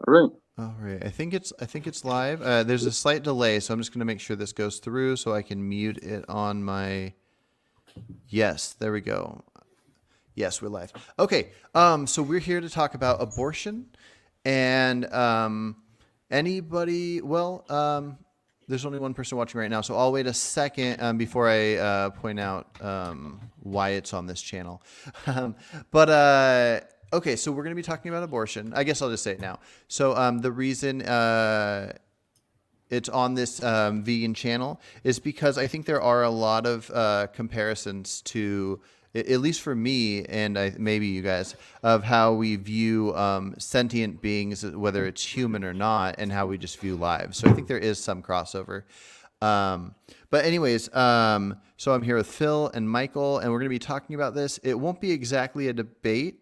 All right. All right. I think it's live. There's a slight delay, so I'm just gonna make sure this goes through so I can mute it on my. Yes, there we go. Yes, we're live. Okay. So we're here to talk about abortion, and anybody. There's only one person watching right now, so I'll wait a second before I point out why it's on this channel. um, but okay, so we're going to be talking about abortion. I guess I'll just say it now. So the reason it's on this vegan channel is because I think there are a lot of comparisons to, at least for me and maybe you guys, of how we view sentient beings, whether it's human or not, and how we just view lives. So I think there is some crossover. But anyways, so I'm here with Phil and Michael, and we're going to be talking about this. It won't be exactly a debate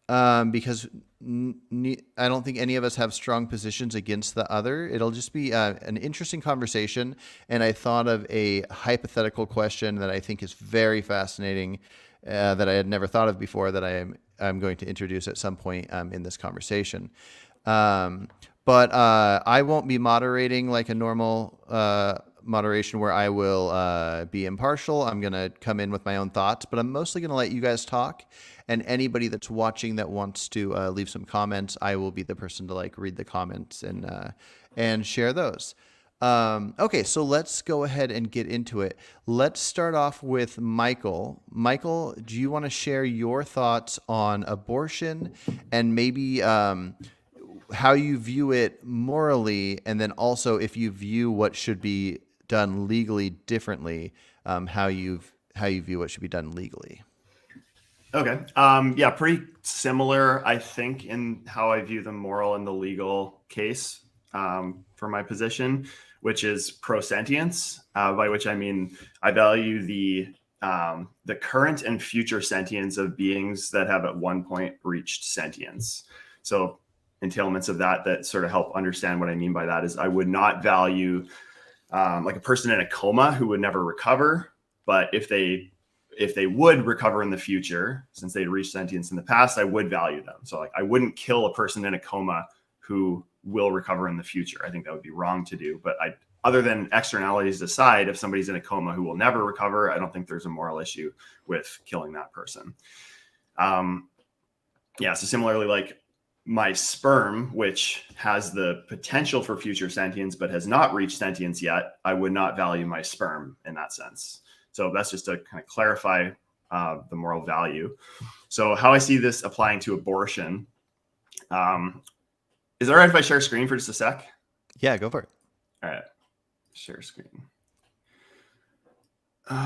because I don't think any of us have strong positions against the other. It'll just be an interesting conversation. And I thought of a hypothetical question that I think is very fascinating that I had never thought of before that I'm going to introduce at some point in this conversation. Um, but I won't be moderating like a normal moderation where I will be impartial. I'm going to come in with my own thoughts, but I'm mostly going to let you guys talk. And anybody that's watching that wants to leave some comments, I will be the person to like read the comments and share those. Okay, so let's go ahead and get into it. Let's start off with Michael. Michael, do you want to share your thoughts on abortion and maybe how you view it morally, and then also if you view what should be done legally differently, how you view what should be done legally? Okay. Yeah, pretty similar, I think, in how I view the moral and the legal case for my position, which is pro-sentience, by which I mean I value the current and future sentience of beings that have at one point reached sentience. So entailments of that sort of help understand what I mean by that is I would not value like a person in a coma who would never recover, but if they would recover in the future, since they reached sentience in the past, I would value them. So like I wouldn't kill a person in a coma who will recover in the future. I think that would be wrong to do. But other than externalities aside, if somebody's in a coma who will never recover, I don't think there's a moral issue with killing that person. So similarly, like my sperm, which has the potential for future sentience but has not reached sentience yet, I would not value my sperm in that sense. So that's just to kind of clarify the moral value. So how I see this applying to abortion. Is it all right if I share screen for just a sec? Yeah, go for it. All right. Share screen. Okay,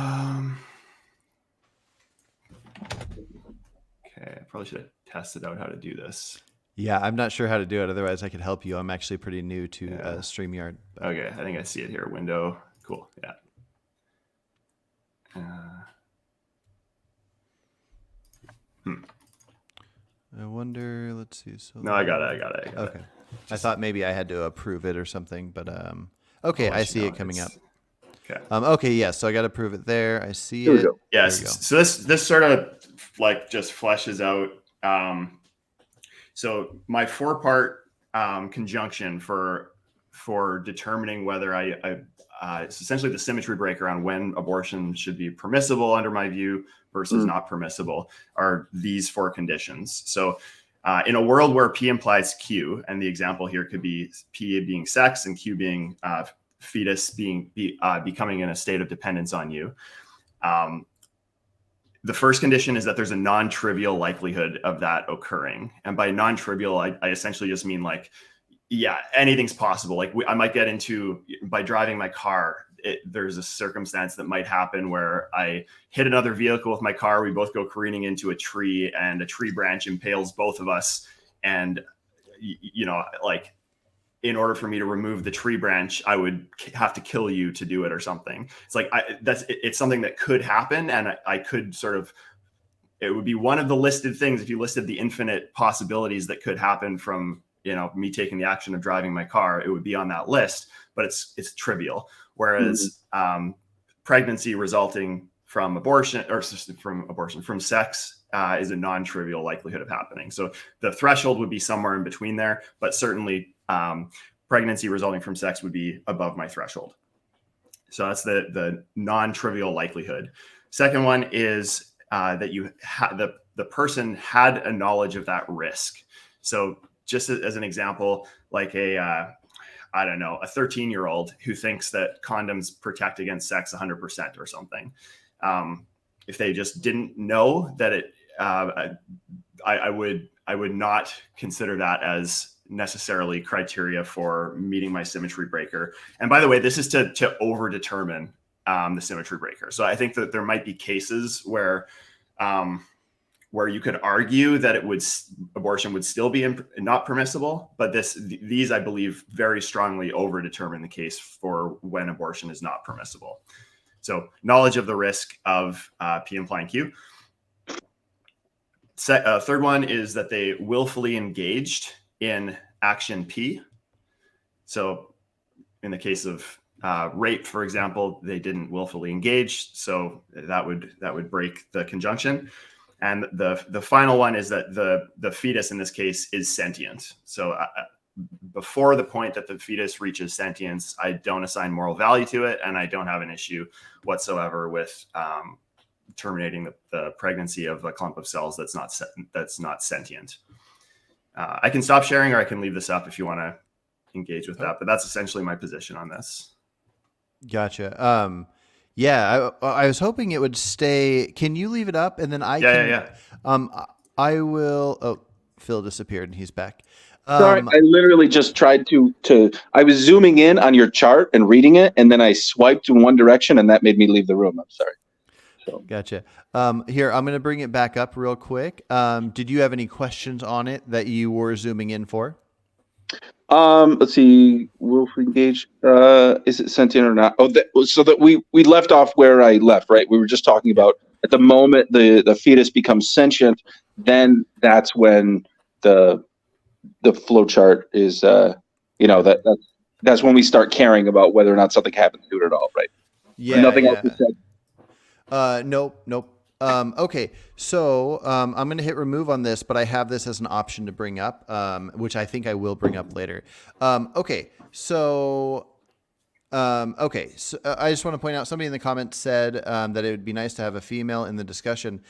I probably should have tested out how to do this. Yeah, I'm not sure how to do it. Otherwise, I could help you. I'm actually pretty new to StreamYard. Okay, I think I see it here. Window. Cool. Yeah. I wonder. Let's see. So No, I got it. Okay. I thought maybe I had to approve it or something, but okay, I see it coming up. Okay. Okay, yes. Yeah, so I got to prove it there. I see There we it. go. Yes. There we go. So this sort of like just fleshes out. So my 4-part conjunction for determining whether it's essentially the symmetry breaker on when abortion should be permissible under my view versus not permissible are these 4 conditions. So in a world where P implies Q, and the example here could be P being sex and Q being fetus becoming in a state of dependence on you. The first condition is that there's a non-trivial likelihood of that occurring. And by non-trivial, I essentially just mean like, yeah, anything's possible. Like I might get into, by driving my car, there's a circumstance that might happen where I hit another vehicle with my car. We both go careening into a tree and a tree branch impales both of us. And, like in order for me to remove the tree branch, I would have to kill you to do it or something. It's like, it's something that could happen. And I could it would be one of the listed things. If you listed the infinite possibilities that could happen from, me taking the action of driving my car, it would be on that list, but it's trivial. Whereas pregnancy resulting from sex is a non-trivial likelihood of happening. So the threshold would be somewhere in between there, but certainly pregnancy resulting from sex would be above my threshold. So that's the non-trivial likelihood. Second one is that the person had a knowledge of that risk. So just as an example, like a 13-year-old who thinks that condoms protect against sex 100% or something. If they just didn't know that it, I would not consider that as necessarily criteria for meeting my symmetry breaker. And by the way, this is to over determine the symmetry breaker. So I think that there might be cases where you could argue that abortion would still be not permissible, but these I believe very strongly over determine the case for when abortion is not permissible. So knowledge of the risk of P implying Q. Third one is that they willfully engaged in action P. So in the case of rape, for example, they didn't willfully engage, so that would break the conjunction. And the final one is that the fetus in this case is sentient. So before the point that the fetus reaches sentience, I don't assign moral value to it, and I don't have an issue whatsoever with terminating the pregnancy of a clump of cells that's not sentient. I can stop sharing, or I can leave this up if you want to engage with that. But that's essentially my position on this. Gotcha. Yeah, I was hoping it would stay. Can you leave it up, and then I can? Yeah. I will. Oh, Phil disappeared, and he's back. Sorry, I literally just tried to. I was zooming in on your chart and reading it, and then I swiped in one direction, and that made me leave the room. I'm sorry. So. Gotcha. Here, I'm going to bring it back up real quick. Did you have any questions on it that you were zooming in for? Let's see. Wolf engage. Is it sentient or not? So that we left off where I left, right? We were just talking about at the moment the fetus becomes sentient, then that's when the flow chart is, that's when we start caring about whether or not something happens to it at all, right? Yeah. Nothing else is said. Nope. Okay, so I'm going to hit remove on this, but I have this as an option to bring up, which I think I will bring up later. Okay, so I just want to point out, somebody in the comments said that it would be nice to have a female in the discussion.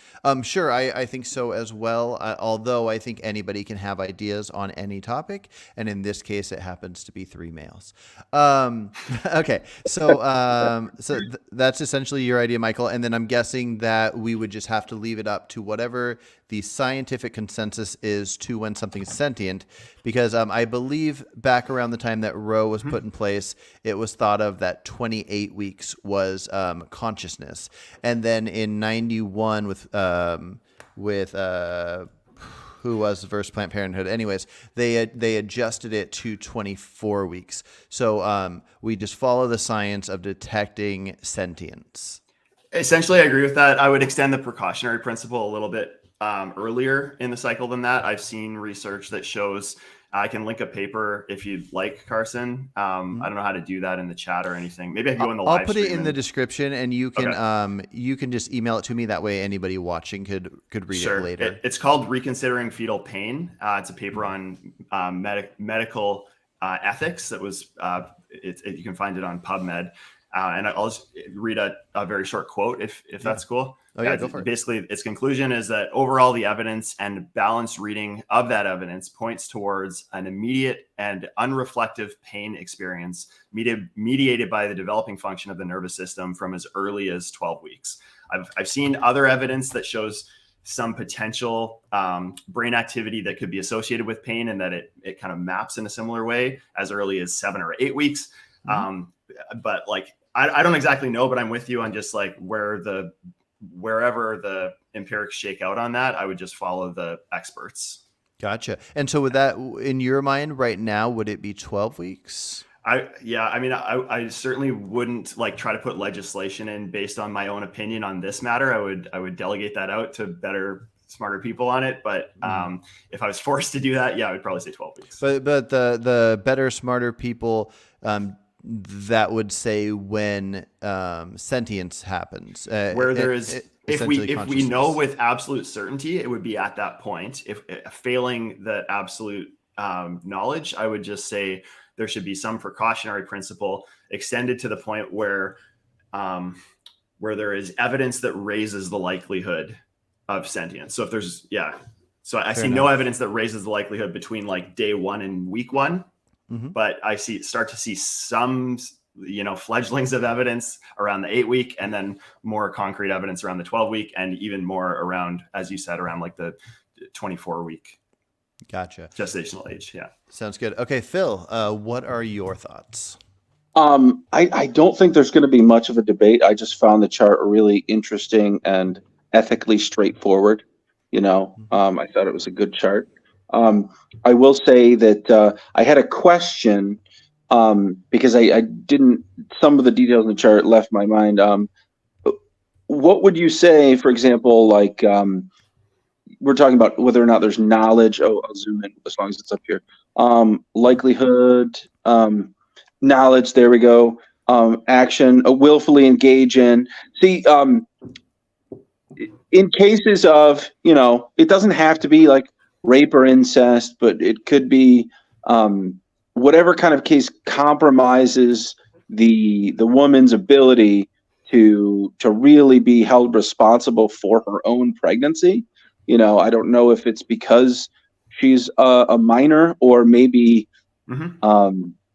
Sure, I think so as well, although I think anybody can have ideas on any topic, and in this case, it happens to be 3 males. Okay, so that's essentially your idea, Michael, and then I'm guessing that we would just have to leave it up to whatever the scientific consensus is to when something's sentient, because I believe back around the time that Roe was put in place, it was thought of that 28 weeks was consciousness, and then in 91 with who was versus Planned Parenthood. Anyways, they adjusted it to 24 weeks. So we just follow the science of detecting sentience. Essentially, I agree with that. I would extend the precautionary principle a little bit earlier in the cycle than that. I've seen research that shows, I can link a paper if you'd like, Carson. I don't know how to do that in the chat or anything. Maybe I can go in the live I'll put it in the description, and you can you can just email it to me. That way, anybody watching could read it later. It's called Reconsidering Fetal Pain. It's a paper on medical ethics. That was you can find it on PubMed. And I'll just read a very short quote if that's cool. Oh, yeah, go for it. Basically, its conclusion is that overall, the evidence and balanced reading of that evidence points towards an immediate and unreflective pain experience mediated by the developing function of the nervous system from as early as 12 weeks. I've seen other evidence that shows some potential brain activity that could be associated with pain, and that it kind of maps in a similar way as early as 7 or 8 weeks. But like, I don't exactly know, but I'm with you on just like wherever the empirics shake out on that, I would just follow the experts. Gotcha. And so with that, in your mind right now, would it be 12 weeks? I certainly wouldn't like try to put legislation in based on my own opinion on this matter. I would delegate that out to better, smarter people on it. But if I was forced to do that, I would probably say 12 weeks. But the better, smarter people that would say when sentience happens. Where there is, if we consciousness. know with absolute certainty, it would be at that point. If failing that absolute knowledge, I would just say there should be some precautionary principle extended to the point where there is evidence that raises the likelihood of sentience. So if there's, so I see no evidence that raises the likelihood between like day 1 and week 1, but I start to see some, fledglings of evidence around the 8-week, and then more concrete evidence around the 12-week, and even more around, as you said, around like the 24-week. Gotcha. Gestational age. Yeah. Sounds good. Okay, Phil, what are your thoughts? I don't think there's going to be much of a debate. I just found the chart really interesting and ethically straightforward. I thought it was a good chart. I will say that I had a question because I didn't. Some of the details in the chart left my mind. What would you say, for example, like we're talking about whether or not there's knowledge? Oh, I'll zoom in as long as it's up here. Likelihood. Knowledge, there we go. Action, willfully engage in. See, in cases of, it doesn't have to be like rape or incest, but it could be whatever kind of case compromises the woman's ability to really be held responsible for her own pregnancy. I don't know if it's because she's a minor, or maybe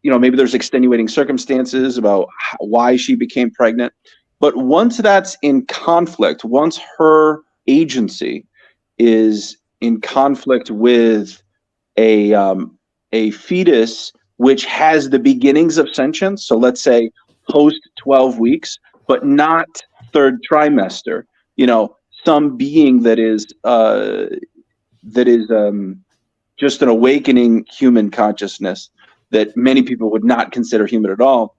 maybe there's extenuating circumstances about why she became pregnant. But once that's in conflict, once her agency is in conflict with a fetus which has the beginnings of sentience, so let's say post 12 weeks, but not third trimester, some being that is just an awakening human consciousness that many people would not consider human at all.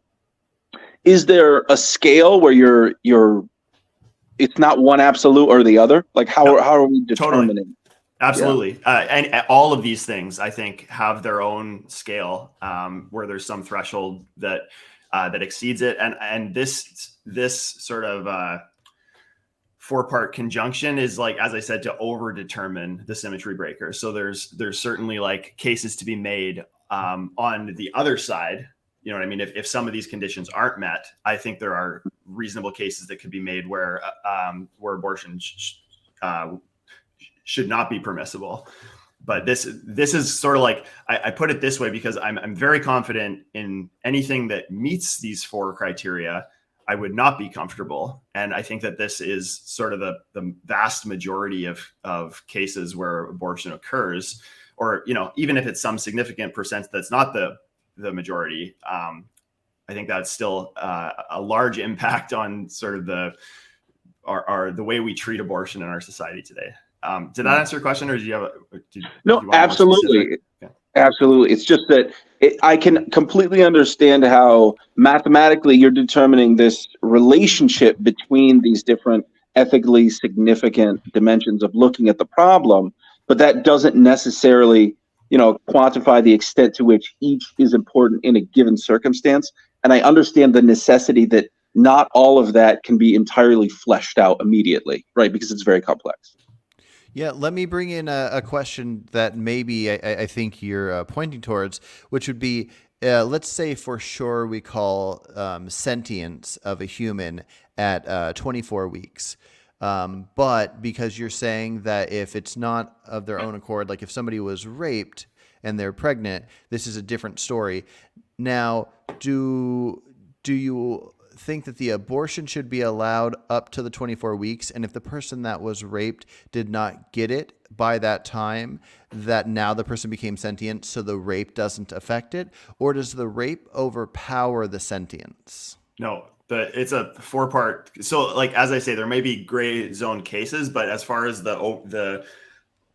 Is there a scale where it's not one absolute or the other? Like how are we determining? Totally. Absolutely. Yeah. And all of these things, I think, have their own scale where there's some threshold that exceeds it. And this sort of 4-part conjunction is, like, as I said, to over determine the symmetry breaker. So there's certainly like cases to be made on the other side. You know what I mean? If some of these conditions aren't met, I think there are reasonable cases that could be made where abortion should not be permissible. But this is sort of like, I put it this way because I'm very confident in anything that meets these 4 criteria. I would not be comfortable. And I think that this is sort of the vast majority of cases where abortion occurs, or, even if it's some significant percent that's not the majority. I think that's still a large impact on sort of the way we treat abortion in our society today. Did that answer your question, or do you have No, absolutely. Okay. Absolutely. It's just that I can completely understand how mathematically you're determining this relationship between these different ethically significant dimensions of looking at the problem, but that doesn't necessarily, quantify the extent to which each is important in a given circumstance. And I understand the necessity that not all of that can be entirely fleshed out immediately, right? Because it's very complex. Yeah, let me bring in a question that maybe I think you're pointing towards, which would be, let's say for sure we call sentience of a human at 24 weeks. But because you're saying that if it's not of their own accord, like if somebody was raped and they're pregnant, this is a different story. Now, do you think that the abortion should be allowed up to the 24 weeks? And if the person that was raped did not get it by that time, that now the person became sentient, so the rape doesn't affect it? Or does the rape overpower the sentience? No, but it's a 4-part. So, like, as I say, there may be gray zone cases, but as far as the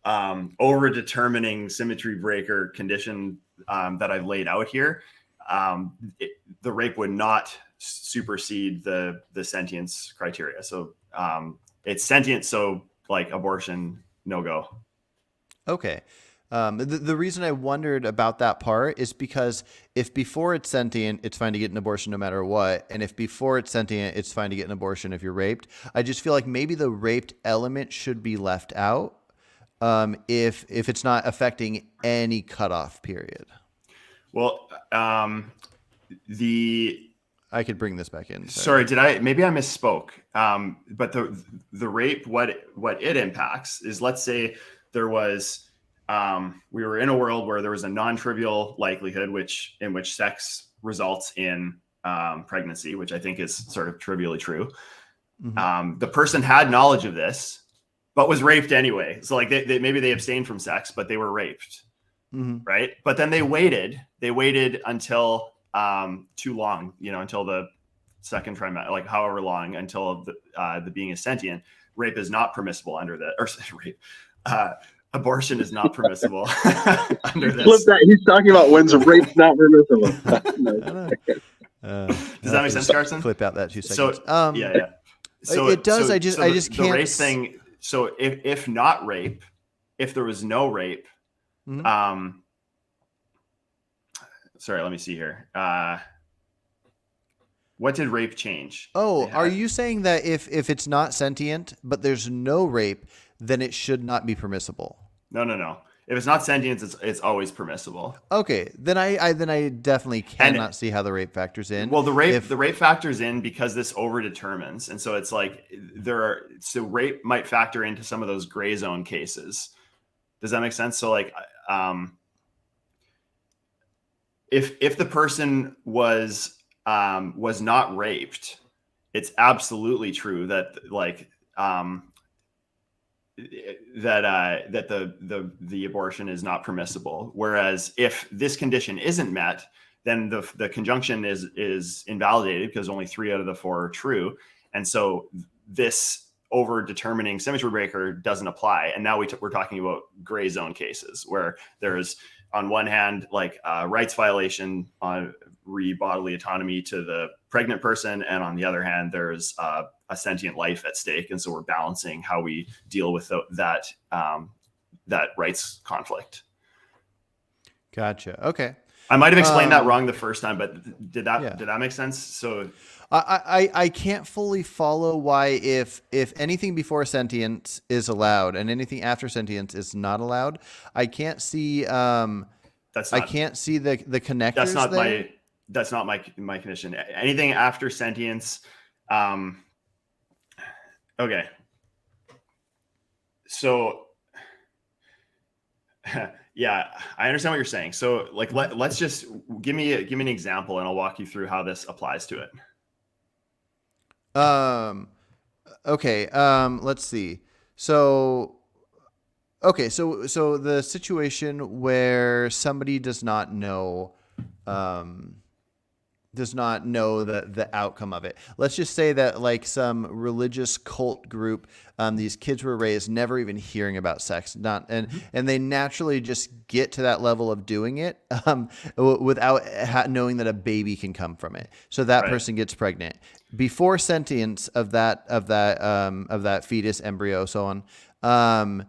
over determining symmetry breaker condition that I've laid out here, the rape would not supersede the sentience criteria. So it's sentient, so like abortion, no go. Okay. The reason I wondered about that part is because if before it's sentient, it's fine to get an abortion no matter what. And if before it's sentient, it's fine to get an abortion if you're raped. I just feel like maybe the raped element should be left out if it's not affecting any cutoff period. Well, I could bring this back in. Sorry, maybe I misspoke. But the rape, what it impacts is, let's say there was, we were in a world where there was a non-trivial likelihood in which sex results in pregnancy, which I think is sort of trivially true. Mm-hmm. The person had knowledge of this, but was raped anyway. So like maybe they abstained from sex, but they were raped, mm-hmm. right? But then they waited until too long, until the second trimester, like however long, until the being is sentient. Rape is not permissible under the, or rape. Abortion is not permissible under this. Flip that. He's talking about when's rape's not permissible. Does that make sense, Carson? Clip out that 2 seconds. So, yeah. So it does. I just can't. The rape thing. So if not rape, if there was no rape, mm-hmm. Sorry, let me see here. What did rape change? Oh, are you saying that if it's not sentient, but there's no rape, then it should not be permissible? No. If it's not sentient, it's always permissible. Okay, then I definitely cannot see how the rape factors in. Well, the rape factors in because this overdetermines, and so it's like rape might factor into some of those gray zone cases. Does that make sense? So like, if the person was not raped, it's absolutely true that like that the abortion is not permissible. Whereas if this condition isn't met, then the conjunction is invalidated because only 3 out of the 4 are true, and so this over determining symmetry breaker doesn't apply. And now we're talking about gray zone cases where there's, on one hand, like rights violation on bodily autonomy to the pregnant person, and on the other hand, there's a sentient life at stake, and so we're balancing how we deal with that rights conflict. Gotcha. Okay. I might have explained that wrong the first time, but did that make sense? So I can't fully follow why if anything before sentience is allowed and anything after sentience is not allowed. I can't see the connectors. That's not my condition. Anything after sentience. Okay. So yeah, I understand what you're saying. So like, let's just give me an example and I'll walk you through how this applies to it. Okay. Let's see. So the situation where somebody does not know the outcome of it. Let's just say that like some religious cult group, these kids were raised never even hearing about sex, and they naturally just get to that level of doing it without knowing that a baby can come from it. So that person gets pregnant before sentience of that fetus, embryo, so on.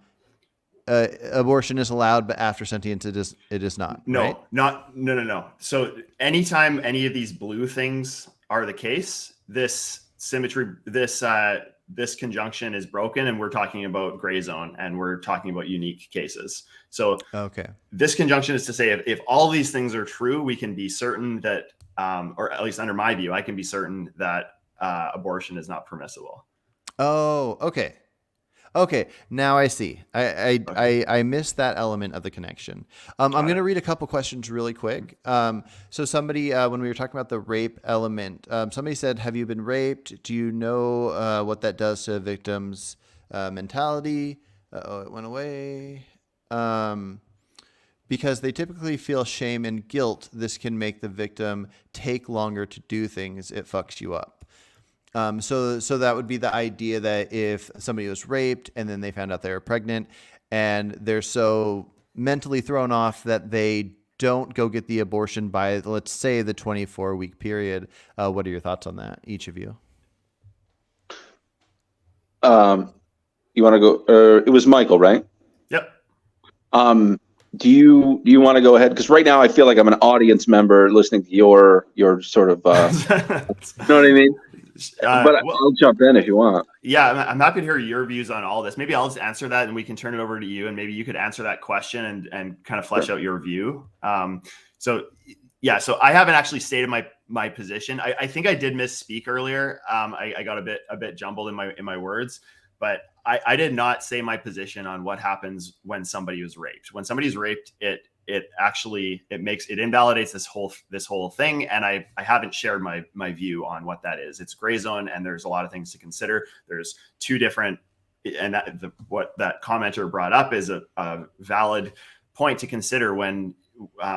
Abortion is allowed, but after sentience it is not. No, right? No. So anytime any of these blue things are the case, this symmetry, this conjunction is broken, and we're talking about gray zone, and we're talking about unique cases. So this conjunction is to say if all these things are true, we can be certain that, or at least under my view, I can be certain that abortion is not permissible. Oh, okay. Okay, now I see. I missed that element of the connection. I'm going to read a couple questions really quick. So somebody, when we were talking about the rape element, somebody said, "Have you been raped? Do you know what that does to a victim's mentality?" It went away. Because they typically feel shame and guilt, this can make the victim take longer to do things. It fucks you up. So that would be the idea that if somebody was raped and then they found out they were pregnant and they're so mentally thrown off that they don't go get the abortion by, let's say, the 24-week period. What are your thoughts on that, each of you? You want to go? It was Michael, right? Yep. Do you want to go ahead? Because right now I feel like I'm an audience member listening to your sort of, you know what I mean? But Well, I'll jump in if you want. yeah, I'm happy to hear your views on all this. Maybe I'll just answer that, and we can turn it over to you, and maybe you could answer that question and kind of flesh out your view. So yeah, so I haven't actually stated my position. I think I did misspeak earlier. I got a bit jumbled in my words, but I did not say my position on what happens when somebody was raped. When somebody's raped, it actually it invalidates this whole thing, and I haven't shared my view on what that is. It's gray zone, and there's a lot of things to consider. There's two different, and what that commenter brought up is a valid point to consider when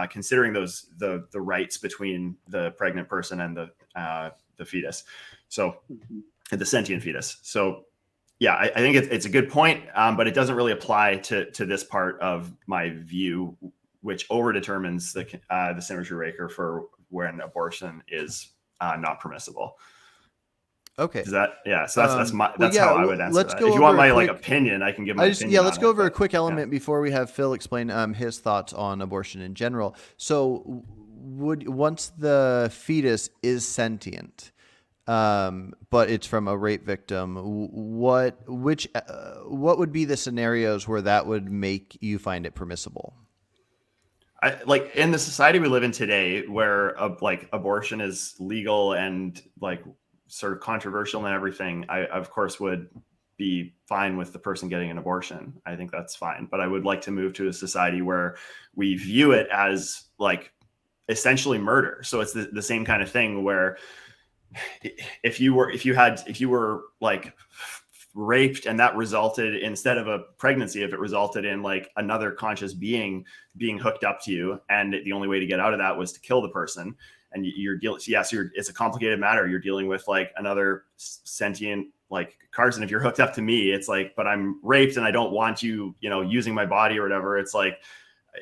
considering the rights between the pregnant person and the fetus, so the sentient fetus. So yeah, I think it's a good point, but it doesn't really apply to this part of my view, which overdetermines the symmetry breaker for when abortion is not permissible. Okay. Is that, yeah? So that's yeah, how I would answer let's that. go If you want over my a quick- opinion, I can give my opinion. Let's go over but, a quick element before we have Phil explain his thoughts on abortion in general. So once the fetus is sentient, but it's from a rape victim, what would be the scenarios where that would make you find it permissible? Like in the society we live in today, where like abortion is legal and like sort of controversial and everything, I of course would be fine with the person getting an abortion. I think that's fine, but I would like to move to a society where we view it as like essentially murder. So it's the same kind of thing where if you were like raped and that resulted, instead of a pregnancy, if it resulted in like another conscious being hooked up to you, and the only way to get out of that was to kill the person, and you're dealing, it's a complicated matter. You're dealing with like another sentient, like Carson, if you're hooked up to me, it's like, but I'm raped and I don't want you, using my body or whatever. It's like,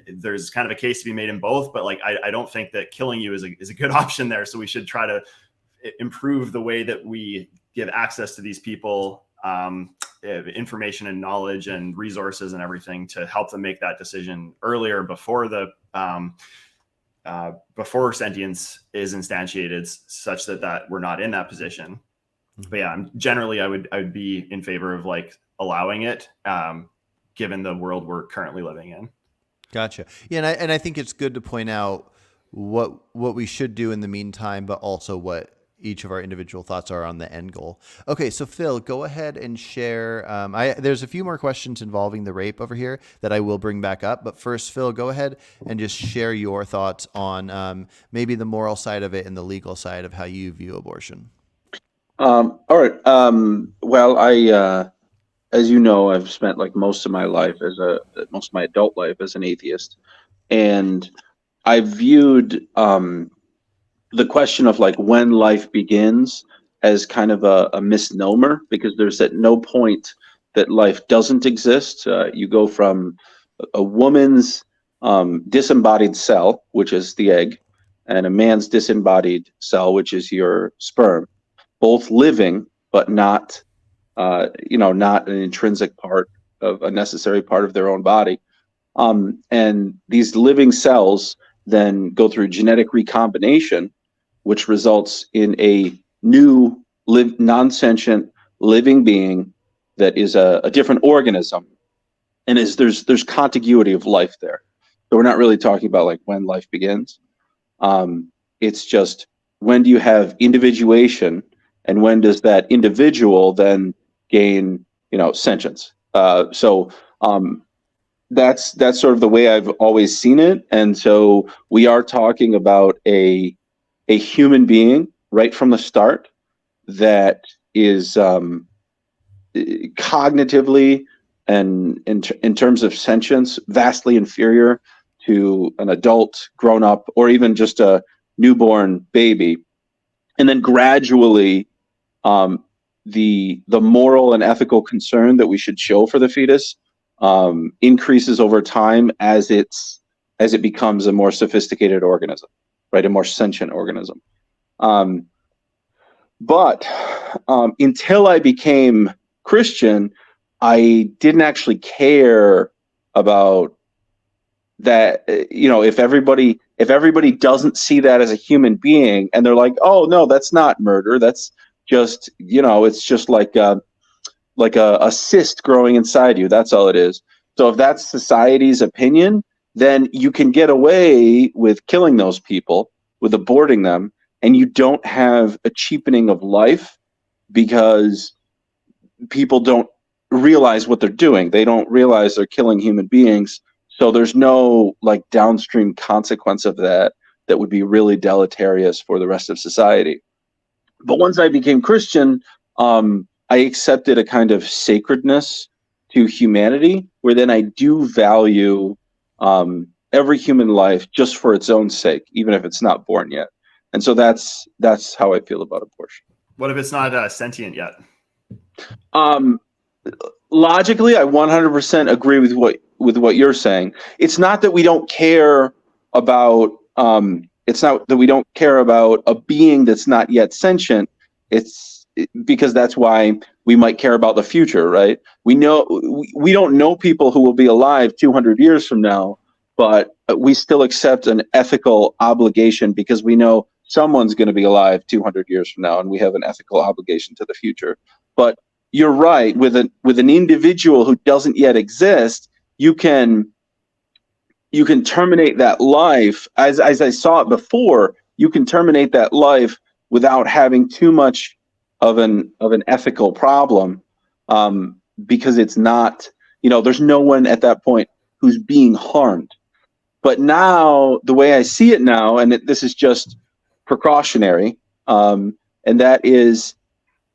there's kind of a case to be made in both, but like, I don't think that killing you is a good option there. So we should try to improve the way that we give access to these people, information and knowledge and resources and everything to help them make that decision earlier, before before sentience is instantiated, such that we're not in that position. But yeah, generally I would be in favor of like allowing it, given the world we're currently living in. Gotcha. Yeah, and I think it's good to point out what we should do in the meantime, but also what each of our individual thoughts are on the end goal. Okay, so Phil, go ahead and share. There's a few more questions involving the rape over here that I will bring back up. But first, Phil, go ahead and just share your thoughts on maybe the moral side of it and the legal side of how you view abortion. All right. Well, as you know, I've spent like most of my adult life as an atheist, and I viewed the question of like when life begins as kind of a misnomer, because there's at no point that life doesn't exist. You go from a woman's disembodied cell, which is the egg, and a man's disembodied cell, which is your sperm, both living, but not, not an intrinsic part of a necessary part of their own body. And these living cells then go through genetic recombination, which results in a new non-sentient living being that is a different organism, and there's contiguity of life there. So we're not really talking about like when life begins. It's just, when do you have individuation, and when does that individual then gain sentience? So that's sort of the way I've always seen it. And so we are talking about a human being right from the start that is cognitively and in terms of sentience vastly inferior to an adult, grown up, or even just a newborn baby. And then gradually the moral and ethical concern that we should show for the fetus increases over time as it becomes a more sophisticated organism, right? A more sentient organism. But until I became Christian, I didn't actually care about that if everybody doesn't see that as a human being, and they're like, oh no, that's not murder, that's just it's just like a cyst growing inside you, that's all it is. So if that's society's opinion, then you can get away with killing those people, with aborting them, and you don't have a cheapening of life, because people don't realize what they're doing. They don't realize they're killing human beings. So there's no like downstream consequence of that would be really deleterious for the rest of society. But once I became Christian, I accepted a kind of sacredness to humanity, where then I do value every human life just for its own sake, even if it's not born yet. And so that's how I feel about abortion. What if it's not sentient yet? Logically, I 100% agree with what you're saying. It's not that we don't care about. It's not that we don't care about a being that's not yet sentient. Because that's why we might care about the future, right? We don't know people who will be alive 200 years from now, but we still accept an ethical obligation because we know someone's going to be alive 200 years from now, and we have an ethical obligation to the future. But you're right, with an individual who doesn't yet exist, you can terminate that life as I saw it before. You can terminate that life without having too much of an ethical problem, because it's not, there's no one at that point who's being harmed. But now, the way I see it now, and this is just precautionary, and that is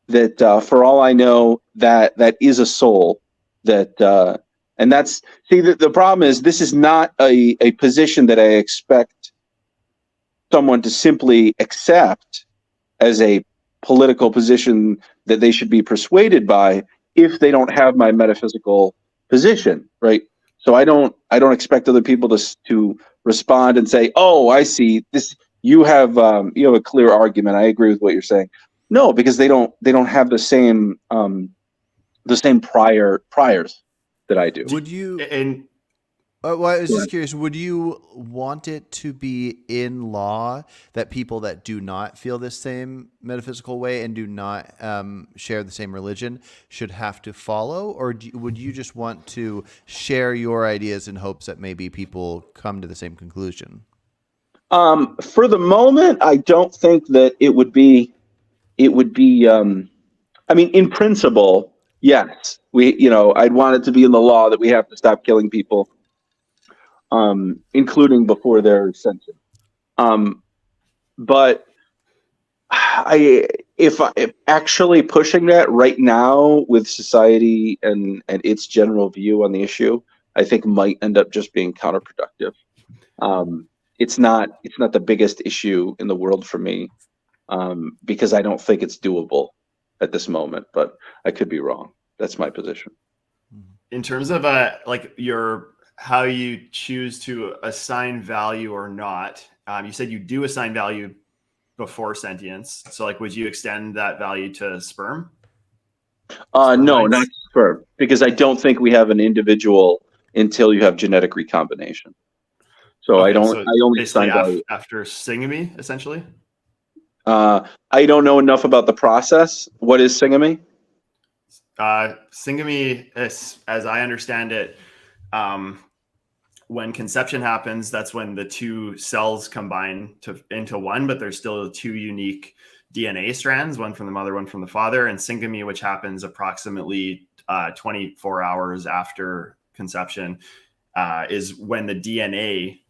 that for all I know, that is a soul that, and that's, see, the problem is, this is not a position that I expect someone to simply accept as a political position that they should be persuaded by if they don't have my metaphysical position, right? So I don't expect other people to respond and say, "Oh, I see this. You have a clear argument. I agree with what you're saying." No, because they don't have the same priors that I do. Would you? And Well, I was just curious. Would you want it to be in law that people that do not feel the same metaphysical way and do not share the same religion should have to follow, or would you just want to share your ideas in hopes that maybe people come to the same conclusion? For the moment, I don't think that it would be. I mean, in principle, yes. I'd want it to be in the law that we have to stop killing people, including before they're sentient. But if actually pushing that right now with society and its general view on the issue, I think might end up just being counterproductive. It's not the biggest issue in the world for me, because I don't think it's doable at this moment, but I could be wrong. That's my position. in terms of how you choose to assign value or not, you said you do assign value before sentience. So would you extend that value to sperm? No, rights? not sperm, because I don't think we have an individual until you have genetic recombination. So Okay, I only assign value after singamy, essentially. I don't know enough about the process. What is singamy? Singamy, as I understand it, when conception happens, that's when the two cells combine into one, but there's still two unique DNA strands, one from the mother, one from the father. And singamy, which happens approximately 24 hours after conception, is when the DNA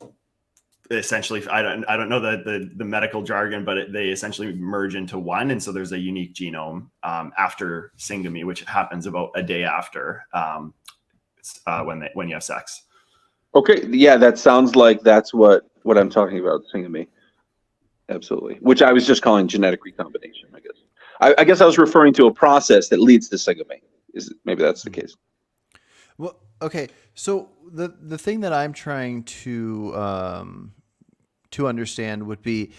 essentially, I don't know the medical jargon, but they essentially merge into one. And so there's a unique genome after singamy, which happens about a day after when you have sex. Okay, yeah, that sounds like that's what I'm talking about, singamy. Absolutely. Which I was just calling genetic recombination, I guess. I guess I was referring to a process that leads to singamy. Maybe that's the case. Well, okay. So the thing that I'm trying to understand would be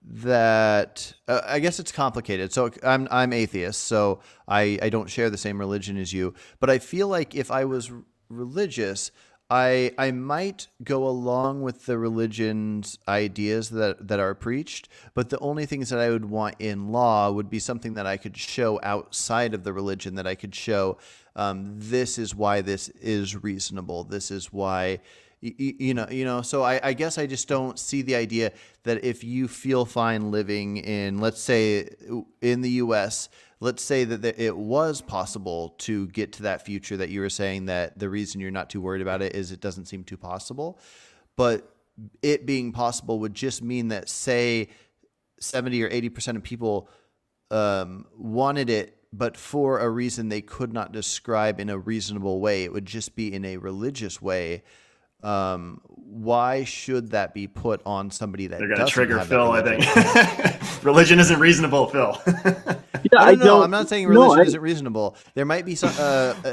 that I guess it's complicated. So I'm atheist, so I don't share the same religion as you. But I feel like if I was religious, I might go along with the religion's ideas that are preached, but the only things that I would want in law would be something that I could show outside of the religion, that I could show this is why this is reasonable. This is why, So I guess I just don't see the idea that if you feel fine living in, let's say, in the U.S., let's say that it was possible to get to that future that you were saying, that the reason you're not too worried about it is it doesn't seem too possible. But it being possible would just mean that, say, 70 or 80% of people wanted it, but for a reason they could not describe in a reasonable way. It would just be in a religious way. Why should that be put on somebody that They're going to doesn't trigger have that Phil, I religion? think. Religion isn't reasonable, Phil. Yeah, No, I'm not saying religion isn't reasonable. There might be some,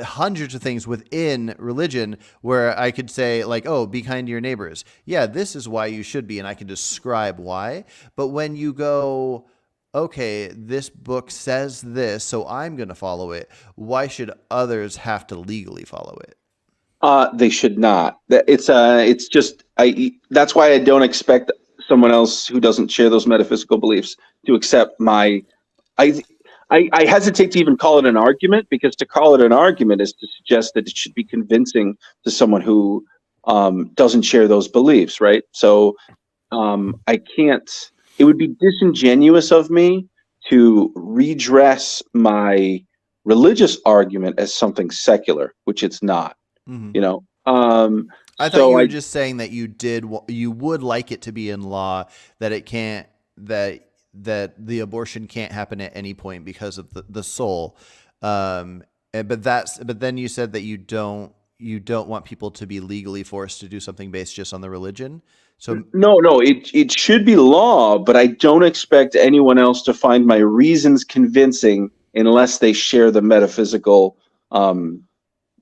hundreds of things within religion where I could say, like, oh, be kind to your neighbors. Yeah, this is why you should be, and I can describe why. But when you go, okay, this book says this, so I'm going to follow it, why should others have to legally follow it? They should not. It's just that's why I don't expect someone else who doesn't share those metaphysical beliefs to accept my. I I hesitate to even call it an argument, because to call it an argument is to suggest that it should be convincing to someone who doesn't share those beliefs, right? So I can't. It would be disingenuous of me to redress my religious argument as something secular, which it's not. Mm-hmm. You know. I thought you were just saying that you would like it to be in law that it can't, that the abortion can't happen at any point because of the soul. But then you said that you don't want people to be legally forced to do something based just on the religion. So no, it should be law, but I don't expect anyone else to find my reasons convincing unless they share the metaphysical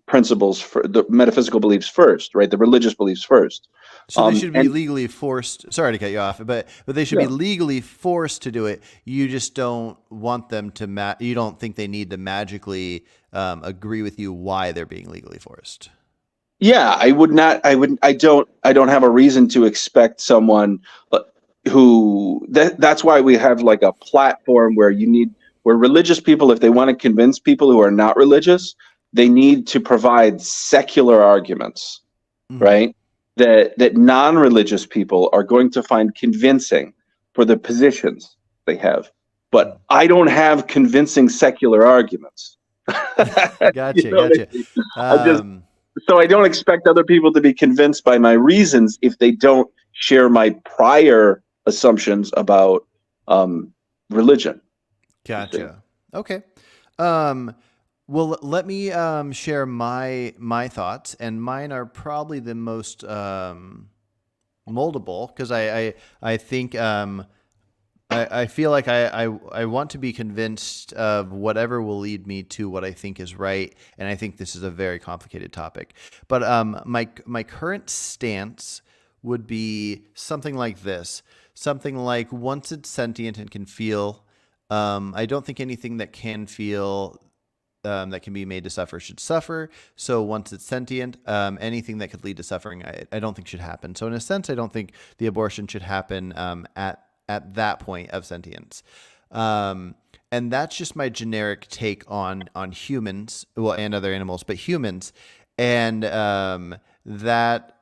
principles, for the metaphysical beliefs first, right? The religious beliefs first. So they should be legally forced. Sorry to cut you off, but they should be legally forced to do it. You just don't want them to. You don't think they need to magically agree with you why they're being legally forced. Yeah, I would not. I don't have a reason to expect someone who. That's why we have like a platform where religious people, if they want to convince people who are not religious, they need to provide secular arguments, Mm-hmm. right? That non-religious people are going to find convincing for the positions they have. But I don't have convincing secular arguments. Gotcha. So I don't expect other people to be convinced by my reasons if they don't share my prior assumptions about religion. Gotcha. Okay. Well, let me share my thoughts, and mine are probably the most moldable, because I think I feel like I want to be convinced of whatever will lead me to what I think is right, and I think this is a very complicated topic. But my current stance would be something like this: something like, once it's sentient and can feel, I don't think anything that can feel, that can be made to suffer should suffer. So once it's sentient, anything that could lead to suffering, I don't think should happen. So in a sense, I don't think the abortion should happen at that point of sentience. And that's just my generic take on humans, well, and other animals, but humans. And that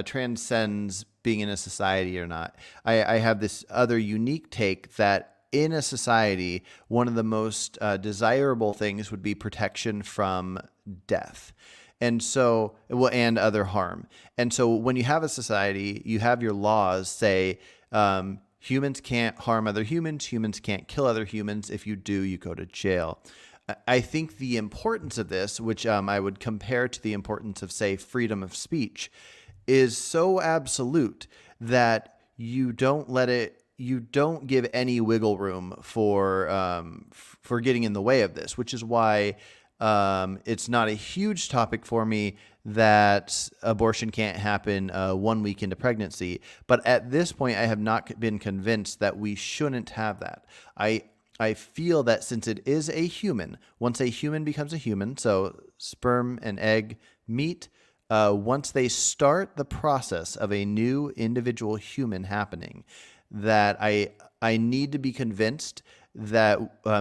transcends being in a society or not. I have this other unique take that in a society, one of the most desirable things would be protection from death. And so, and other harm. And so when you have a society, you have your laws say, humans can't harm other humans. Humans can't kill other humans. If you do, you go to jail. I think the importance of this, which I would compare to the importance of, say, freedom of speech, is so absolute that you don't give any wiggle room for getting in the way of this, which is why it's not a huge topic for me that abortion can't happen 1 week into pregnancy. But at this point, I have not been convinced that we shouldn't have that. I feel that since it is a human, once a human becomes a human, so sperm and egg meet, once they start the process of a new individual human happening, that I need to be convinced that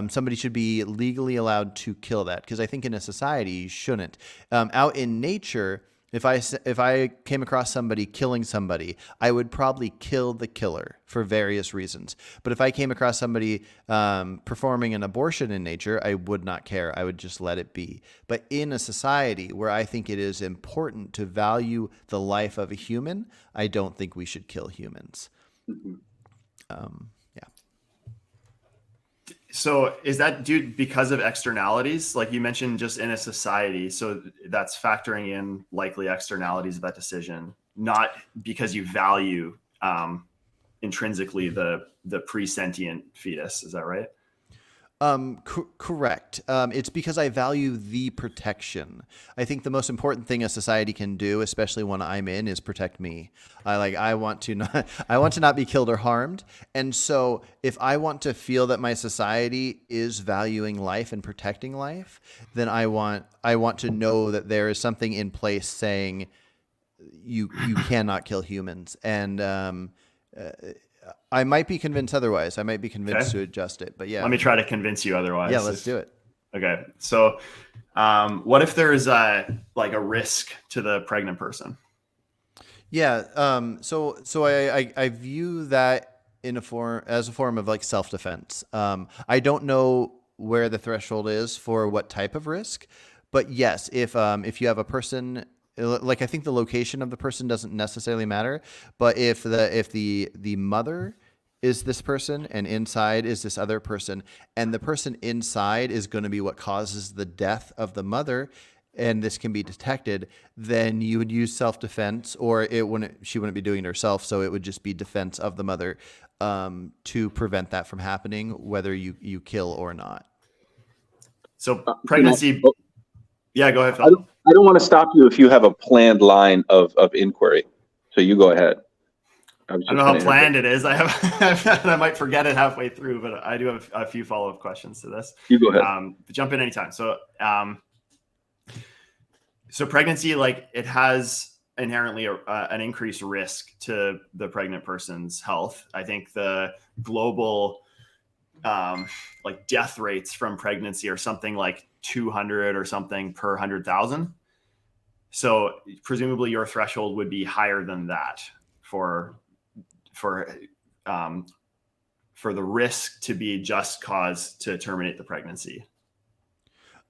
somebody should be legally allowed to kill that, because I think in a society you shouldn't. Out in nature, if I came across somebody killing somebody, I would probably kill the killer for various reasons. But if I came across somebody performing an abortion in nature, I would not care. I would just let it be. But in a society where I think it is important to value the life of a human, I don't think we should kill humans. Yeah. So is that due because of externalities? Like you mentioned, just in a society. So that's factoring in likely externalities of that decision, not because you value intrinsically the pre-sentient fetus. Is that right? Correct. It's because I value the protection. I think the most important thing a society can do, especially one I'm in, is protect me. I want to not be killed or harmed. And so if I want to feel that my society is valuing life and protecting life, then I want to know that there is something in place saying you cannot kill humans. And I might be convinced otherwise. I might be convinced to adjust it, but yeah. Let me try to convince you otherwise. Yeah, let's do it. Okay. So, what if there's a risk to the pregnant person? Yeah. So I view that as a form of like self-defense. I don't know where the threshold is for what type of risk, but yes, if you have a person, like I think the location of the person doesn't necessarily matter, but if the mother is this person and inside is this other person, and the person inside is going to be what causes the death of the mother, and this can be detected, then you would use self-defense, or she wouldn't be doing it herself, so it would just be defense of the mother to prevent that from happening, whether you kill or not. So pregnancy. Yeah, go ahead, Phil. I don't want to stop you if you have a planned line of inquiry. So you go ahead. I don't know how planned it is. I might forget it halfway through, but I do have a few follow-up questions to this. You go ahead. Jump in anytime. So pregnancy, it has inherently an increased risk to the pregnant person's health. I think the global death rates from pregnancy are something like 200 or something per 100,000. So presumably your threshold would be higher than that for the risk to be just cause to terminate the pregnancy.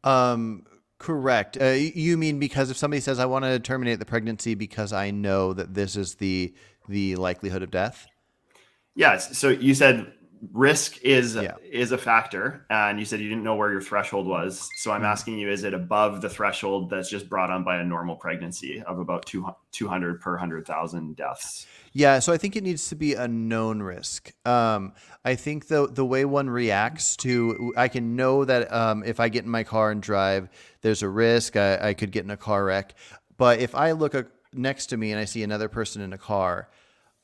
Correct. You mean because if somebody says I want to terminate the pregnancy because I know that this is the likelihood of death? Yes. So you said risk is a factor, and you said you didn't know where your threshold was. So I'm asking you, is it above the threshold that's just brought on by a normal pregnancy of about 200 per 100,000 deaths? Yeah, so I think it needs to be a known risk. I think the way one reacts to, I can know that if I get in my car and drive, there's a risk. I could get in a car wreck. But if I look next to me and I see another person in a car,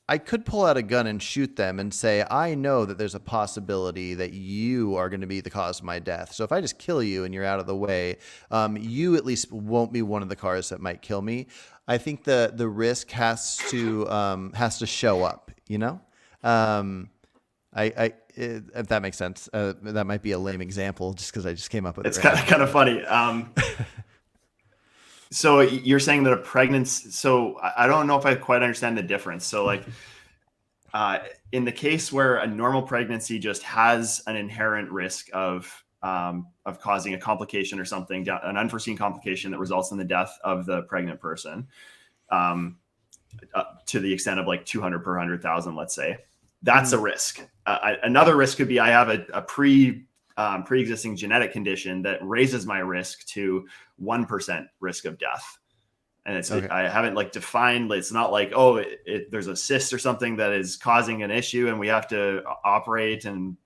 I could pull out a gun and shoot them and say, I know that there's a possibility that you are going to be the cause of my death. So if I just kill you and you're out of the way, you at least won't be one of the cars that might kill me. I think the risk has to show up, you know? If that makes sense. That might be a lame example just because I just came up with it. It's kind of funny. So you're saying that a pregnancy, so I don't know if I quite understand the difference. So in the case where a normal pregnancy just has an inherent risk of causing a complication or something, an unforeseen complication that results in the death of the pregnant person, to the extent of 200 per 100,000, let's say, that's a risk. Another risk could be I have a pre-existing genetic condition that raises my risk to 1% risk of death. And it's, okay. I haven't defined, it's not there's a cyst or something that is causing an issue and we have to operate and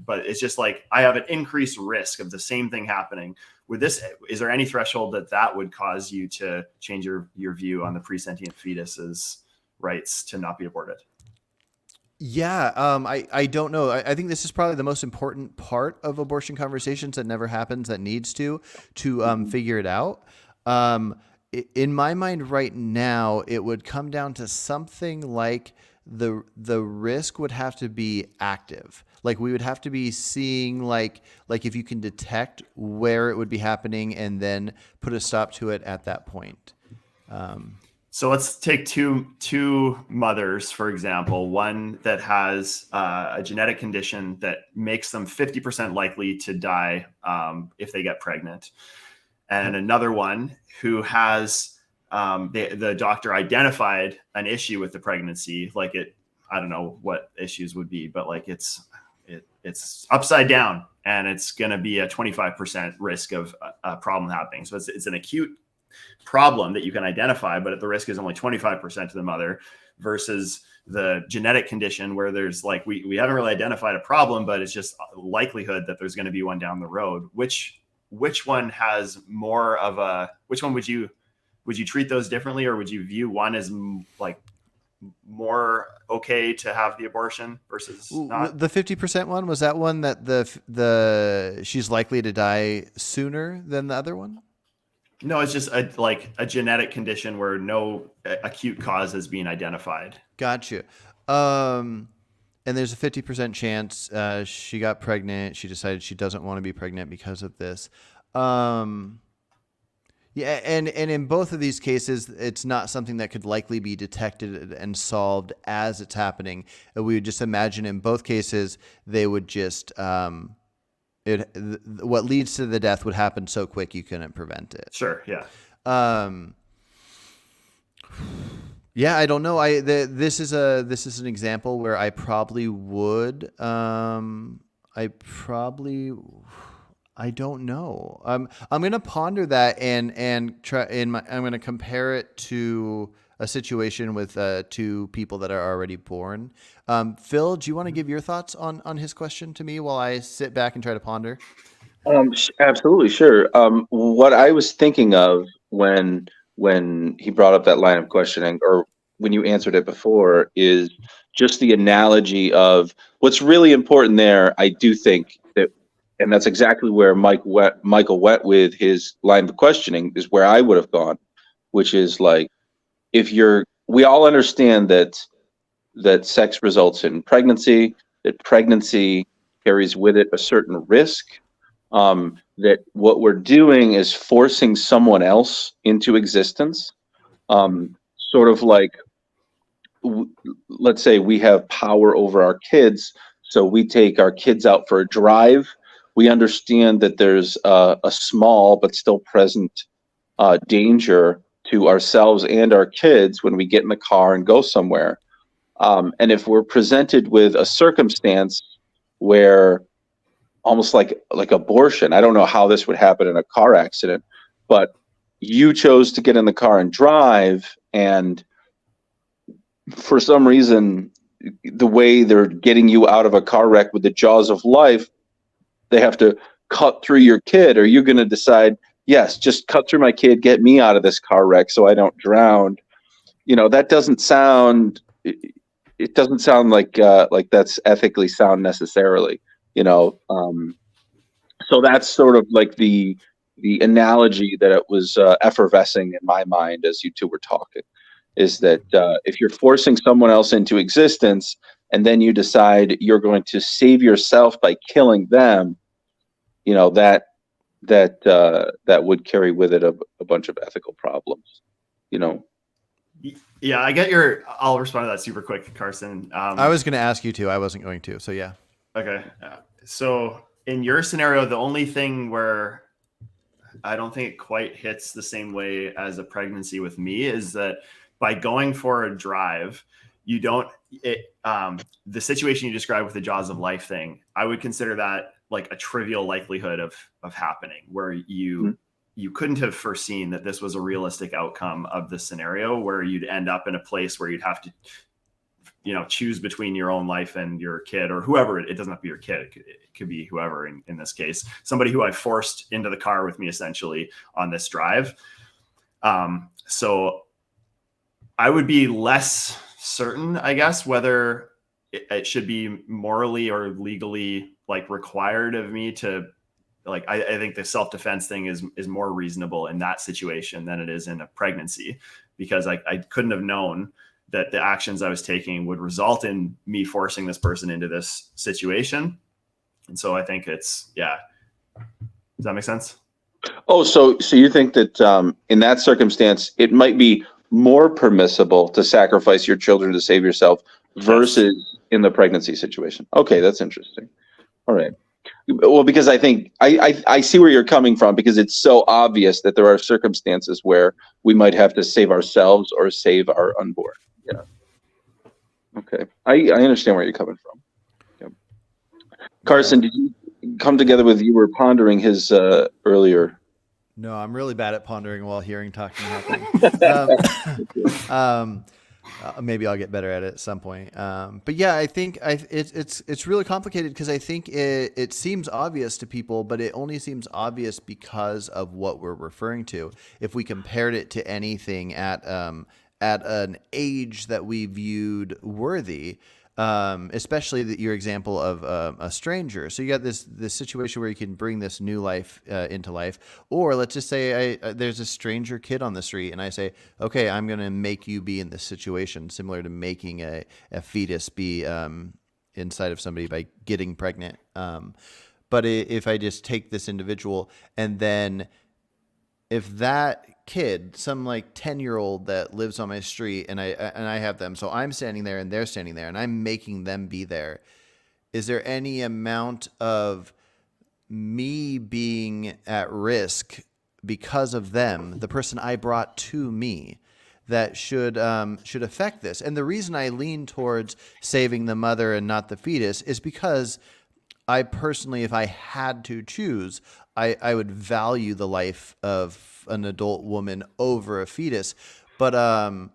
but it's just I have an increased risk of the same thing happening. With this, is there any threshold that would cause you to change your view on the pre-sentient fetus's rights to not be aborted? Yeah, I don't know. I think this is probably the most important part of abortion conversations that never happens, that needs to figure it out. in my mind right now, it would come down to something like the risk would have to be active. Like we would have to be seeing like if you can detect where it would be happening and then put a stop to it at that point. So let's take two mothers, for example, one that has a genetic condition that makes them 50% likely to die if they get pregnant, and another one who has the doctor identified an issue with the pregnancy, like I don't know what issues would be, but like it's upside down and it's going to be a 25% risk of a problem happening. So it's an acute problem that you can identify, but the risk is only 25% to the mother, versus the genetic condition where there's like, we haven't really identified a problem, but it's just likelihood that there's going to be one down the road. Which one has more of which one would you treat those differently, or would you view one as like more okay to have the abortion versus not? The 50% one, was that one that the she's likely to die sooner than the other one? No, it's just a genetic condition where no acute cause has been identified. Gotcha. And there's a 50% chance she got pregnant. She decided she doesn't want to be pregnant because of this. Yeah, and in both of these cases, it's not something that could likely be detected and solved as it's happening. We would just imagine in both cases, they would just what leads to the death would happen so quick you couldn't prevent it. Sure. Yeah. Yeah, I don't know. This is an example where I probably would. I don't know. I'm going to ponder that and try. I'm going to compare it to a situation with two people that are already born. Phil, do you want to give your thoughts on his question to me while I sit back and try to ponder? Absolutely, sure. What I was thinking of when he brought up that line of questioning, or when you answered it before, is just the analogy of what's really important there. I do think that, and that's exactly where Michael went with his line of questioning, is where I would have gone, which is like, we all understand that sex results in pregnancy, that pregnancy carries with it a certain risk, that what we're doing is forcing someone else into existence. Sort of like, let's say we have power over our kids, so we take our kids out for a drive. We understand that there's a small but still present danger to ourselves and our kids when we get in the car and go somewhere. And if we're presented with a circumstance where, almost like abortion, I don't know how this would happen in a car accident, but you chose to get in the car and drive, and for some reason, the way they're getting you out of a car wreck with the jaws of life, they have to cut through your kid. Or you're going to decide, yes, just cut through my kid, get me out of this car wreck so I don't drown. That doesn't sound. It doesn't sound like that's ethically sound necessarily. So that's sort of like the analogy that it was effervescing in my mind as you two were talking, is that if you're forcing someone else into existence and then you decide you're going to save yourself by killing them, that would carry with it a bunch of ethical problems. Yeah, I'll respond to that super quick, Carson. I was going to ask you to. I wasn't going to. So yeah. Okay. So in your scenario, the only thing where I don't think it quite hits the same way as a pregnancy with me is that by going for a drive, the situation you described with the jaws of life thing, I would consider that like a trivial likelihood of happening, where you couldn't have foreseen that this was a realistic outcome of the scenario, where you'd end up in a place where you'd have to, choose between your own life and your kid, or whoever. It doesn't have to be your kid. It could be whoever in this case, somebody who I forced into the car with me essentially on this drive. So I would be less certain, I guess, whether it should be morally or legally like required of me to like I think the self-defense thing is more reasonable in that situation than it is in a pregnancy, because I couldn't have known that the actions I was taking would result in me forcing this person into this situation. And so I think it's, yeah. Does that make sense? Oh, so you think that in that circumstance, it might be more permissible to sacrifice your children to save yourself versus in the pregnancy situation? Okay, that's interesting. All right. Well, because I think I see where you're coming from, because it's so obvious that there are circumstances where we might have to save ourselves or save our unborn. Yeah. Okay. I understand where you're coming from. Yep. Carson, did you come together with, you were pondering his earlier? No, I'm really bad at pondering while talking happen. Maybe I'll get better at it at some point. But yeah, I think it's really complicated, because I think it seems obvious to people, but it only seems obvious because of what we're referring to. If we compared it to anything at an age that we viewed worthy, especially your example of a stranger. So you got this situation where you can bring this new life into life, or let's just say there's a stranger kid on the street, and I say, okay, I'm going to make you be in this situation, similar to making a fetus be inside of somebody by getting pregnant. But if I just take this individual, and then if that kid, some like 10-year-old that lives on my street, and I have them, so I'm standing there and they're standing there, and I'm making them be there, is there any amount of me being at risk because of them, the person I brought to me, that should affect this? And the reason I lean towards saving the mother and not the fetus is because I personally, if I had to choose, I would value the life of an adult woman over a fetus. But and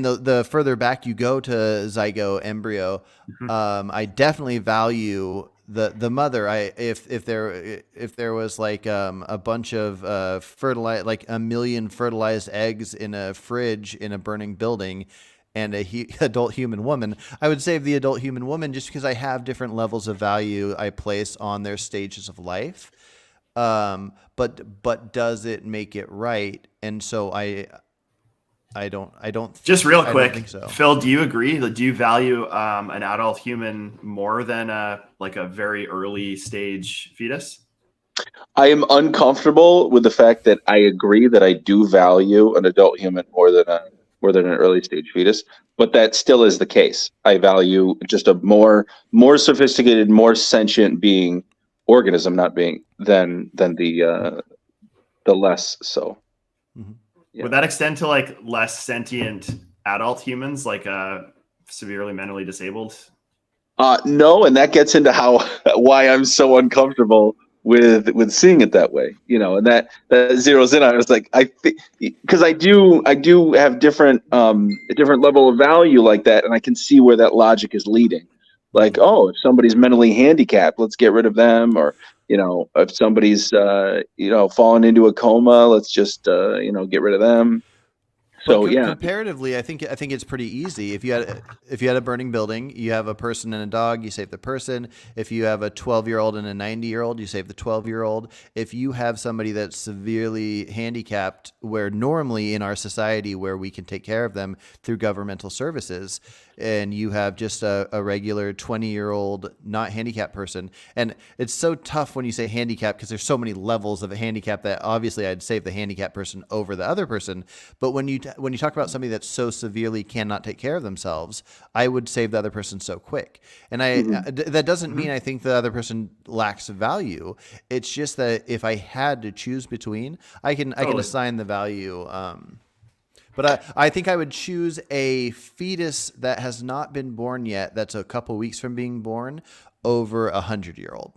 the further back you go to zygote embryo, I definitely value the mother. If there was like a bunch of fertilized, like a million fertilized eggs in a fridge in a burning building, and adult human woman, I would save the adult human woman, just because I have different levels of value I place on their stages of life. But does it make it right? And so I don't. Just real I quick, don't think so. Phil, do you agree? Do you value an adult human more than a very early stage fetus? I am uncomfortable with the fact that I agree that I do value an adult human more than an early stage fetus, but that still is the case. I value just a more sophisticated, more sentient being, organism, not being, than the less so. Mm-hmm. Yeah. Would that extend to like less sentient adult humans, like severely mentally disabled? No, and that gets into why I'm so uncomfortable with seeing it that way, and that zeroes in on it. It's like, I think, because I do have different a different level of value like that, and I can see where that logic is leading. Like, oh, if somebody's mentally handicapped, let's get rid of them, or if somebody's fallen into a coma, let's just get rid of them. So yeah, comparatively, I think it's pretty easy. If you had a burning building, you have a person and a dog, you save the person. If you have a 12-year-old and a 90-year-old, you save the 12-year-old. If you have somebody that's severely handicapped, where normally in our society where we can take care of them through governmental services, and you have just a regular 20-year-old not handicapped person, and it's so tough when you say handicap, because there's so many levels of a handicap that obviously I'd save the handicapped person over the other person. But when you talk about somebody that so severely cannot take care of themselves, I would save the other person so quick. And that doesn't mean I think the other person lacks value. It's just that if I had to choose between, I can assign the value. But I think I would choose a fetus that has not been born yet, that's a couple weeks from being born, over a 100-year-old.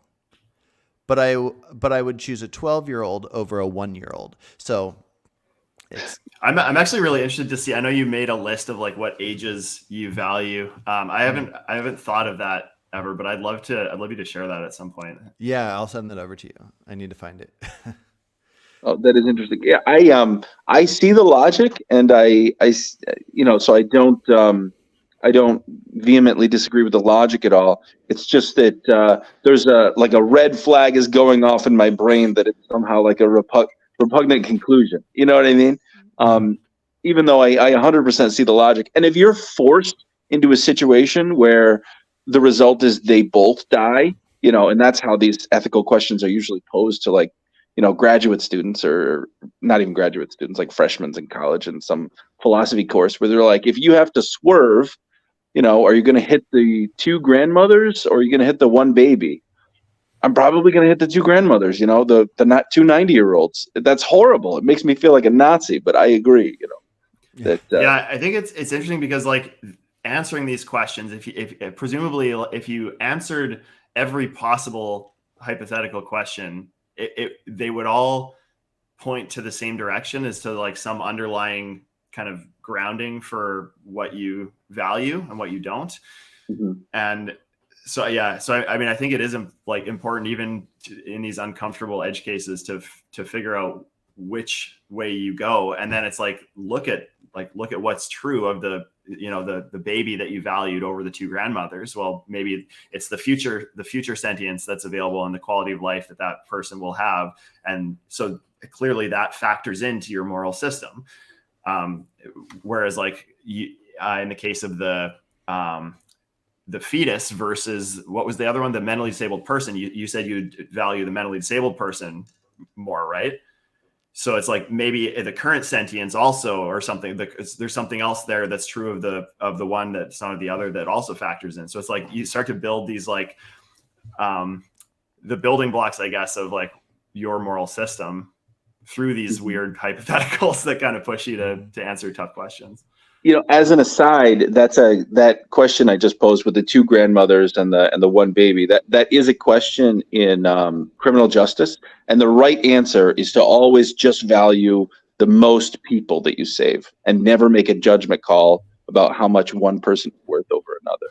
But I would choose a 12-year-old over a 1-year-old. So I'm actually really interested to see. I know you made a list of like what ages you value. I haven't thought of that ever, but I'd love you to share that at some point. Yeah, I'll send that over to you. I need to find it. Oh, that is interesting. Yeah, I see the logic, and so I don't I don't vehemently disagree with the logic at all. It's just that there's a red flag is going off in my brain that it's somehow like a repugnant conclusion. You know what I mean? Even though I 100% see the logic. And if you're forced into a situation where the result is they both die, and that's how these ethical questions are usually posed to graduate students, or not even graduate students, like freshmen in college in some philosophy course, where they're like, if you have to swerve, are you going to hit the two grandmothers or are you going to hit the one baby? I'm probably going to hit the two grandmothers, the not two 90-year-olds. That's horrible. It makes me feel like a Nazi, but I agree, Yeah, I think it's interesting because like answering these questions, if presumably if you answered every possible hypothetical question, they would all point to the same direction as to like some underlying kind of grounding for what you value and what you don't. And so, yeah, so I mean, I think it is like important even in these uncomfortable edge cases to figure out which way you go. And then it's like, look at what's true of the baby that you valued over the two grandmothers. Well, maybe it's the future sentience that's available and the quality of life that person will have. And so clearly that factors into your moral system. Whereas like in the case of the fetus versus what was the other one, the mentally disabled person, you said you'd value the mentally disabled person more, right? So it's like maybe the current sentience also, or something. There's something else there that's true of the one that's not of the other that also factors in. So it's like you start to build these like the building blocks, I guess, of like your moral system through these weird hypotheticals that kind of push you to answer tough questions. As an aside, that question I just posed with the two grandmothers and the one baby, that is a question in criminal justice, and the right answer is to always just value the most people that you save and never make a judgment call about how much one person is worth over another.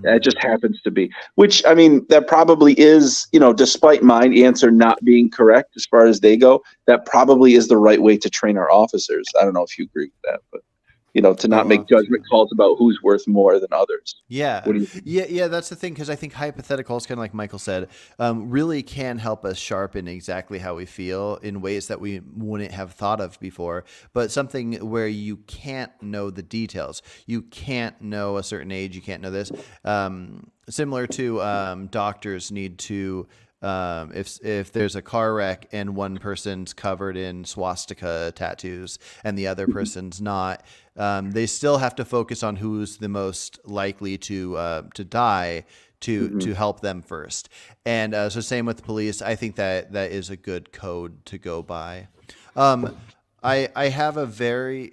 That just happens to be, which, I mean, that probably is, despite my answer not being correct as far as they go, that probably is the right way to train our officers. I don't know if you agree with that, but to not make judgment calls about who's worth more than others. Yeah. Yeah. That's the thing. Cause I think hypotheticals, kind of like Michael said, really can help us sharpen exactly how we feel in ways that we wouldn't have thought of before, but something where you can't know the details. You can't know a certain age. You can't know this. Similar to, doctors need to, if there's a car wreck and one person's covered in swastika tattoos and the other person's not, they still have to focus on who's the most likely to die to help them first. And so same with the police. I think that is a good code to go by. I have a very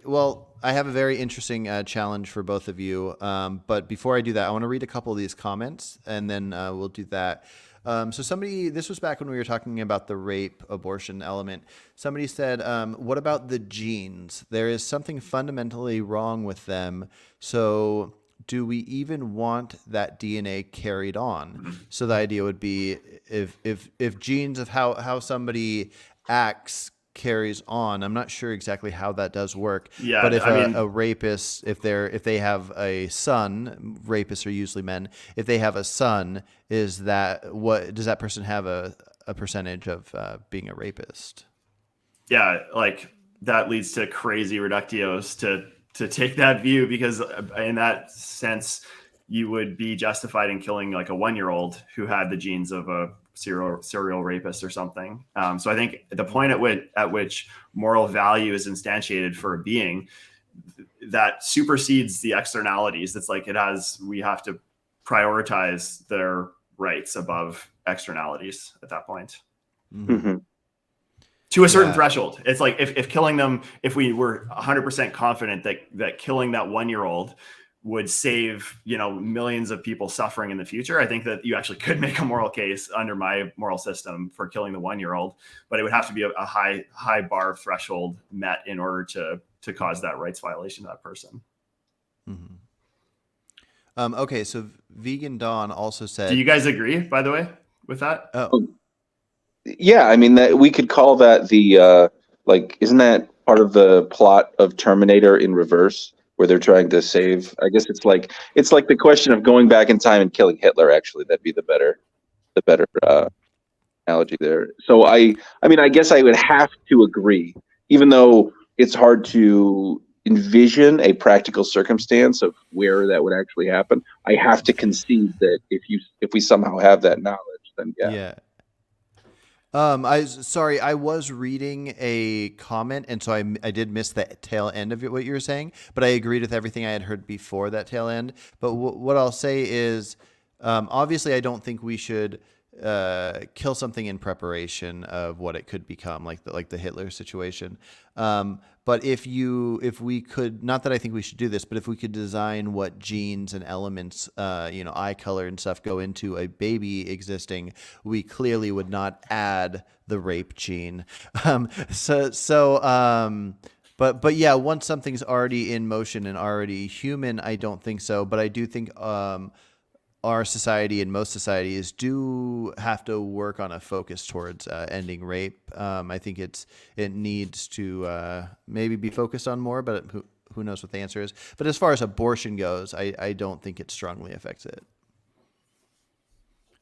interesting challenge for both of you. But before I do that, I want to read a couple of these comments and then we'll do that. So this was back when we were talking about the rape abortion element. Somebody said, what about the genes? There is something fundamentally wrong with them. So do we even want that DNA carried on? So the idea would be if genes of how somebody acts carries on. I'm not sure exactly how that does work. Yeah, but if a rapist, if they have a son, rapists are usually men. If they have a son, does that person have a percentage of being a rapist? Yeah, like that leads to crazy reductios to take that view, because in that sense, you would be justified in killing like a 1-year-old who had the genes of a serial rapist or something. So I think the point at which moral value is instantiated for a being, that supersedes the externalities. That's like we have to prioritize their rights above externalities at that point. Mm-hmm. To a certain threshold. It's like if killing them, if we were 100% confident that killing that 1-year-old would save, millions of people suffering in the future, I think that you actually could make a moral case under my moral system for killing the 1-year-old, but it would have to be a high bar threshold met in order to cause that rights violation to that person. Mm-hmm. Okay, so Vegan Dawn also said, do you guys agree, by the way, with that? Oh, yeah. I mean, that we could call that isn't that part of the plot of Terminator in reverse, where they're trying to save. I guess it's like the question of going back in time and killing Hitler. Actually, that'd be the better analogy there. So I mean, I guess I would have to agree, even though it's hard to envision a practical circumstance of where that would actually happen. I have to concede that if we somehow have that knowledge, then yeah. Yeah. I was reading a comment, and so I did miss the tail end of what you were saying, but I agreed with everything I had heard before that tail end. But what I'll say is, obviously, I don't think we should kill something in preparation of what it could become, like the Hitler situation. But if we could, not that I think we should do this, but if we could design what genes and elements, eye color and stuff go into a baby existing, we clearly would not add the rape gene. But yeah, once something's already in motion and already human, I don't think so. But I do think our society and most societies do have to work on a focus towards ending rape. I think it needs to maybe be focused on more, but who knows what the answer is. But as far as abortion goes, I don't think it strongly affects it.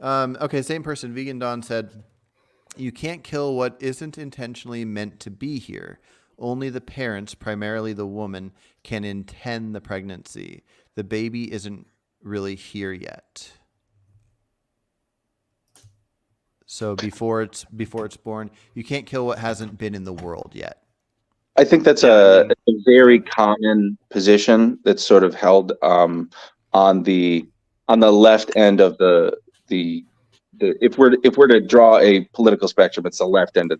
Okay, same person, Vegan Dawn said, you can't kill what isn't intentionally meant to be here. Only the parents, primarily the woman, can intend the pregnancy. The baby isn't really here yet. So before it's born, you can't kill what hasn't been in the world yet. I think that's a very common position that's sort of held on the left end of the if we're to draw a political spectrum, it's the left end of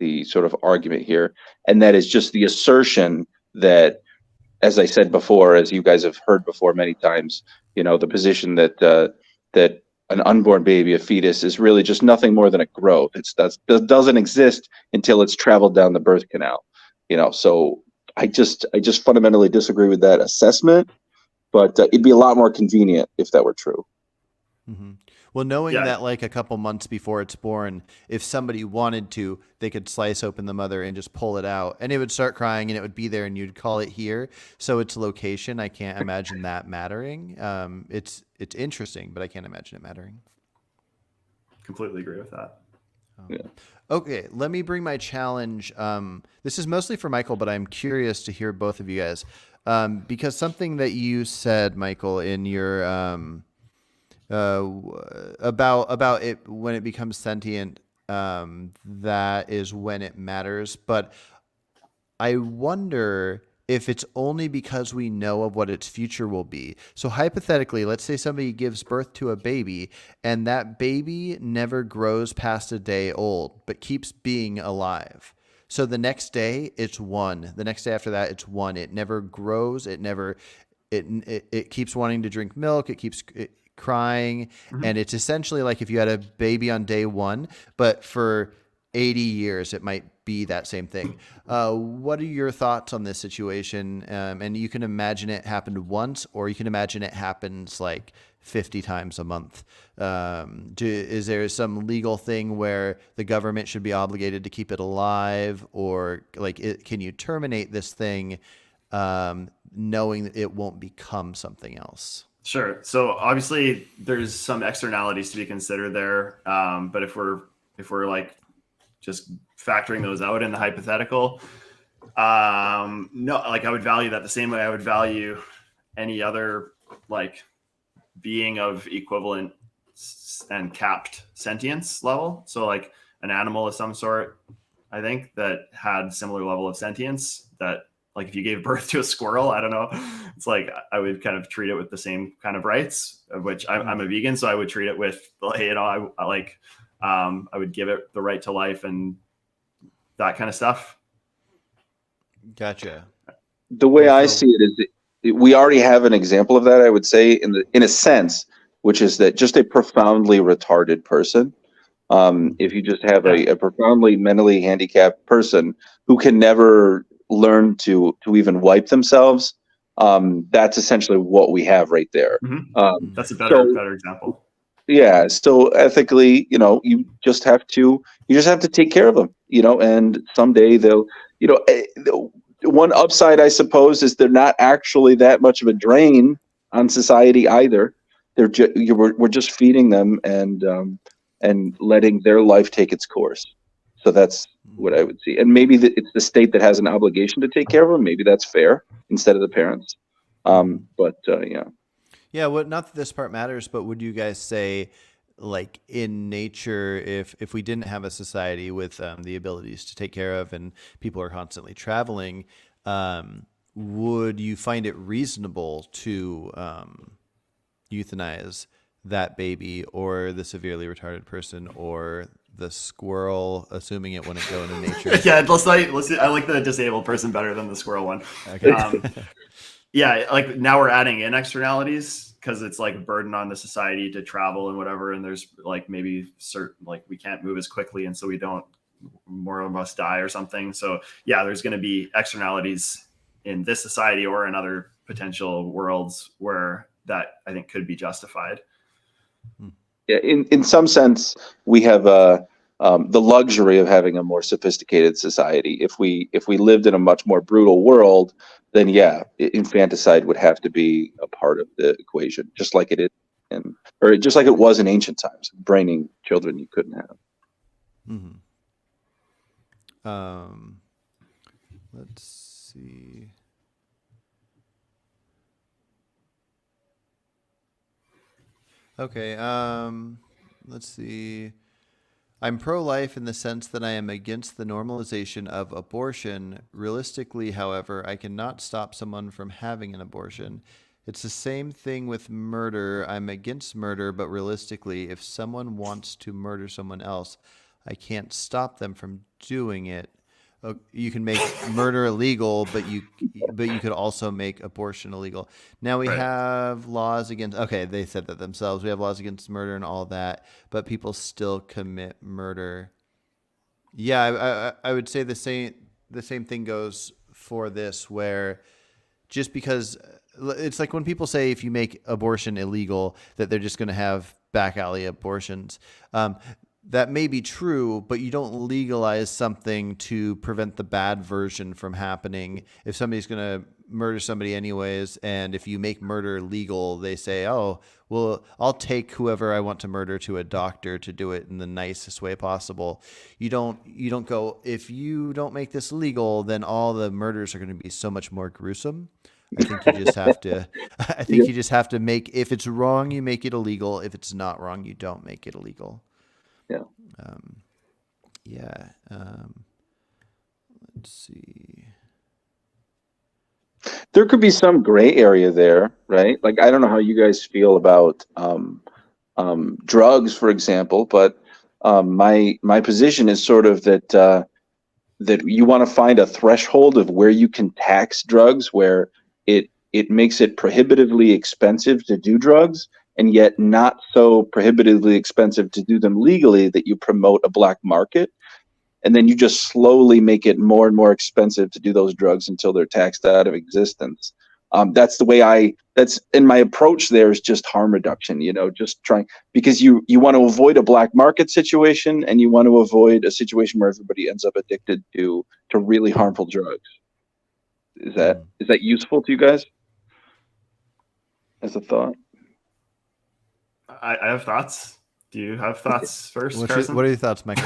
the sort of argument here, and that is just the assertion that, as I said before, as you guys have heard before many times, the position that that an unborn baby, a fetus, is really just nothing more than a growth. That doesn't exist until it's traveled down the birth canal. So I just fundamentally disagree with that assessment, but it'd be a lot more convenient if that were true. Mm-hmm. Well, knowing that like a couple months before it's born, if somebody wanted to, they could slice open the mother and just pull it out, and it would start crying, and it would be there, and you'd call it here. So its location, I can't imagine that mattering. It's interesting, but I can't imagine it mattering. Completely agree with that. Yeah. Okay, let me bring my challenge. This is mostly for Michael, but I'm curious to hear both of you guys, because something that you said, Michael, in your about it when it becomes sentient, that is when it matters. But I wonder if it's only because we know of what its future will be. So hypothetically, let's say somebody gives birth to a baby and that baby never grows past a day old, but keeps being alive. So the next day it's one. The next day after that it's one. It never grows. It keeps wanting to drink milk. It keeps crying. Mm-hmm. And it's essentially like if you had a baby on day one, but for 80 years, it might be that same thing. What are your thoughts on this situation? And you can imagine it happened once, or you can imagine it happens like 50 times a month. Is there some legal thing where the government should be obligated to keep it alive, or can you terminate this thing knowing that it won't become something else? Sure. So obviously there's some externalities to be considered there. But if we're like just factoring those out in the hypothetical, no, like I would value that the same way I would value any other like being of equivalent and capped sentience level. So like an animal of some sort, I think, that had similar level of sentience, that like if you gave birth to a squirrel, I don't know, it's like I would kind of treat it with the same kind of rights, of which I'm a vegan, so I would treat it with, I would give it the right to life and that kind of stuff. Gotcha. The way I see it is that we already have an example of that, I would say, in a sense, which is that just a profoundly retarded person, if you just have a profoundly mentally handicapped person who can never learn to even wipe themselves, that's essentially what we have right there. Mm-hmm. That's a better example. Yeah, so ethically, you just have to take care of them, and someday they'll, one upside, I suppose, is they're not actually that much of a drain on society either. We're just feeding them and letting their life take its course. So that's what I would see. And maybe it's the state that has an obligation to take care of them. Maybe that's fair instead of the parents. But yeah. Yeah, well, not that this part matters, but would you guys say, like in nature, if we didn't have a society with the abilities to take care of, and people are constantly traveling, would you find it reasonable to euthanize that baby, or the severely retarded person, or the squirrel, assuming it wouldn't go into nature? Yeah, I like the disabled person better than the squirrel one. Okay. Yeah, like now we're adding in externalities because it's like a burden on the society to travel and whatever. And there's like maybe certain, like we can't move as quickly. And so more of us die or something. So yeah, there's going to be externalities in this society or in other potential worlds where that I think could be justified. Yeah, in some sense, we have the luxury of having a more sophisticated society. If we lived in a much more brutal world, then yeah, infanticide would have to be a part of the equation, just like it is, or just like it was in ancient times, braining children you couldn't have. Let's see. Okay, let's see. I'm pro-life in the sense that I am against the normalization of abortion. Realistically, however, I cannot stop someone from having an abortion. It's the same thing with murder. I'm against murder, but realistically, if someone wants to murder someone else, I can't stop them from doing it. You can make murder illegal, but you could also make abortion illegal. Now we have laws against. Okay, they said that themselves. We have laws against murder and all that, but people still commit murder. Yeah, I would say the same thing goes for this, where just because it's like when people say if you make abortion illegal that they're just going to have back alley abortions. That may be true, but you don't legalize something to prevent the bad version from happening. If somebody's going to murder somebody anyways, and if you make murder legal, they say, oh, well, I'll take whoever I want to murder to a doctor to do it in the nicest way possible. You don't go, if you don't make this legal, then all the murders are going to be so much more gruesome. I think you just have to you just have to make, if it's wrong, you make it illegal. If it's not wrong, you don't make it illegal. Yeah. Let's see. There could be some gray area there, right? Like, I don't know how you guys feel about drugs, for example, but my position is sort of that you want to find a threshold of where you can tax drugs, where it makes it prohibitively expensive to do drugs, and yet not so prohibitively expensive to do them legally that you promote a black market. And then you just slowly make it more and more expensive to do those drugs until they're taxed out of existence. That's the way that's in my approach there is just harm reduction, just trying, because you want to avoid a black market situation, and you want to avoid a situation where everybody ends up addicted to really harmful drugs. Is that useful to you guys as a thought? I have thoughts. Do you have thoughts first, Carson? What are your thoughts, Mike?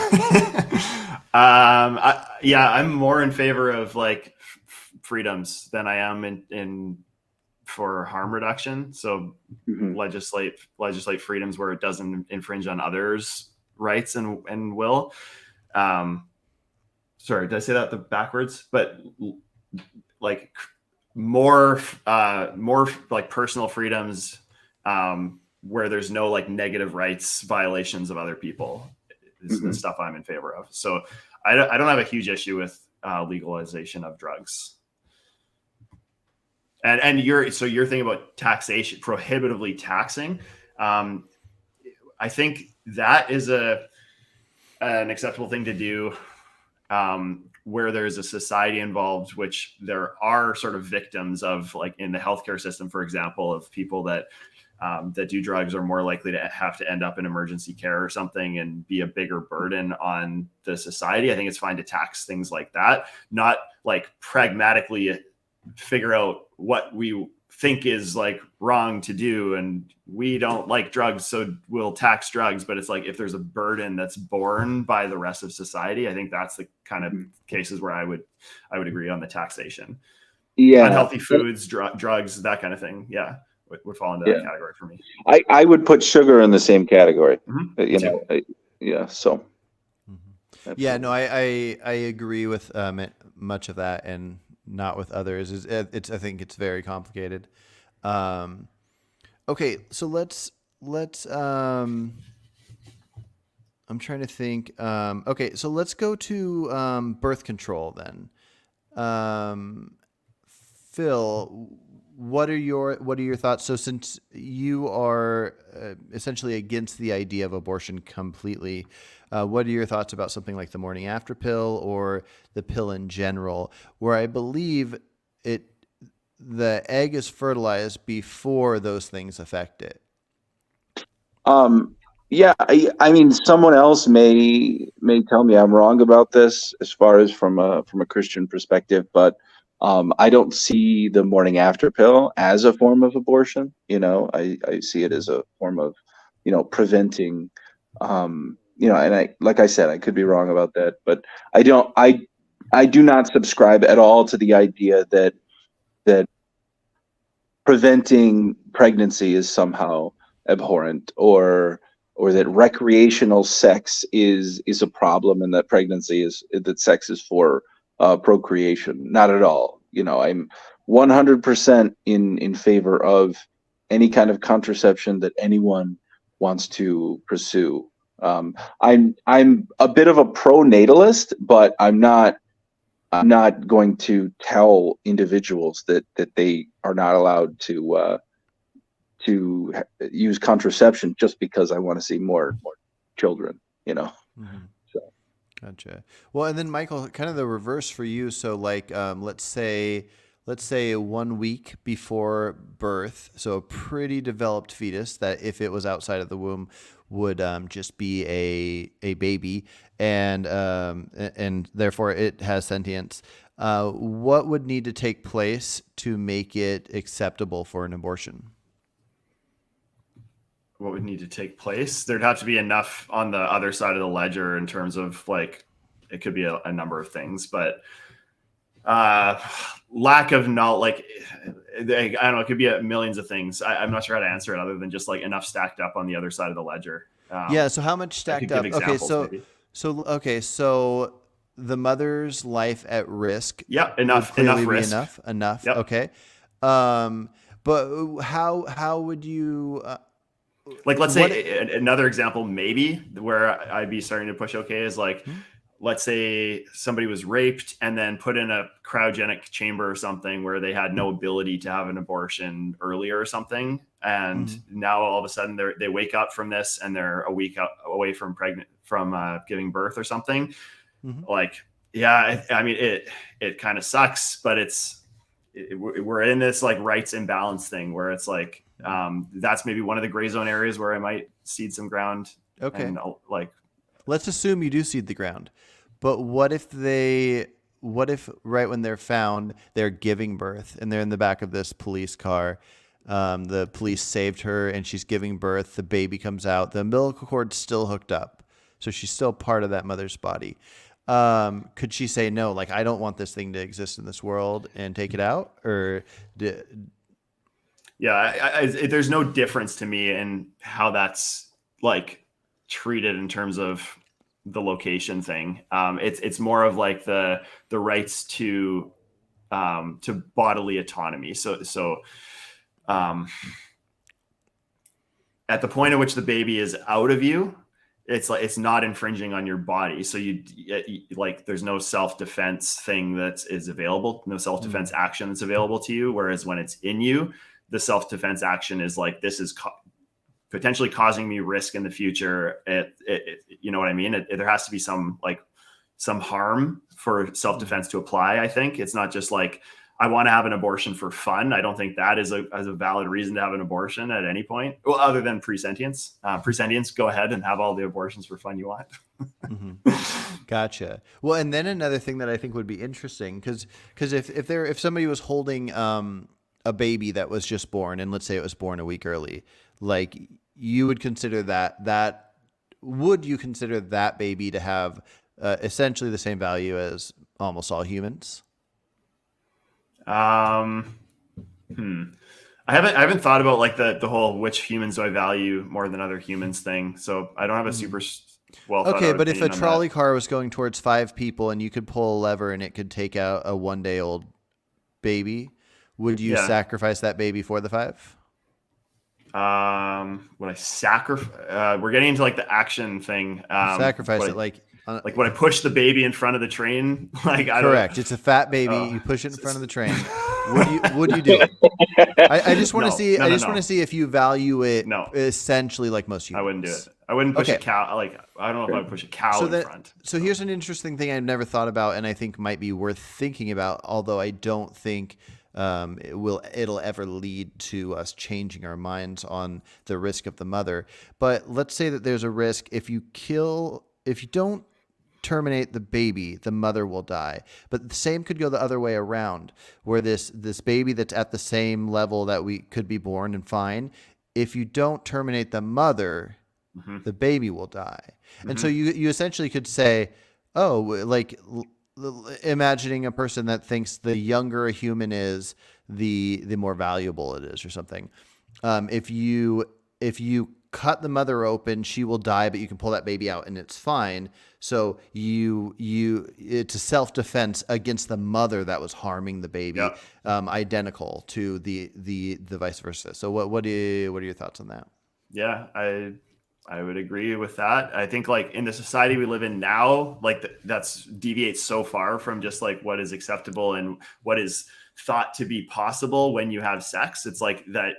I'm more in favor of like freedoms than I am in for harm reduction. So legislate freedoms where it doesn't infringe on others' rights and will. Sorry, did I say that backwards? But like more like personal freedoms where there's no like negative rights violations of other people is the stuff I'm in favor of. So I don't have a huge issue with legalization of drugs. And you're thinking about taxation, prohibitively taxing. I think that is an acceptable thing to do where there's a society involved, which there are sort of victims of, like in the healthcare system, for example, of people that that do drugs are more likely to have to end up in emergency care or something and be a bigger burden on the society. I think it's fine to tax things like that, not like pragmatically figure out what we think is like wrong to do, and we don't like drugs, so we'll tax drugs. But it's like, if there's a burden that's borne by the rest of society, I think that's the kind of cases where I would agree on the taxation. Unhealthy foods, drugs, that kind of thing, would fall into that category for me. I would put sugar in the same category. So yeah, no, I agree with much of that, and not with others. I think it's very complicated. Okay, so let's I'm trying to think. Okay, so let's go to birth control then. Phil, what are your thoughts? So since you are essentially against the idea of abortion completely, what are your thoughts about something like the morning after pill or the pill in general, where I believe the egg is fertilized before those things affect it? Yeah, I mean, someone else may tell me I'm wrong about this as far as from a Christian perspective, but I don't see the morning after pill as a form of abortion. I see it as a form of, preventing, and like I said, I could be wrong about that, but I do not subscribe at all to the idea that preventing pregnancy is somehow abhorrent, or that recreational sex is a problem, and that that sex is for procreation. Not at all. I'm 100% in favor of any kind of contraception that anyone wants to pursue. I'm a bit of a pro-natalist, but I'm not going to tell individuals that they are not allowed to use contraception just because I want to see more children. Mm-hmm. So, gotcha. Well, and then Michael, kind of the reverse for you. So, like, let's say 1 week before birth, so a pretty developed fetus that, if it was outside of the womb, would just be a baby, and therefore it has sentience. What would need to take place to make it acceptable for an abortion? What would need to take place? There'd have to be enough on the other side of the ledger in terms of, like, it could be a number of things, but lack of knowledge, like, I don't know, it could be millions of things. I'm not sure how to answer it other than just like enough stacked up on the other side of the ledger. So how much stacked up? Okay, so the mother's life at risk. Yeah, enough risk. Enough. Yep. Okay. But how would you like, let's say another example maybe where I'd be starting to push is like, let's say somebody was raped and then put in a cryogenic chamber or something where they had no ability to have an abortion earlier or something. And now all of a sudden they wake up from this and they're a week away from giving birth or something. Like, I mean, it kind of sucks, but we're in this like rights imbalance thing where it's like, that's maybe one of the gray zone areas where I might cede some ground. Okay. And let's assume you do cede the ground, but what if right when they're found, they're giving birth and they're in the back of this police car. The police saved her and she's giving birth. The baby comes out. The umbilical cord's still hooked up. So she's still part of that mother's body. Could she say, no, like, I don't want this thing to exist in this world, and take it out? Or there's no difference to me in how that's like treated in terms of the location thing. It's more of like the rights to bodily autonomy. So at the point at which the baby is out of you, it's like, it's not infringing on your body. So you like, there's no self-defense thing that is available, no self-defense action that's available to you. Whereas when it's in you, the self-defense action is like, this is potentially causing me risk in the future. You know what I mean? There has to be some harm for self-defense to apply. I think it's not just like, I want to have an abortion for fun. I don't think that is a valid reason to have an abortion at any point. Well, other than presentience. Presentience, go ahead and have all the abortions for fun you want. Gotcha. Well, and then another thing that I think would be interesting, because if somebody was holding a baby that was just born, and let's say it was born a week early, like you would consider would you consider that baby to have essentially the same value as almost all humans? I haven't thought about like the whole which humans do I value more than other humans thing. So I don't have a super well thought Okay, out but if a opinion on trolley that. car was going towards 5 people and you could pull a lever and it could take out a 1-day-old baby, would you Yeah. sacrifice that baby for the 5? Would I sacrifice? We're getting into like the action thing. Sacrifice would it I, like would I push the baby in front of the train? Like I correct. It's a fat baby. Oh. You push it in front of the train. Would you do it? I just want to No. see. No, I no, just no. want to see if you value it No. essentially like most humans. I wouldn't do it. I wouldn't push Okay. a cow. Like I don't know if I'd push a cow in front. So here's an interesting thing I've never thought about, and I think might be worth thinking about. Although I don't think it'll ever lead to us changing our minds on the risk of the mother. But let's say that there's a risk if you don't terminate the baby, the mother will die. But the same could go the other way around, where this baby that's at the same level that we could be born and fine, if you don't terminate the mother, the baby will die. And so you essentially could say, oh, like imagining a person that thinks the younger a human is, the more valuable it is or something. If you cut the mother open, she will die, but you can pull that baby out and it's fine. So it's a self-defense against the mother that was harming the baby, identical to the vice versa. So what are your thoughts on that? Yeah, I would agree with that. I think like in the society we live in now, like that's deviates so far from just like what is acceptable and what is thought to be possible when you have sex. It's like that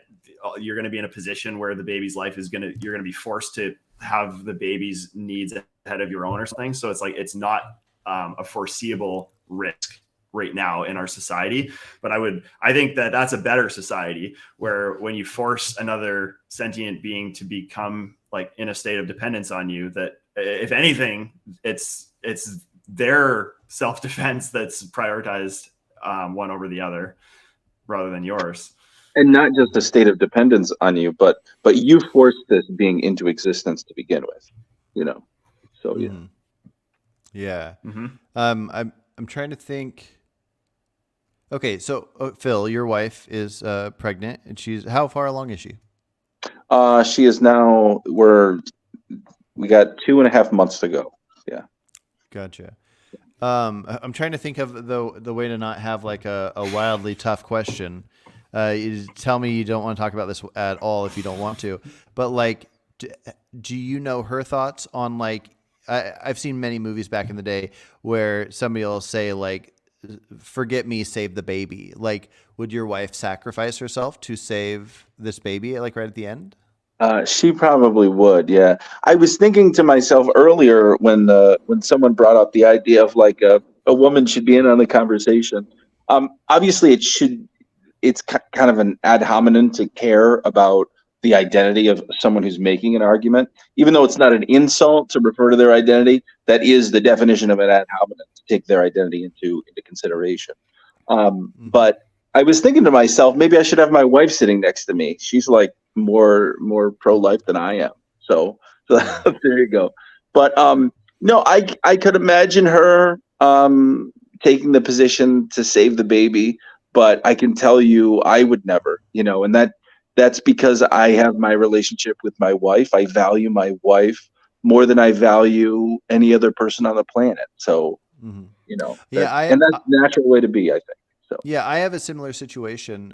you're going to be in a position where the baby's life you're going to be forced to have the baby's needs ahead of your own or something. So it's like, it's not a foreseeable risk right now in our society. But I think that that's a better society where when you force another sentient being to become like in a state of dependence on you, that if anything, it's their self-defense that's prioritized one over the other rather than yours. And not just a state of dependence on you, but you forced this being into existence to begin with, So yeah. Yeah. Mm-hmm. I'm trying to think. Okay, so Phil, your wife is pregnant, and how far along is she? She is now. We got 2.5 months to go. Yeah. Gotcha. I'm trying to think of the way to not have like a wildly tough question. You tell me you don't want to talk about this at all if you don't want to. But like, do you know her thoughts on like? I've seen many movies back in the day where somebody will say like, "Forget me, save the baby." Like, would your wife sacrifice herself to save this baby? Like right at the end? She probably would. Yeah. I was thinking to myself earlier when someone brought up the idea of like a woman should be in on the conversation. Obviously, it's kind of an ad hominem to care about the identity of someone who's making an argument, even though it's not an insult to refer to their identity. That is the definition of an ad hominem, to take their identity into consideration. But I was thinking to myself, maybe I should have my wife sitting next to me. She's like more pro-life than I am. So there you go. But no, I could imagine her taking the position to save the baby. But I can tell you, I would never, and that's because I have my relationship with my wife. I value my wife more than I value any other person on the planet. So, and that's the natural way to be, I think. So. Yeah, I have a similar situation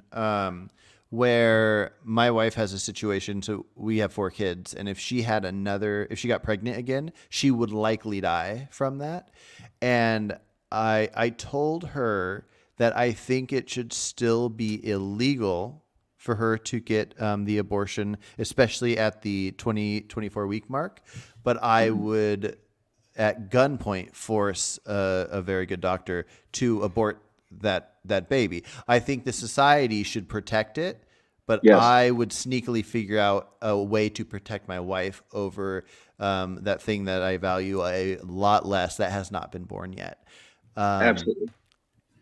where my wife has a situation. So we have 4 kids, and if she got pregnant again, she would likely die from that. And I told her that I think it should still be illegal for her to get the abortion, especially at the 24 week mark. But I would, at gunpoint, force a very good doctor to abort that baby. I think the society should protect it, but Yes. I would sneakily figure out a way to protect my wife over that thing that I value a lot less that has not been born yet. Absolutely.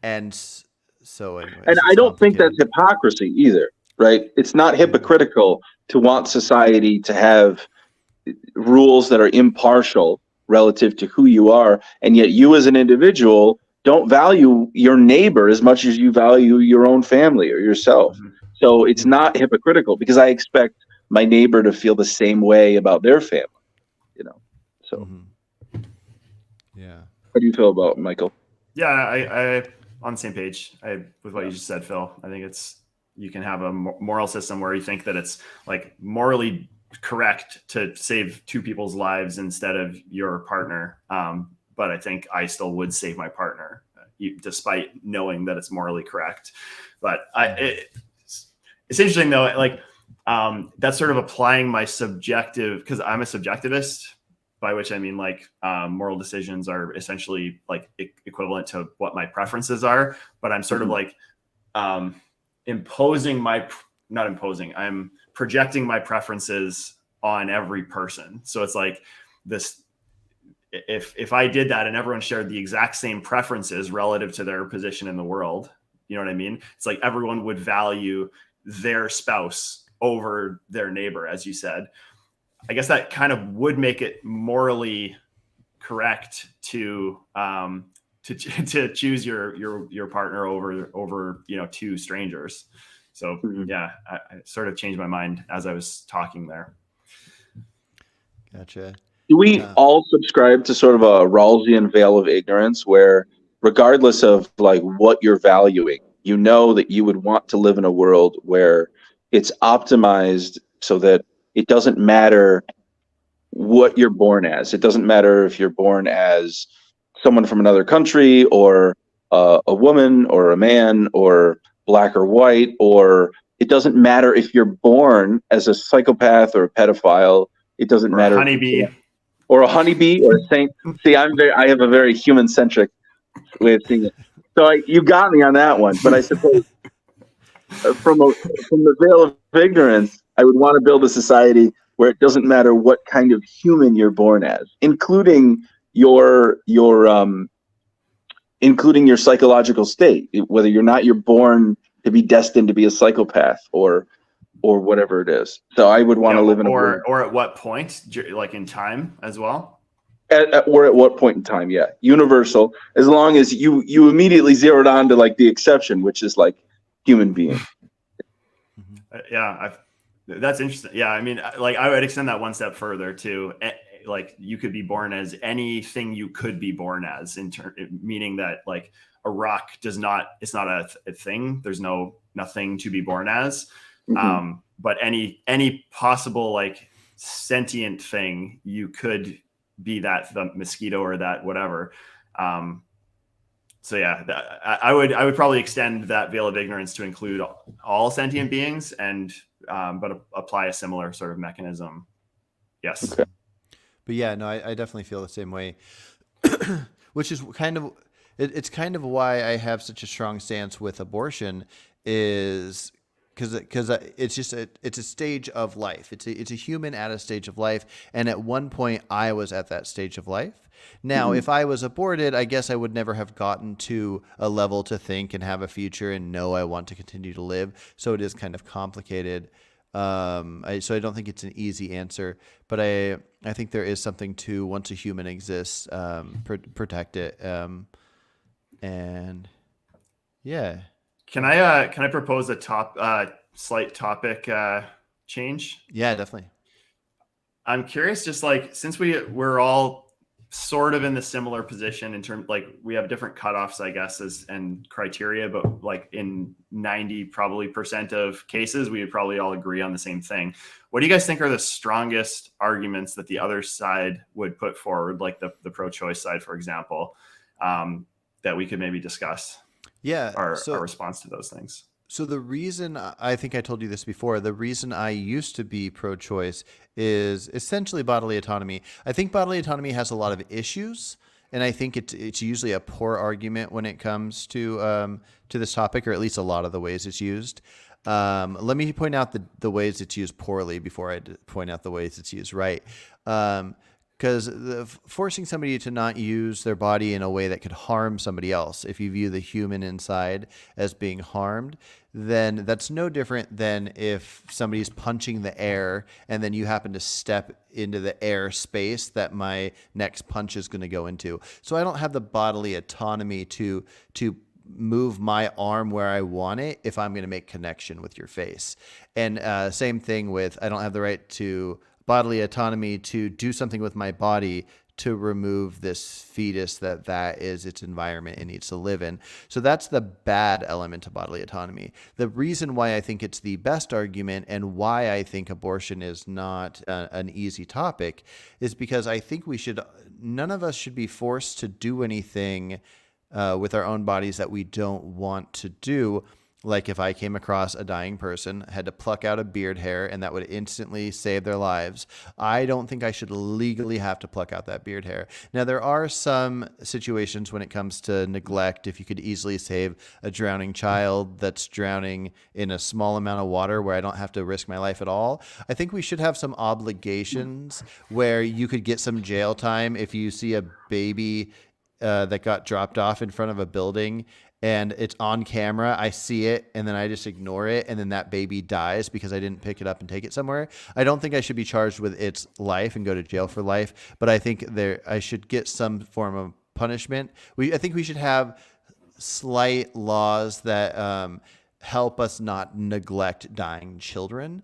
And so, And anyways, I it's don't think that's complicated. hypocrisy either, right? It's not hypocritical to want society to have rules that are impartial relative to who you are, and yet you as an individual don't value your neighbor as much as you value your own family or yourself. Mhm. So it's Mhm. not hypocritical because I expect my neighbor to feel the same way about their family, you know. So Mhm. Yeah. how do you feel about it, Michael? Yeah, I on the same page with what you just said, Phil. I think you can have a moral system where you think that it's like morally correct to save two people's lives instead of your partner. But I think I still would save my partner, despite knowing that it's morally correct. But it's interesting though, like that's sort of applying my subjective, because I'm a subjectivist, by which I mean like moral decisions are essentially like equivalent to what my preferences are, but I'm sort of like not imposing, I'm projecting my preferences on every person. So it's like this, if I did that and everyone shared the exact same preferences relative to their position in the world, you know what I mean? It's like everyone would value their spouse over their neighbor, as you said. I guess that kind of would make it morally correct to choose your partner over two strangers. So Mhm. yeah, I sort of changed my mind as I was talking there. Gotcha. Do we all subscribe to sort of a Rawlsian veil of ignorance where regardless of like what you're valuing, you know that you would want to live in a world where it's optimized so that it doesn't matter what you're born as. It doesn't matter if you're born as someone from another country or a woman or a man or black or white, or it doesn't matter if you're born as a psychopath or a pedophile. It doesn't Or a matter if honeybee. or a honeybee or a saint. See, I have a very human centric way of seeing it. So you got me on that one. But I suppose from the veil of ignorance, I would want to build a society where it doesn't matter what kind of human you're born as, including your psychological state, whether you're born to be destined to be a psychopath or whatever it is. So I would want to live in a world. Or at what point, like in time as well? Or at what point in time, yeah, universal. As long as you immediately zeroed on to like the exception, which is like human being. Yeah, that's interesting. Yeah, I mean, like I would extend that one step further to like you could be born as anything you could be born as, meaning that like a rock it's not a thing. There's nothing to be born as. Mm-hmm. But any possible like sentient thing you could be, that the mosquito or that whatever. So yeah, I would probably extend that veil of ignorance to include all sentient beings, and but apply a similar sort of mechanism. Yes. Okay. But yeah, no, I definitely feel the same way, which is it's kind of why I have such a strong stance with abortion, is because it's just it's a stage of life. It's a human at a stage of life, and at one point I was at that stage of life. Now, Mm-hmm. if I was aborted, I guess I would never have gotten to a level to think and have a future and know I want to continue to live. So it is kind of complicated. So I don't think it's an easy answer, but I think there is something to, once a human exists, protect it. And yeah. Can I propose a slight topic change? Yeah, definitely. I'm curious, just like since we're all sort of in the similar position in terms, like we have different cutoffs, I guess, and criteria, but like in 90 probably percent of cases, we would probably all agree on the same thing. What do you guys think are the strongest arguments that the other side would put forward, like the pro-choice side, for example, that we could maybe discuss? Yeah. Our response to those things. So the reason, I think I told you this before, the reason I used to be pro-choice is essentially bodily autonomy. I think bodily autonomy has a lot of issues, and I think it's usually a poor argument when it comes to this topic, or at least a lot of the ways it's used. Let me point out the ways it's used poorly before I point out the ways it's used right. Because forcing somebody to not use their body in a way that could harm somebody else, if you view the human inside as being harmed, then that's no different than if somebody's punching the air and then you happen to step into the air space that my next punch is going to go into. So I don't have the bodily autonomy to move my arm where I want it if I'm going to make connection with your face. And same thing with, I don't have the right to bodily autonomy to do something with my body to remove this fetus that is its environment it needs to live in. So that's the bad element of bodily autonomy. The reason why I think it's the best argument and why I think abortion is not an easy topic is because I think none of us should be forced to do anything with our own bodies that we don't want to do. Like if I came across a dying person, had to pluck out a beard hair, and that would instantly save their lives, I don't think I should legally have to pluck out that beard hair. Now, there are some situations when it comes to neglect, if you could easily save a drowning child that's drowning in a small amount of water where I don't have to risk my life at all. I think we should have some obligations where you could get some jail time if you see a baby that got dropped off in front of a building and it's on camera. I see it and then I just ignore it. And then that baby dies because I didn't pick it up and take it somewhere. I don't think I should be charged with its life and go to jail for life, but I think I should get some form of punishment. I think we should have slight laws that help us not neglect dying children.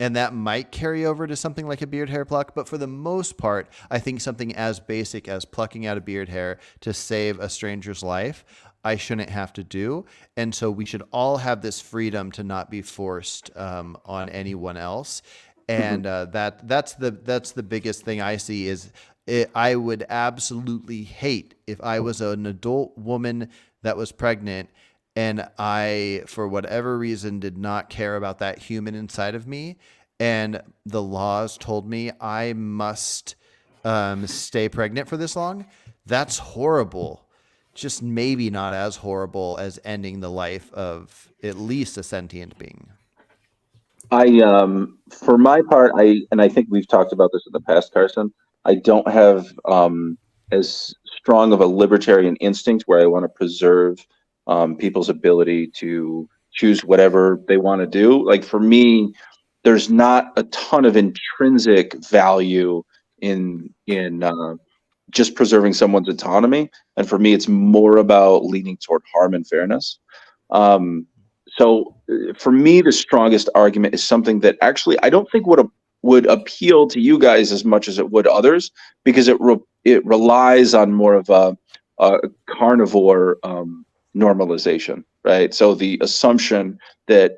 And that might carry over to something like a beard hair pluck. But for the most part, I think something as basic as plucking out a beard hair to save a stranger's life, I shouldn't have to do. And so we should all have this freedom to not be forced on anyone else. And that's the biggest thing I see is I would absolutely hate if I was an adult woman that was pregnant and I, for whatever reason, did not care about that human inside of me, and the laws told me I must stay pregnant for this long. That's horrible. Just maybe not as horrible as ending the life of at least a sentient being. For my part, and I think we've talked about this in the past, Carson. I don't have as strong of a libertarian instinct where I want to preserve people's ability to choose whatever they want to do. Like for me, there's not a ton of intrinsic value in just preserving someone's autonomy, and for me, it's more about leaning toward harm and fairness. So for me, the strongest argument is something that actually I don't think would appeal to you guys as much as it would others, because it relies on more of a carnivore normalization, right? So the assumption that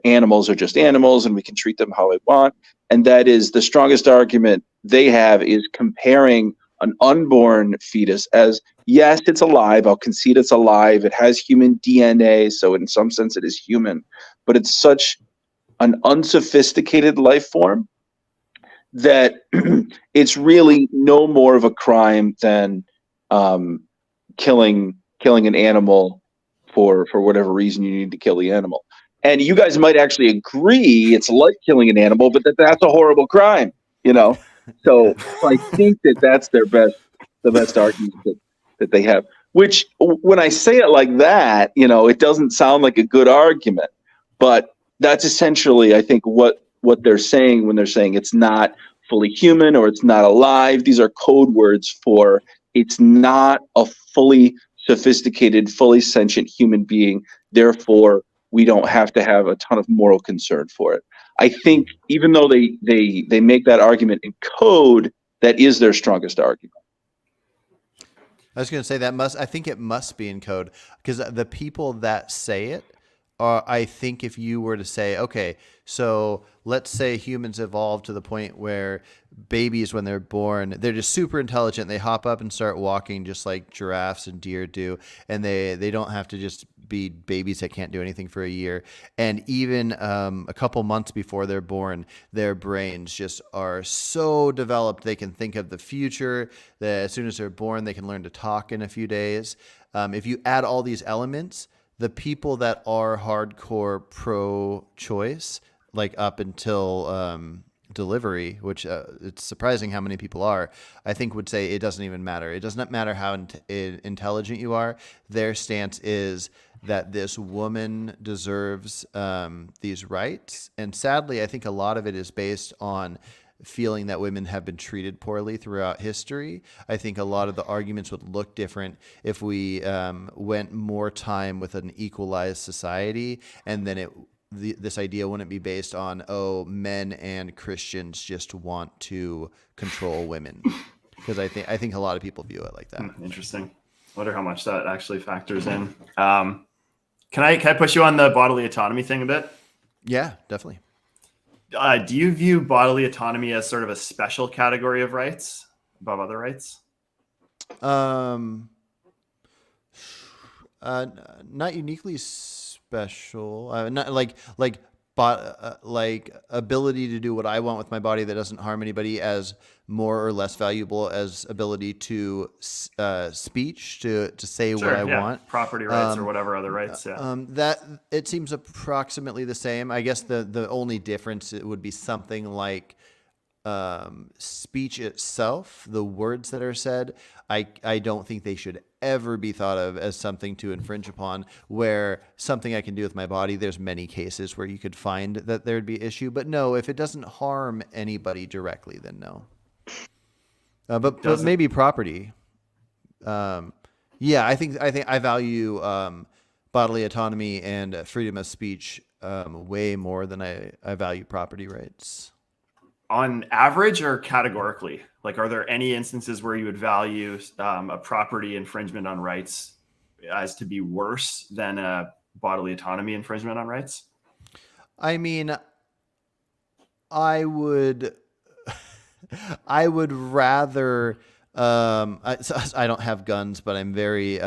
animals are just animals and we can treat them how we want, and that is the strongest argument they have is comparing an unborn fetus as, yes, it's alive. I'll concede it's alive. It has human DNA, so in some sense it is human, but it's such an unsophisticated life form that it's really no more of a crime than killing an animal for whatever reason you need to kill the animal. And you guys might actually agree it's like killing an animal, but that's a horrible crime, you know? So I think that's the best argument that they have, which when I say it like that, it doesn't sound like a good argument, but that's essentially, I think, what they're saying when they're saying it's not fully human or it's not alive. These are code words for it's not a fully sophisticated, fully sentient human being. Therefore, we don't have to have a ton of moral concern for it. I think even though they make that argument in code, that is their strongest argument. I was going to say I think it must be in code, because the people that say it are, I think if you were to say, okay, so let's say humans evolved to the point where babies, when they're born, they're just super intelligent. They hop up and start walking just like giraffes and deer do. And they don't have to just be babies that can't do anything for a year. And even a couple months before they're born, their brains just are so developed they can think of the future. That as soon as they're born, they can learn to talk in a few days. If you add all these elements, the people that are hardcore pro-choice, like up until delivery, which it's surprising how many people are, I think would say it doesn't even matter. It does not matter how intelligent you are. Their stance is that this woman deserves these rights. And sadly, I think a lot of it is based on feeling that women have been treated poorly throughout history. I think a lot of the arguments would look different if we went more time with an equalized society, and then this idea wouldn't be based on, men and Christians just want to control women, because I think a lot of people view it like that. Interesting. Wonder how much that actually factors in. Can I push you on the bodily autonomy thing a bit? Yeah, definitely. Do you view bodily autonomy as sort of a special category of rights above other rights? Not uniquely special. Not like ability to do what I want with my body that doesn't harm anybody as more or less valuable as ability to speech, to say what I want. Property rights or whatever other rights. Yeah. That it seems approximately the same. I guess the only difference it would be something like speech itself, the words that are said. I don't think they should ever be thought of as something to infringe upon, where something I can do with my body, there's many cases where you could find that there'd be issue, but no, if it doesn't harm anybody directly, then no. But maybe property. I think I value bodily autonomy and freedom of speech way more than I value property rights. On average or categorically? Like, are there any instances where you would value a property infringement on rights as to be worse than a bodily autonomy infringement on rights? I mean, I would rather. I don't have guns, but I'm very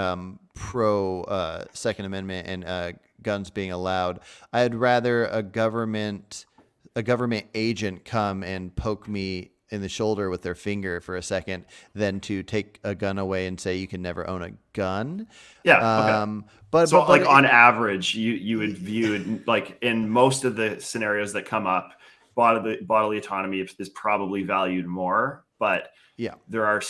pro Second Amendment and guns being allowed. I'd rather a government agent come and poke me in the shoulder with their finger for a second than to take a gun away and say you can never own a gun. Yeah. Okay. But on average, you would view it like in most of the scenarios that come up, bodily autonomy is probably valued more, but yeah, there are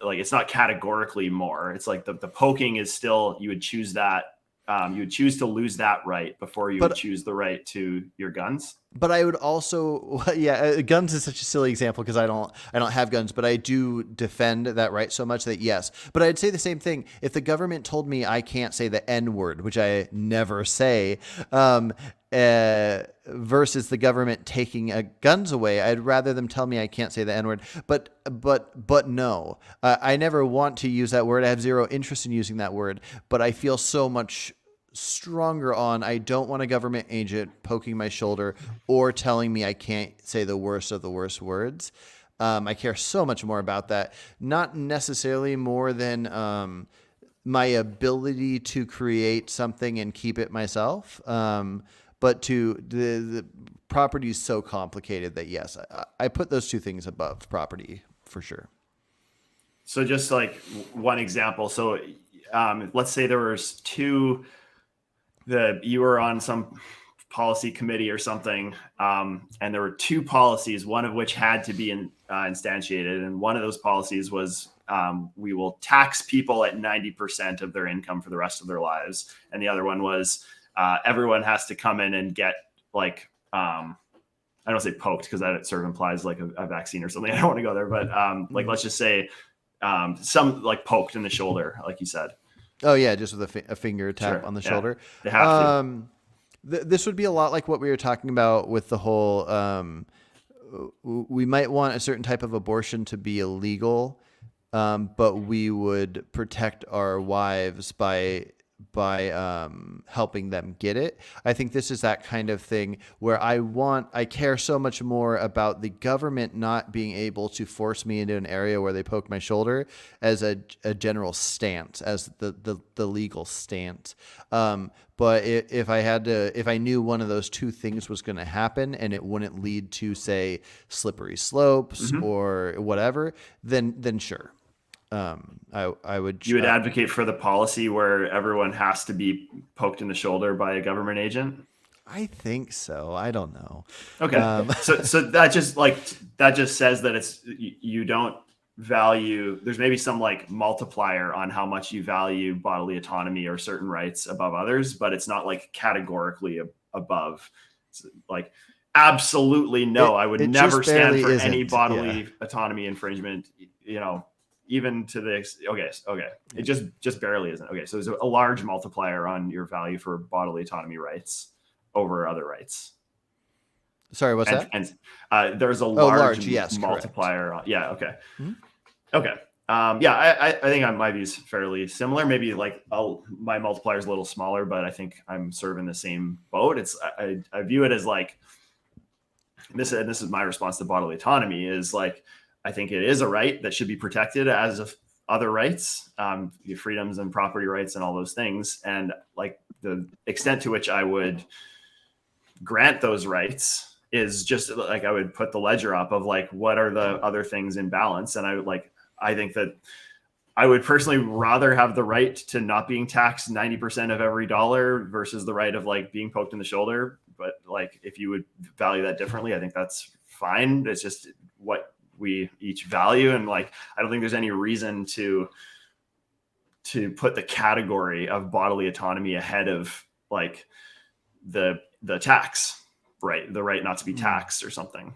like, it's not categorically more. It's like the poking is still, you would choose that. You would choose to lose that right before you would choose the right to your guns. But I would also, guns is such a silly example because I don't have guns, but I do defend that right so much that yes. But I'd say the same thing if the government told me I can't say the N word, which I never say, versus the government taking guns away. I'd rather them tell me I can't say the N word. But no, I never want to use that word. I have zero interest in using that word. But I feel so much stronger on I don't want a government agent poking my shoulder or telling me I can't say the worst of the worst words. I care so much more about that. Not necessarily more than my ability to create something and keep it myself. But the property is so complicated that yes, I put those two things above property for sure. So just like one example. So let's say there was you were on some policy committee or something, and there were two policies, one of which had to be instantiated. And one of those policies was we will tax people at 90% of their income for the rest of their lives. And the other one was everyone has to come in and get like, I don't say poked because that sort of implies like a vaccine or something. I don't want to go there, but like, let's just say some like poked in the shoulder, like you said. Oh yeah, just with a finger tap on the shoulder. They have to. This would be a lot like what we were talking about with the whole. We might want a certain type of abortion to be illegal, but we would protect our wives by helping them get it. I think this is that kind of thing where I care so much more about the government not being able to force me into an area where they poke my shoulder as a general stance, as the legal stance. But if I knew one of those two things was going to happen and it wouldn't lead to, say, slippery slopes or whatever, then sure. I would. You would advocate for the policy where everyone has to be poked in the shoulder by a government agent? I think so. I don't know. Okay. So that just says that you don't value, there's maybe some like multiplier on how much you value bodily autonomy or certain rights above others, but it's not like categorically above. It's like, absolutely no, I would never stand for any bodily autonomy infringement, even to this. Okay. It just barely isn't. Okay. So there's a large multiplier on your value for bodily autonomy rights over other rights. Sorry, what's that? And there's a large yes, multiplier. Yeah. Okay. Mm-hmm. Okay. I think my view is fairly similar. Maybe like my multiplier is a little smaller, but I think I'm sort of in the same boat. I view it as like this, and this is my response to bodily autonomy is like, I think it is a right that should be protected as of other rights, your freedoms and property rights and all those things. And like the extent to which I would grant those rights is just like, I would put the ledger up of like, what are the other things in balance? And I think that I would personally rather have the right to not being taxed 90% of every dollar versus the right of like being poked in the shoulder. But like, if you would value that differently, I think that's fine. It's just what we each value. And like, I don't think there's any reason to put the category of bodily autonomy ahead of like the tax, right? The right not to be taxed or something.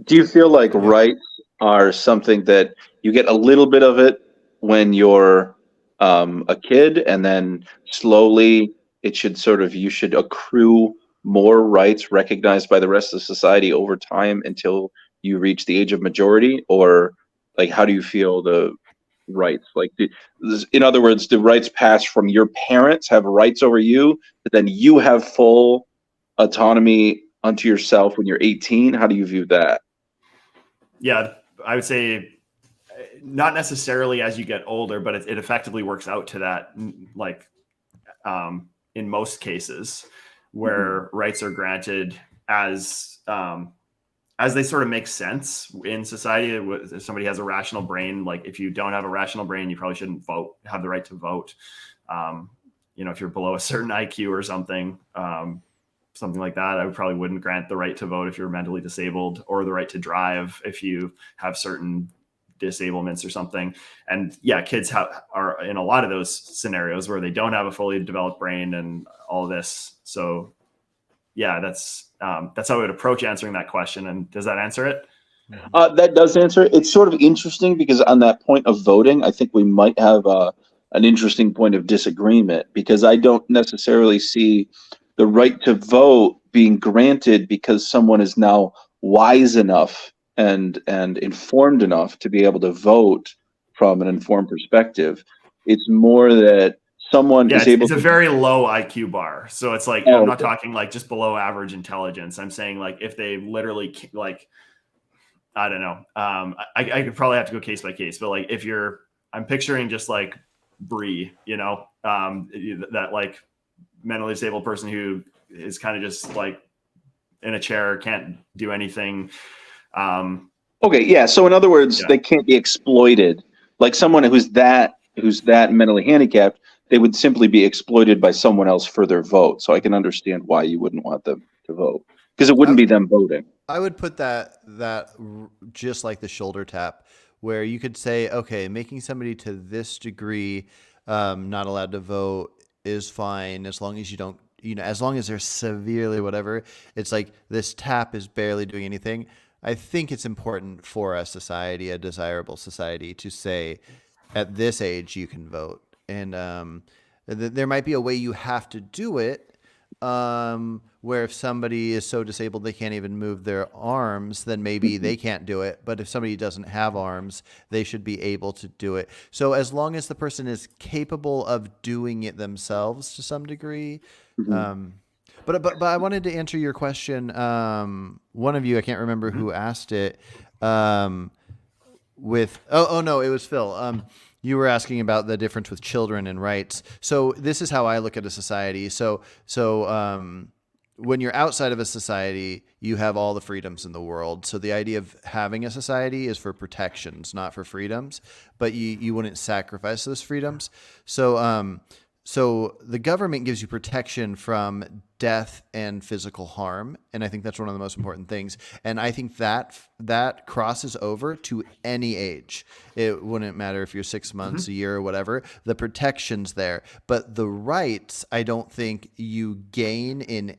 Do you feel like rights are something that you get a little bit of it when you're a kid, and then slowly you should accrue more rights recognized by the rest of society over time until you reach the age of majority? Or like, how do you feel the rights? Like, in other words, do rights pass from your parents have rights over you, but then you have full autonomy unto yourself when you're 18? How do you view that? Yeah, I would say not necessarily as you get older, but it effectively works out to that, like in most cases where rights are granted as they sort of make sense in society. If somebody has a rational brain, like if you don't have a rational brain, you probably shouldn't have the right to vote. If you're below a certain IQ or something like that, I probably wouldn't grant the right to vote if you're mentally disabled, or the right to drive if you have certain disablements or something. And yeah, kids are in a lot of those scenarios where they don't have a fully developed brain and all this. So yeah, that's how I would approach answering that question. And does that answer it? That does answer it. It's sort of interesting because on that point of voting, I think we might have an interesting point of disagreement, because I don't necessarily see the right to vote being granted because someone is now wise enough and informed enough to be able to vote from an informed perspective. It's more that someone is able it's a very low IQ bar. So it's like, I'm not talking like just below average intelligence. I'm saying like if they literally like, I don't know. I could probably have to go case by case, but like I'm picturing just like Bree, that like mentally disabled person who is kind of just like in a chair, can't do anything. Okay. Yeah. So in other words, they can't be exploited. Like someone who's that mentally handicapped, they would simply be exploited by someone else for their vote. So I can understand why you wouldn't want them to vote, because it wouldn't be them voting. I would put that just like the shoulder tap, where you could say, okay, making somebody to this degree not allowed to vote is fine as long as you don't, as long as they're severely whatever. It's like this tap is barely doing anything. I think it's important for a society, a desirable society, to say at this age you can vote. And there might be a way you have to do it, where if somebody is so disabled they can't even move their arms, then maybe they can't do it. But if somebody doesn't have arms, they should be able to do it. So as long as the person is capable of doing it themselves to some degree. Mhm. But I wanted to answer your question. One of you, I can't remember who asked it. With no, it was Phil. You were asking about the difference with children and rights. So this is how I look at a society. So when you're outside of a society, you have all the freedoms in the world. So the idea of having a society is for protections, not for freedoms. But you wouldn't sacrifice those freedoms. So the government gives you protection from death and physical harm, and I think that's one of the most important things. And I think that crosses over to any age. It wouldn't matter if you're 6 months, a year, or whatever. The protection's there, but the rights I don't think you gain in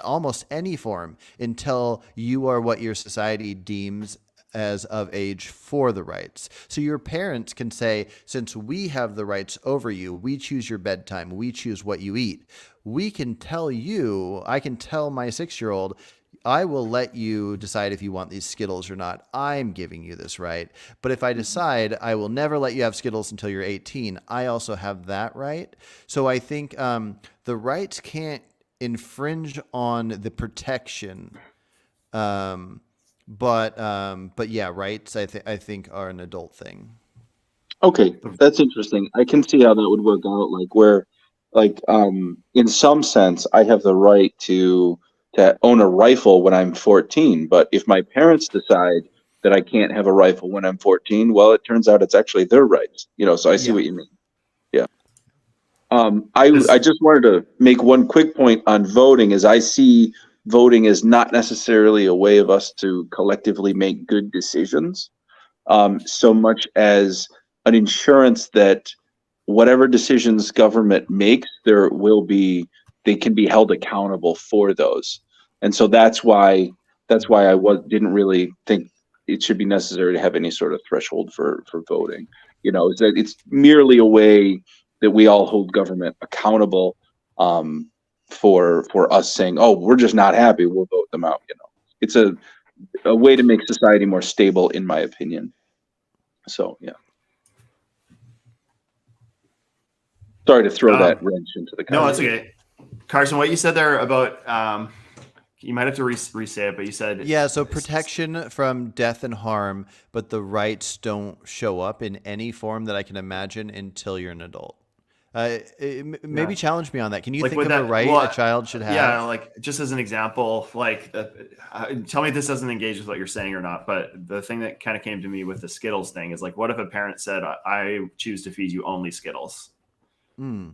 almost any form until you are what your society deems as of age for the rights. So your parents can say, since we have the rights over you, we choose your bedtime, we choose what you eat. We can tell you, I can tell my 6-year-old, I will let you decide if you want these Skittles or not. I'm giving you this right. But if I decide I will never let you have Skittles until you're 18, I also have that right. So I think the rights can't infringe on the protection. But yeah, rights I think are an adult thing. Okay, that's interesting. I can see how that would work out. Like where, like in some sense, I have the right to own a rifle when I'm 14. But if my parents decide that I can't have a rifle when I'm 14, well, it turns out it's actually their rights. So I see Yeah. what you mean. Yeah. I This, just wanted to make one quick point on voting, as I see voting as not necessarily a way of us to collectively make good decisions, so much as an insurance that whatever decisions government makes, they can be held accountable for those. And so that's why didn't really think it should be necessary to have any sort of threshold for voting. Is that it's merely a way that we all hold government accountable, for us saying, oh, we're just not happy, we'll vote them out. It's a way to make society more stable, in my opinion. So yeah, sorry to throw that wrench into the no, that's conversation. okay. Carson, what you said there about you might have to re-say it, but you said Yeah, so protection from death and harm, but the rights don't show up in any form that I can imagine until you're an adult. Maybe yeah. challenge me on that. Can you Like think with of a that. right a Well, child should yeah, have? like just as an example, like tell me if this doesn't engage with what you're saying or not. But the thing that kind of came to me with the Skittles thing is like, what if a parent said, I choose to feed you only Skittles? Hmm.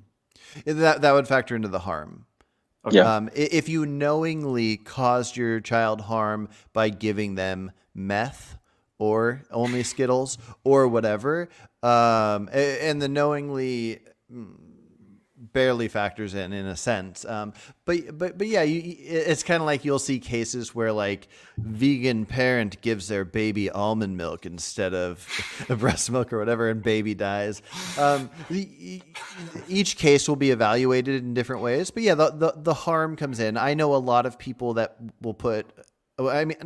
That would factor into the harm. Okay. Yeah. If you knowingly caused your child harm by giving them meth or only Skittles or whatever, and the knowingly barely factors in a sense. But yeah, it's kind of like you'll see cases where like vegan parent gives their baby almond milk instead of breast milk or whatever, and baby dies. Each case will be evaluated in different ways. But yeah, the harm comes in. I know a lot of people that will put. I mean,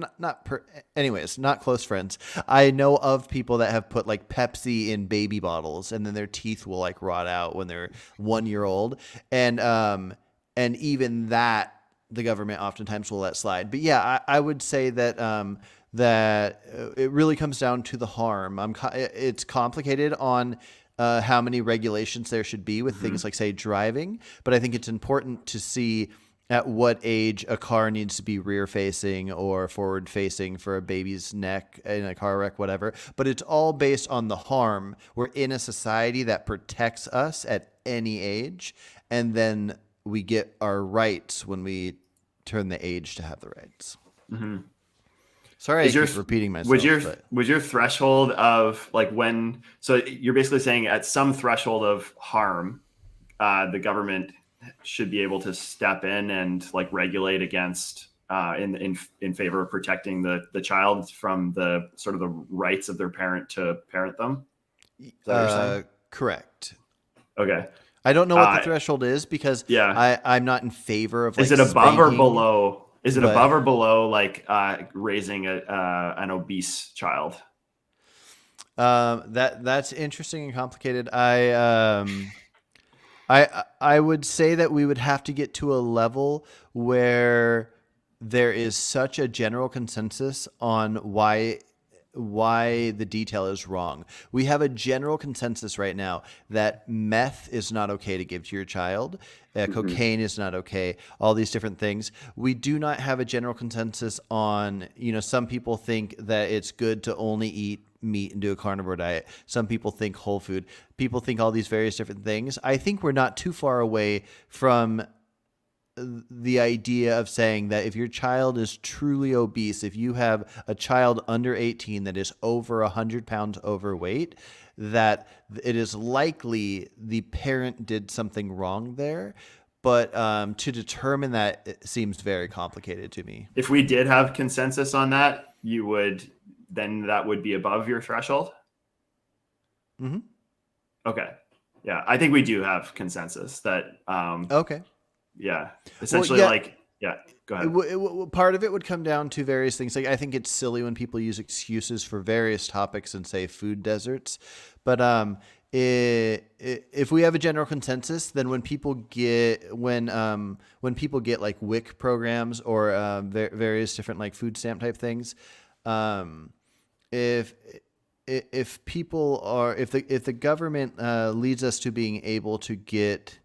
anyways, not close friends. I know of people that have put like Pepsi in baby bottles, and then their teeth will like rot out when they're 1 year old, and even that the government oftentimes will let slide. But yeah, I would say that it really comes down to the harm. It's complicated on how many regulations there should be with things like, say, driving, but I think it's important to see at what age a car needs to be rear facing or forward facing for a baby's neck in a car wreck, whatever. But it's all based on the harm. We're in a society that protects us at any age, and then we get our rights when we turn the age to have the rights. Mm-hmm. Sorry, I Is your keep repeating would myself, your but would your threshold of like when, so you're basically saying at some threshold of harm, the government should be able to step in and like regulate against in favor of protecting the child from the sort of the rights of their parent to parent them. Is that what you're saying? correct. Okay. I don't know what the Uh, threshold is because yeah. I'm not in favor of Is like it above or spanking, below? Is it but above or below like raising an obese child? that's interesting and complicated. I would say that we would have to get to a level where there is such a general consensus on why the detail is wrong. We have a general consensus right now that meth is not okay to give to your child. Mhm. Cocaine is not okay. All these different things. We do not have a general consensus on, some people think that it's good to only eat meat and do a carnivore diet. Some people think whole food. People think all these various different things. I think we're not too far away from the idea of saying that if your child is truly obese, if you have a child under 18 that is over 100 pounds overweight, that it is likely the parent did something wrong there. But to determine that, it seems very complicated to me. If we did have consensus on that, then that would be above your threshold. Mm-hmm. Okay. Yeah. I think we do have consensus that, Okay. yeah, Well, essentially yeah. yeah, go ahead. Part of it would come down to various things. Like I think it's silly when people use excuses for various topics and say food deserts, but if we have a general consensus, then when people get like WIC programs or various different like food stamp type things, um, if if the government leads us to being able to get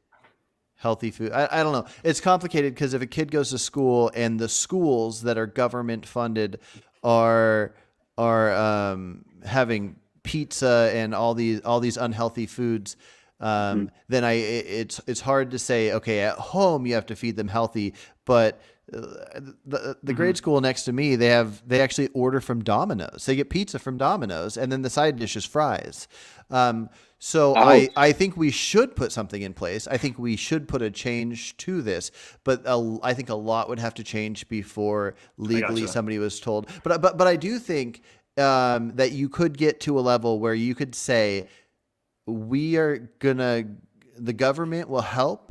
healthy food. I don't know. It's complicated because if a kid goes to school and the schools that are government funded are having pizza and all these unhealthy foods, Mhm. then it's hard to say, okay, at home you have to feed them healthy, but the grade school next to me, they actually order from Domino's. They get pizza from Domino's, and then the side dish is fries. So Ouch. I think we should put something in place. I think we should put a change to this, but I think a lot would have to change before I legally gotcha. somebody was told. But I do think that you could get to a level where you could say the government will help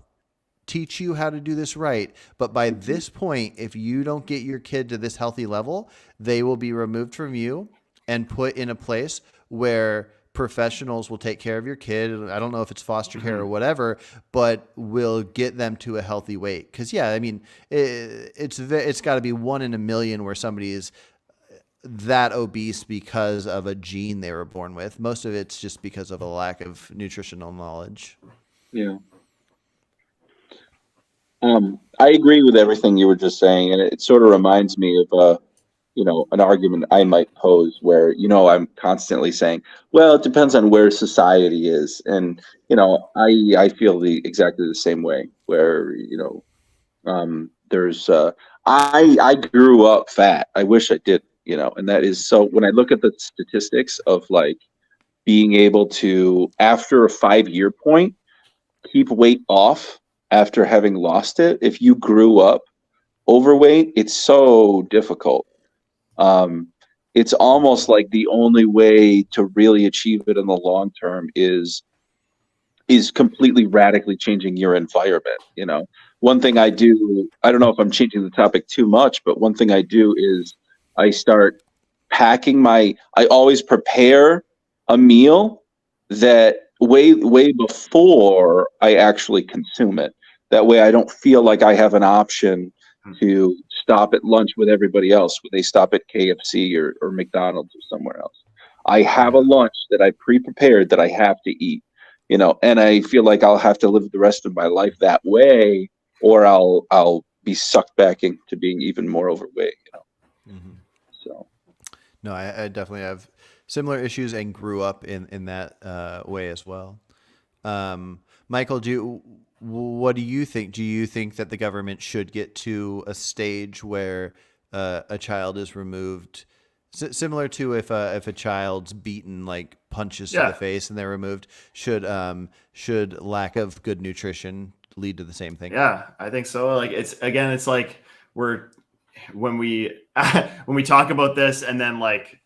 teach you how to do this right. But by Mhm. this point, if you don't get your kid to this healthy level, they will be removed from you and put in a place where professionals will take care of your kid. I don't know if it's foster care or whatever, but will get them to a healthy weight. Because yeah, I mean, it's got to be 1 in a million where somebody is that obese because of a gene they were born with. Most of it's just because of a lack of nutritional knowledge. Yeah. I agree with everything you were just saying, and it sort of reminds me of an argument I might pose where, I'm constantly saying, well, it depends on where society is. And, I feel exactly the same way where, there's, I grew up fat. I wish I did, and that is, so when I look at the statistics of like being able to, after a 5 year point, keep weight off after having lost it, if you grew up overweight, it's so difficult. um, it's almost like the only way to really achieve it in the long term is completely radically changing your environment. One thing I do, I don't know if I'm changing the topic too much, but one thing I do is I start I always prepare a meal that way before I actually consume it. That way I don't feel like I have an option to stop at lunch with everybody else when they stop at KFC or McDonald's or somewhere else. I have a Yeah. lunch that I pre-prepared that I have to eat, and I feel like I'll have to live the rest of my life that way, or I'll be sucked back into being even more overweight. Mm-hmm. So No, I definitely have similar issues and grew up in that way as well. Michael, what do you think? Do you think that the government should get to a stage where a child is removed, similar to if a child's beaten like punches to the Yeah. face and they're removed? Should lack of good nutrition lead to the same thing? Yeah, I think so. Like it's like we're when we when we talk about this and then like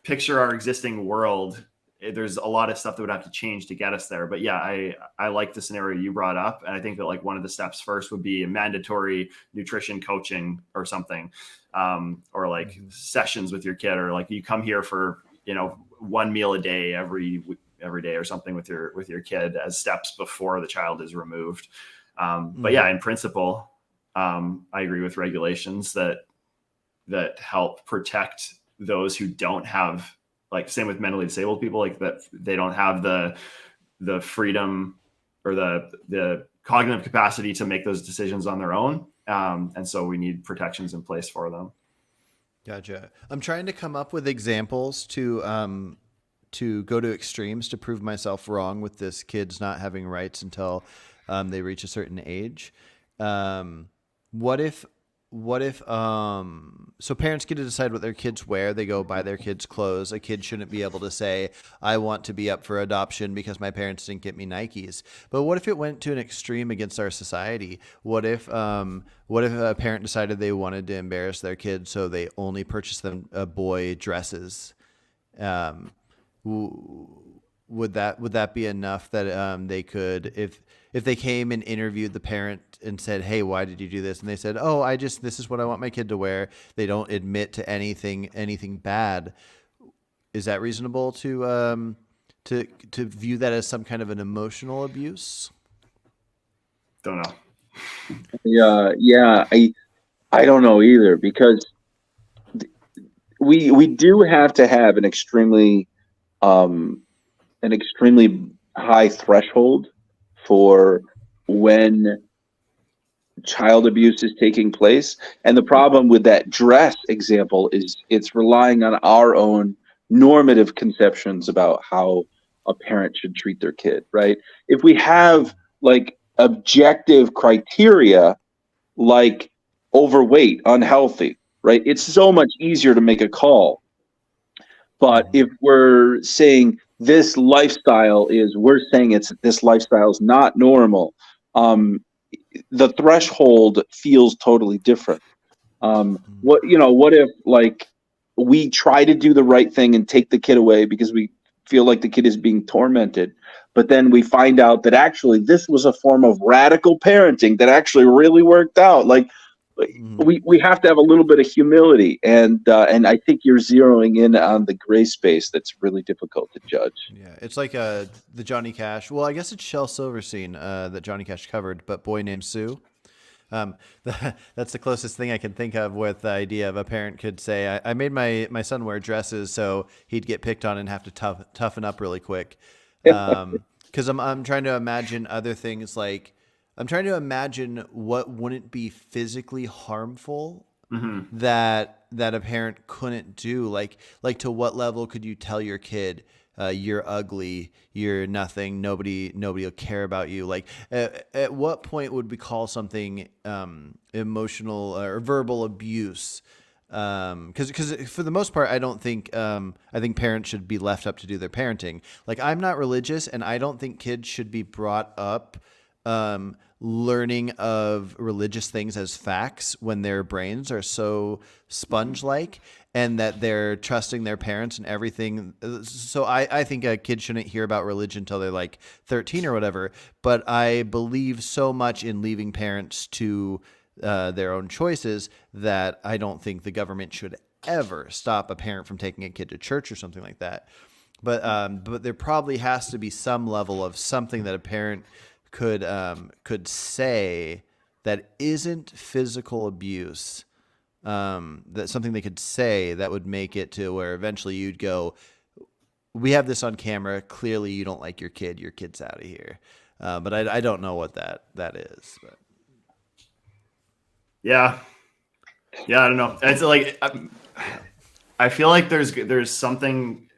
picture our existing world there's a lot of stuff that would have to change to get us there. But yeah, I like the scenario you brought up. And I think that like one of the steps first would be a mandatory nutrition coaching or something, or like sessions with your kid, or like you come here for, one meal a day every day or something with your kid as steps before the child is removed. But yeah, in principle, I agree with regulations that help protect those who don't have, like same with mentally disabled people, like that they don't have the freedom or the cognitive capacity to make those decisions on their own. And so we need protections in place for them. Gotcha. I'm trying to come up with examples to go to extremes to prove myself wrong with this kids not having rights until they reach a certain age. What if so parents get to decide what their kids wear. They go buy their kids clothes. A kid shouldn't be able to say, I want to be up for adoption because my parents didn't get me Nikes. But what if it went to an extreme against our society? What if a parent decided they wanted to embarrass their kid, so they only purchased them boy dresses? Would that be enough that they could, if they came and interviewed the parent and said, hey, why did you do this? And they said, oh, this is what I want my kid to wear. They don't admit to anything bad. Is that reasonable to view that as some kind of an emotional abuse? Don't know. Yeah. I don't know either, because we do have to have an extremely high threshold for when child abuse is taking place. And the problem with that dress example is it's relying on our own normative conceptions about how a parent should treat their kid, right? If we have like objective criteria like overweight, unhealthy, right? It's so much easier to make a call. But if we're saying this lifestyle is not normal, the threshold feels totally different. What if like we try to do the right thing and take the kid away because we feel like the kid is being tormented, but then we find out that actually this was a form of radical parenting that actually really worked out. Like we have to have a little bit of humility, and I think you're zeroing in on the gray space that's really difficult to judge. Yeah, it's like the Johnny Cash. Well, I guess it's Shel Silverstein that Johnny Cash covered, but Boy Named Sue. That's the closest thing I can think of with the idea of a parent could say, I made my son wear dresses so he'd get picked on and have to toughen up really quick. Because I'm trying to imagine other things, like I'm trying to imagine what wouldn't be physically harmful that a parent couldn't do. Like to what level could you tell your kid, you're ugly, you're nothing, nobody will care about you? Like at what point would we call something emotional or verbal abuse? Because for the most part, I don't think I think parents should be left up to do their parenting. Like I'm not religious, and I don't think kids should be brought up learning of religious things as facts when their brains are so sponge-like, and that they're trusting their parents and everything. So I think a kid shouldn't hear about religion until they're like 13 or whatever. But I believe so much in leaving parents to their own choices that I don't think the government should ever stop a parent from taking a kid to church or something like that. But there probably has to be some level of something that a parent could say that isn't physical abuse. That's something they could say that would make it to where eventually you'd go, we have this on camera. Clearly you don't like your kid. Your kid's out of here. But I don't know what that is. But. Yeah, I don't know. It's like I feel like there's something.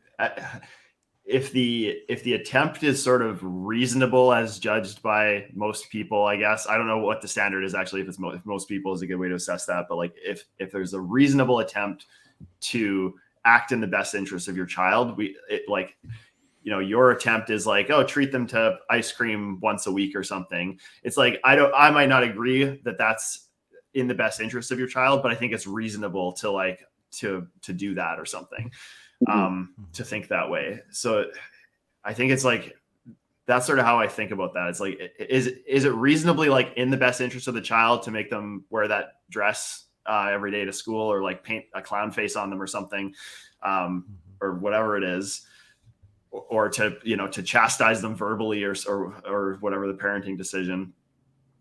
If the attempt is sort of reasonable as judged by most people, I guess I don't know what the standard is actually. If most people is a good way to assess that, but like if there's a reasonable attempt to act in the best interest of your child, your attempt is like, oh, treat them to ice cream once a week or something. It's like I might not agree that that's in the best interest of your child, but I think it's reasonable to do that or something. To think that way. So I think it's like, that's sort of how I think about that. It's like, is it reasonably like in the best interest of the child to make them wear that dress every day to school, or like paint a clown face on them or something, or whatever it is, or to, to chastise them verbally, or whatever the parenting decision.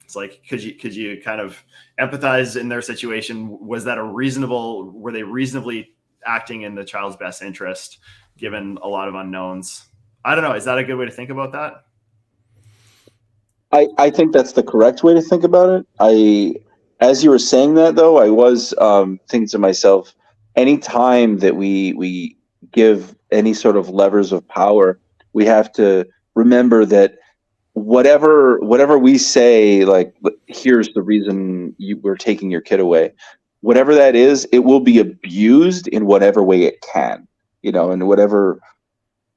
It's like, could you kind of empathize in their situation? Were they reasonably acting in the child's best interest given a lot of unknowns? I don't know. Is that a good way to think about that? I think that's the correct way to think about it. As you were saying that, though, I was thinking to myself, any time that we give any sort of levers of power, we have to remember that whatever we say, like, here's the reason we're taking your kid away, whatever that is, it will be abused in whatever way it can, in whatever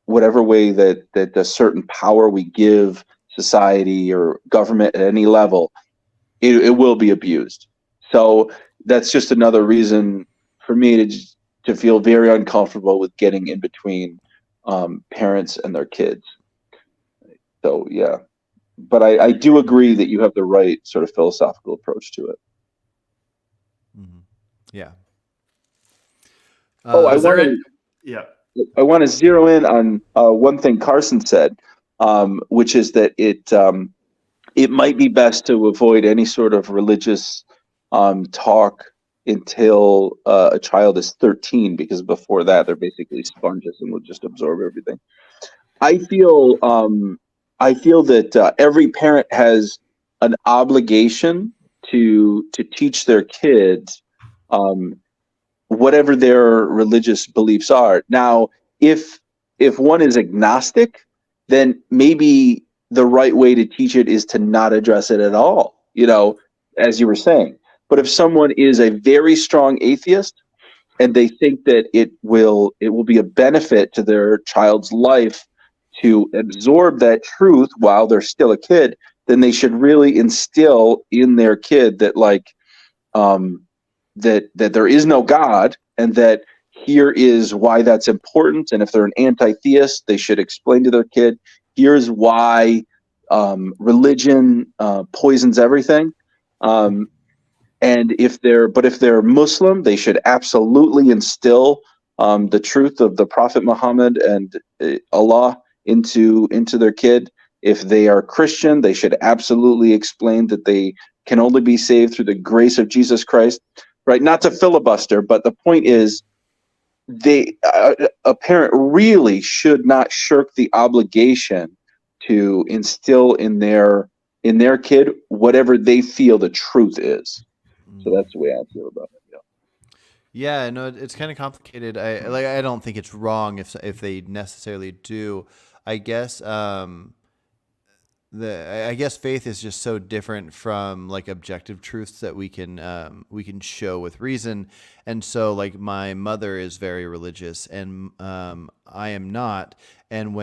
way that the certain power we give society or government at any level, it will be abused. So that's just another reason for me to feel very uncomfortable with getting in between parents and their kids. So yeah, but I do agree that you have the right sort of philosophical approach to it. Mm-hmm. Yeah. Oh, Yeah. I want to zero in on one thing Carson said, which is that it might be best to avoid any sort of religious talk until a child is 13, because before that they're basically sponges and will just absorb everything. I feel that every parent has an obligation to teach their kids um, whatever their religious beliefs are. Now, if one is agnostic, then maybe the right way to teach it is to not address it at all, as you were saying. But if someone is a very strong atheist and they think that it will be a benefit to their child's life to absorb that truth while they're still a kid, then they should really instill in their kid that, like, that there is no God, and that here is why that's important. And if they're an anti-theist, they should explain to their kid, here's why religion poisons everything. And if they're Muslim, they should absolutely instill the truth of the Prophet Muhammad and Allah into their kid. If they are Christian, they should absolutely explain that they can only be saved through the grace of Jesus Christ. Right? Not to filibuster, but the point is, a parent really should not shirk the obligation to instill in their kid whatever they feel the truth is. So that's the way I feel about it. Yeah, no, it's kind of complicated. I don't think it's wrong if they necessarily do. I guess I guess faith is just so different from like objective truths that we can show with reason. And so like my mother is very religious, and I am not. And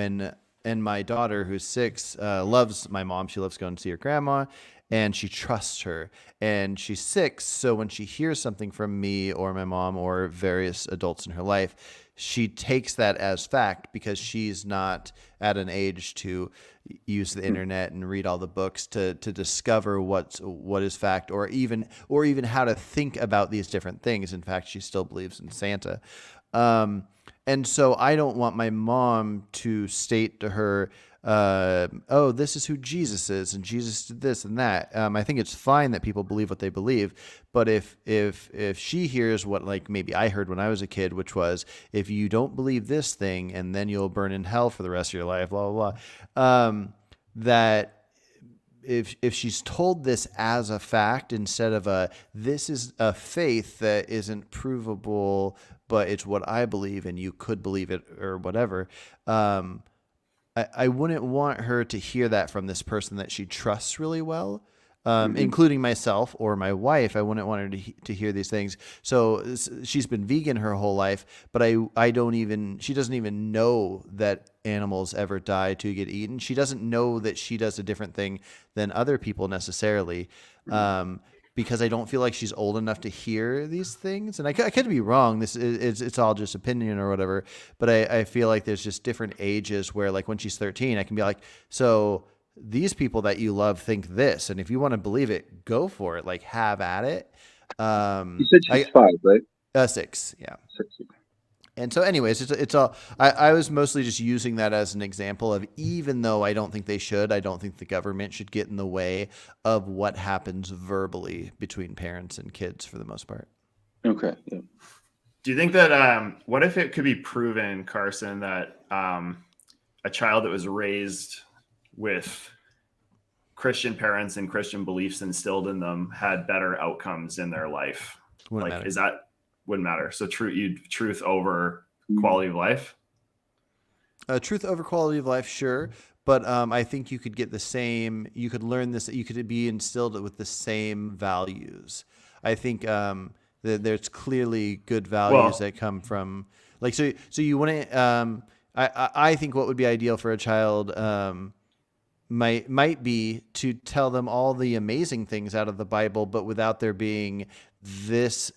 my daughter, who's 6, loves my mom. She loves going to see her grandma, and she trusts her. And she's 6, so when she hears something from me or my mom or various adults in her life, she takes that as fact because she's not at an age to use the internet and read all the books to discover what is fact, or even how to think about these different things. In fact, she still believes in Santa. And so I don't want my mom to state to her, oh, this is who Jesus is, and Jesus did this and that. I think it's fine that people believe what they believe, but if she hears what, like, maybe I heard when I was a kid, which was, if you don't believe this thing, and then you'll burn in hell for the rest of your life, blah blah blah, that if she's told this as a fact instead of this is a faith that isn't provable, but it's what I believe and you could believe it or whatever. I wouldn't want her to hear that from this person that she trusts really well, including myself or my wife. I wouldn't want her to hear these things. So she's been vegan her whole life, but she doesn't even know that animals ever die to get eaten. She doesn't know that she does a different thing than other people necessarily. because I don't feel like she's old enough to hear these things. And I could be wrong. It's all just opinion or whatever. But I feel like there's just different ages where, like, when she's 13, I can be like, so these people that you love think this, and if you want to believe it, go for it. Like, have at it. You said she's 5, right? 6, yeah. 6. And so, anyways, it's all. I was mostly just using that as an example of, even though I don't think they should, I don't think the government should get in the way of what happens verbally between parents and kids for the most part. Okay. Yeah. Do you think that what if it could be proven, Carson, that a child that was raised with Christian parents and Christian beliefs instilled in them had better outcomes in their life? Wouldn't like, matter. Wouldn't matter. So truth over quality of life. Truth over quality of life, sure. But I think you could get the same. You could learn this. You could be instilled with the same values. I think that there's clearly good values that come from, like, so you wouldn't. I think what would be ideal for a child might be to tell them all the amazing things out of the Bible, but without there being this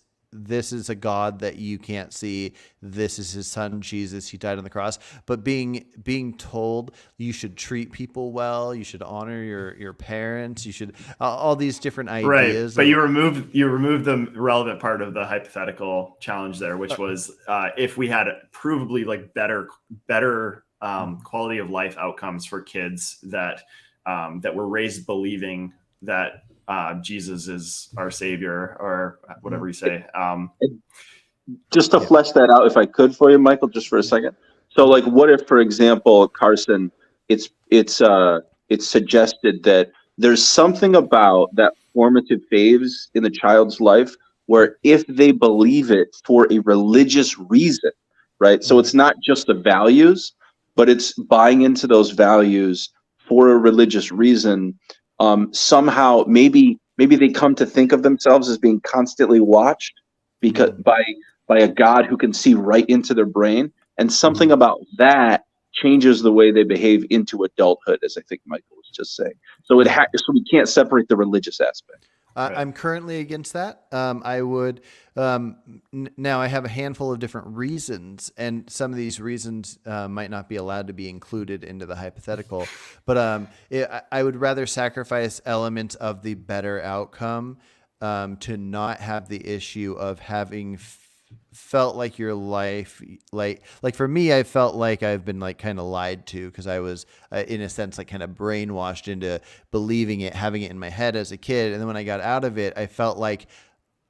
is a God that you can't see. This is his son, Jesus. He died on the cross. But being told you should treat people well, you should honor your parents, you should all these different ideas. Right. But you removed the relevant part of the hypothetical challenge there, which was if we had provably like better quality of life outcomes for kids that were raised believing that Jesus is our savior, or whatever you say. Just to flesh that out, if I could, for you, Michael, just for a second. So, like, what if, for example, Carson, it's suggested that there's something about that formative phase in the child's life where, if they believe it for a religious reason, right? So it's not just the values, but it's buying into those values for a religious reason. Somehow, maybe they come to think of themselves as being constantly watched because by a God who can see right into their brain, and something about that changes the way they behave into adulthood, as I think Michael was just saying. So so we can't separate the religious aspect. I'm currently against that. I would now I have a handful of different reasons, and some of these reasons might not be allowed to be included into the hypothetical. But I would rather sacrifice elements of the better outcome to not have the issue of having felt like your life, like for me, I felt like I've been like kind of lied to, because I was in a sense like kind of brainwashed into believing it, having it in my head as a kid, and then when I got out of it, I felt like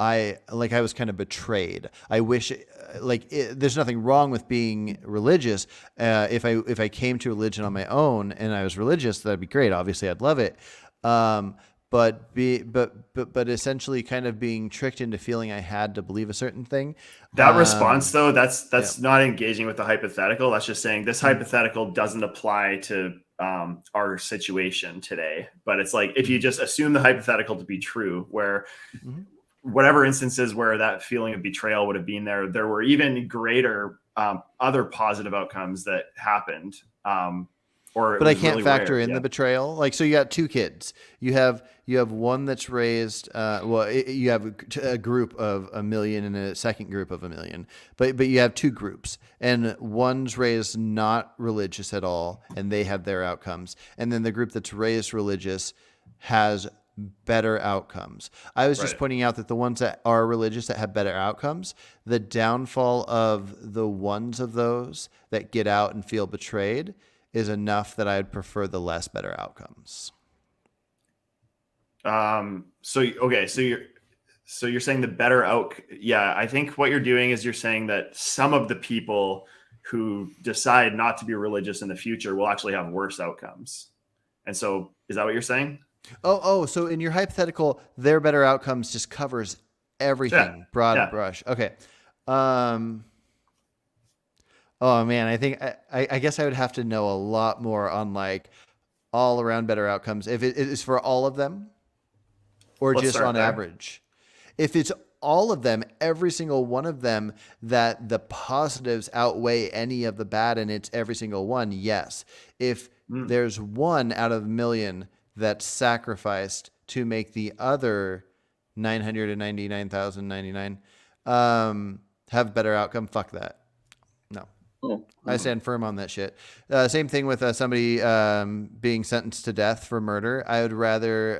I was kind of betrayed. I wish there's nothing wrong with being religious. If I came to religion on my own and I was religious, that'd be great. Obviously, I'd love it. But essentially kind of being tricked into feeling I had to believe a certain thing. That response, though, that's not engaging with the hypothetical. That's just saying this hypothetical doesn't apply to our situation today. But it's like, if you just assume the hypothetical to be true, where whatever instances where that feeling of betrayal would have been there were even greater other positive outcomes that happened. But I can't factor in the betrayal. Like, so you got two kids. You have one that's raised. You have a group of 1 million and a second group of 1 million. But you have two groups, and one's raised not religious at all, and they have their outcomes. And then the group that's raised religious has better outcomes. I was just pointing out that the ones that are religious that have better outcomes, the downfall of the ones of those that get out and feel betrayed is enough that I'd prefer the less better outcomes. So you're saying the better yeah, I think what you're doing is you're saying that some of the people who decide not to be religious in the future will actually have worse outcomes. And so, is that what you're saying? So in your hypothetical, their better outcomes just covers everything, broad brush. Okay. Oh man, I think I guess I would have to know a lot more on like all around better outcomes. If it is for all of them, or just on average. If it's all of them, every single one of them, that the positives outweigh any of the bad, and it's every single one, yes. If there's one out of 1 million that's sacrificed to make the other 999,099 have better outcome. Fuck that. No. Oh, I stand firm on that shit. Same thing with somebody being sentenced to death for murder. I would rather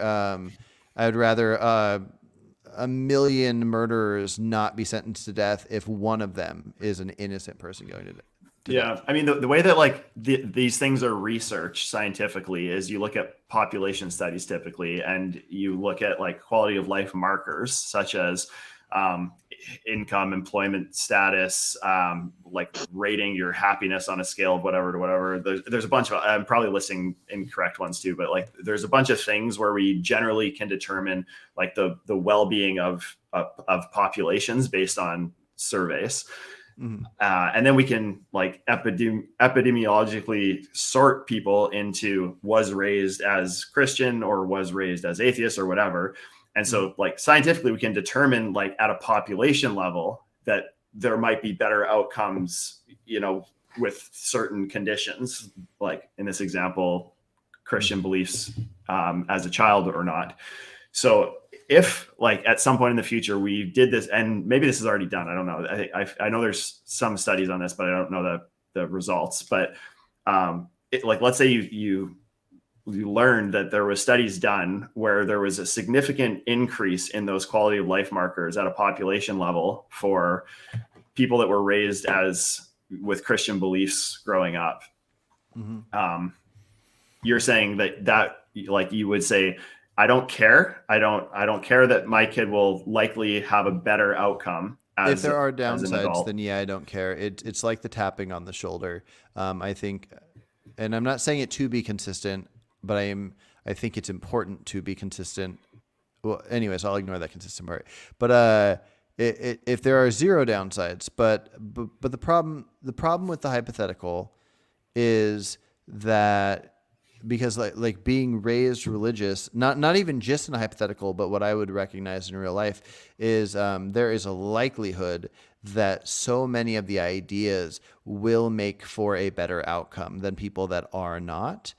a million murderers not be sentenced to death if one of them is an innocent person going to Yeah, death. I mean the way that like these things are researched scientifically is you look at population studies typically, and you look at like quality of life markers such as income, employment status, like rating your happiness on a scale of whatever to whatever. There's a bunch of, I'm probably listing incorrect ones too, but like there's a bunch of things where we generally can determine like the well-being of populations based on surveys. Mm-hmm. And then we can like epidemiologically sort people into was raised as Christian or was raised as atheist or whatever. And so like scientifically, we can determine like at a population level that there might be better outcomes, you know, with certain conditions, like in this example, Christian beliefs as a child or not. So if like at some point in the future we did this, and maybe this is already done, I don't know. I know there's some studies on this, but I don't know the results. But like let's say you learned that there was studies done where there was a significant increase in those quality of life markers at a population level for people that were raised as with Christian beliefs growing up. Mm-hmm. You're saying that like you would say, I don't care. I don't care that my kid will likely have a better outcome If there are as an downsides, adult. then yeah, I don't care. It's like the tapping on the shoulder. I think, and I'm not saying it to be consistent, but I think it's important to be consistent. Well, anyways, I'll ignore that consistent part. But if there are zero downsides, but the problem with the hypothetical is that because like being raised religious, not even just in a hypothetical, but what I would recognize in real life is there is a likelihood that so many of the ideas will make for a better outcome than people that are not.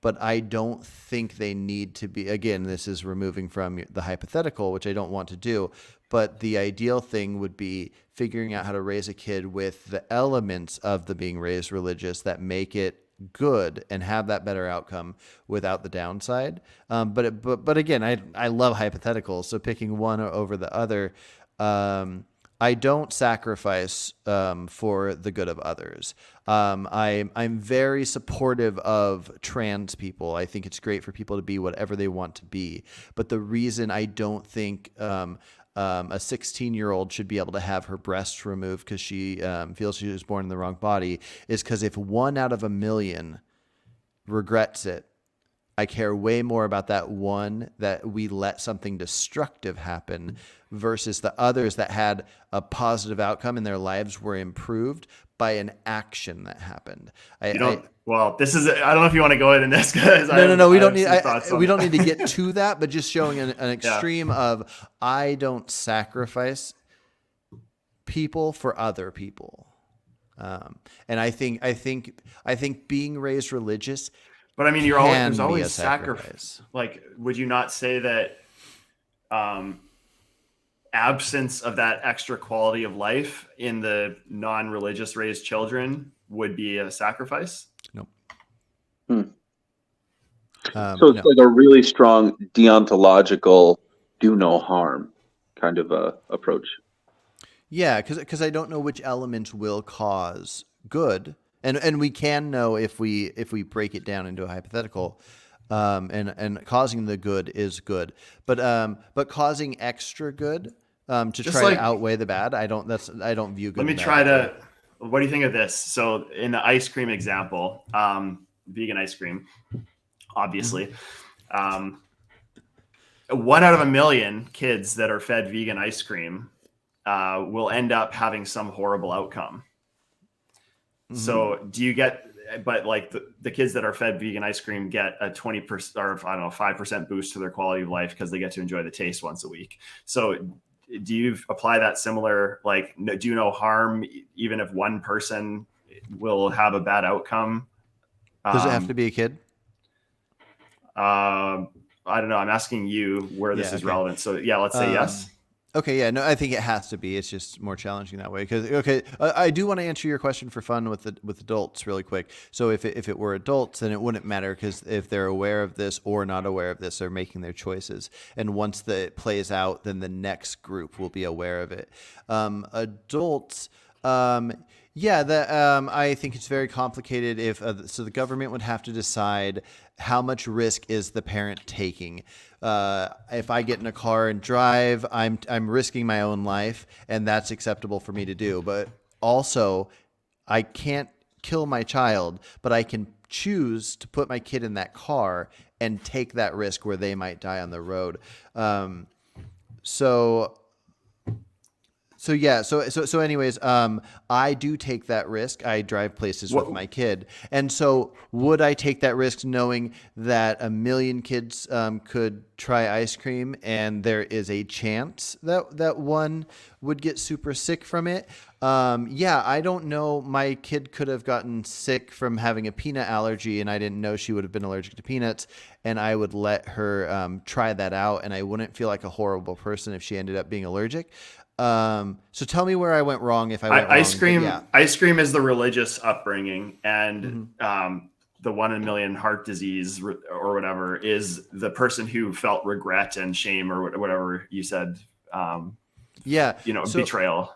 But I don't think they need to be, again, this is removing from the hypothetical, which I don't want to do, but the ideal thing would be figuring out how to raise a kid with the elements of the being raised religious that make it good and have that better outcome without the downside. But again, I love hypotheticals, so picking one over the other, I don't sacrifice for the good of others. I'm very supportive of trans people. I think it's great for people to be whatever they want to be. But the reason I don't think a 16-year-old should be able to have her breasts removed because she feels she was born in the wrong body is because if 1 out of a million regrets it, I care way more about that one that we let something destructive happen versus the others that had a positive outcome and their lives were improved by an action that happened. Well, this is, I don't know if you want to go into this because no. We don't need. We don't need to get to that, but just showing an extreme of I don't sacrifice people for other people, and I think being raised religious. But I mean, there's always sacrifice. Like, would you not say that absence of that extra quality of life in the non-religious raised children would be a sacrifice? Nope. So it's like a really strong deontological do no harm kind of approach. Yeah, because I don't know which elements will cause good. And we can know if we break it down into a hypothetical, and causing the good is good, but causing extra good to just try to outweigh the bad, I don't view good. Let me try to. What do you think of this? So in the ice cream example, vegan ice cream, obviously, 1 out of a million kids that are fed vegan ice cream will end up having some horrible outcome. So do you get, but like the kids that are fed vegan ice cream get a 20% or I don't know, 5% boost to their quality of life because they get to enjoy the taste once a week. So do you apply that similar, like do no harm, even if one person will have a bad outcome? Does it have to be a kid? I don't know. I'm asking you where this Yeah, is okay. relevant. So yeah, let's say yes. Okay, yeah, no, I think it has to be. It's just more challenging that way. Because okay, I do want to answer your question for fun with adults really quick. So if it were adults, then it wouldn't matter because if they're aware of this or not aware of this, they're making their choices. And once it plays out, then the next group will be aware of it. Adults. Yeah, I think it's very complicated. If so, the government would have to decide how much risk is the parent taking. If I get in a car and drive, I'm risking my own life, and that's acceptable for me to do. But also, I can't kill my child, but I can choose to put my kid in that car and take that risk where they might die on the road. So yeah. So anyways, I do take that risk. I drive places with my kid. And so would I take that risk knowing that 1 million kids could try ice cream and there is a chance that one would get super sick from it? Yeah, I don't know. My kid could have gotten sick from having a peanut allergy and I didn't know she would have been allergic to peanuts, and I would let her try that out, and I wouldn't feel like a horrible person if she ended up being allergic. So tell me where I went wrong if I went ice wrong. cream. Yeah. Ice cream is the religious upbringing, and the 1 in a million heart disease or whatever is the person who felt regret and shame or whatever you said. Yeah. Betrayal.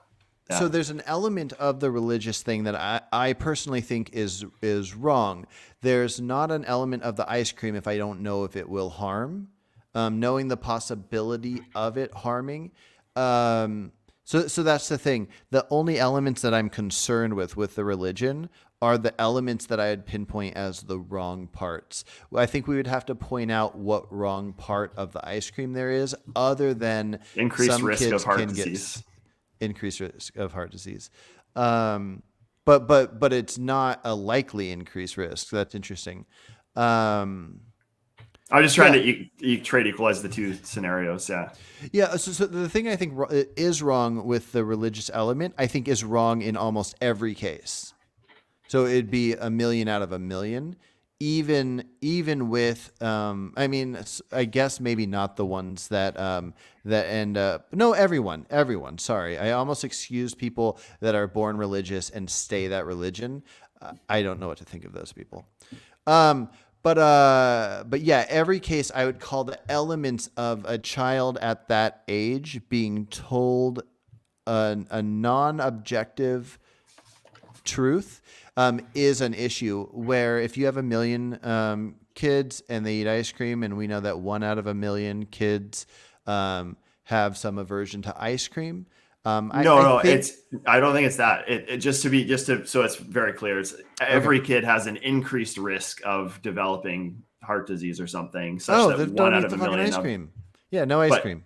Yeah. So there's an element of the religious thing that I personally think is wrong. There's not an element of the ice cream if I don't know if it will harm. Knowing the possibility of it harming. So that's the thing. The only elements that I'm concerned with the religion are the elements that I'd pinpoint as the wrong parts. I think we would have to point out what wrong part of the ice cream there is, other than increased some risk kids of heart can disease. Increased risk of heart disease. But it's not a likely increased risk. That's interesting. I'm just trying to trade equalize the two scenarios. Yeah. Yeah. So the thing I think is wrong with the religious element, I think is wrong in almost every case. So it'd be 1 million out of 1 million, even with, I mean, I guess maybe not the ones that end up, no, everyone, sorry. I almost excuse people that are born religious and stay that religion. I don't know what to think of those people. But yeah, every case I would call the elements of a child at that age being told a non-objective truth is an issue, where if you have 1 million kids and they eat ice cream, and we know that 1 out of 1 million kids have some aversion to ice cream. I don't think it's that. So it's very clear. It's every kid has an increased risk of developing heart disease or something. Such that 1 out of 1 million ice cream. Yeah, no ice cream.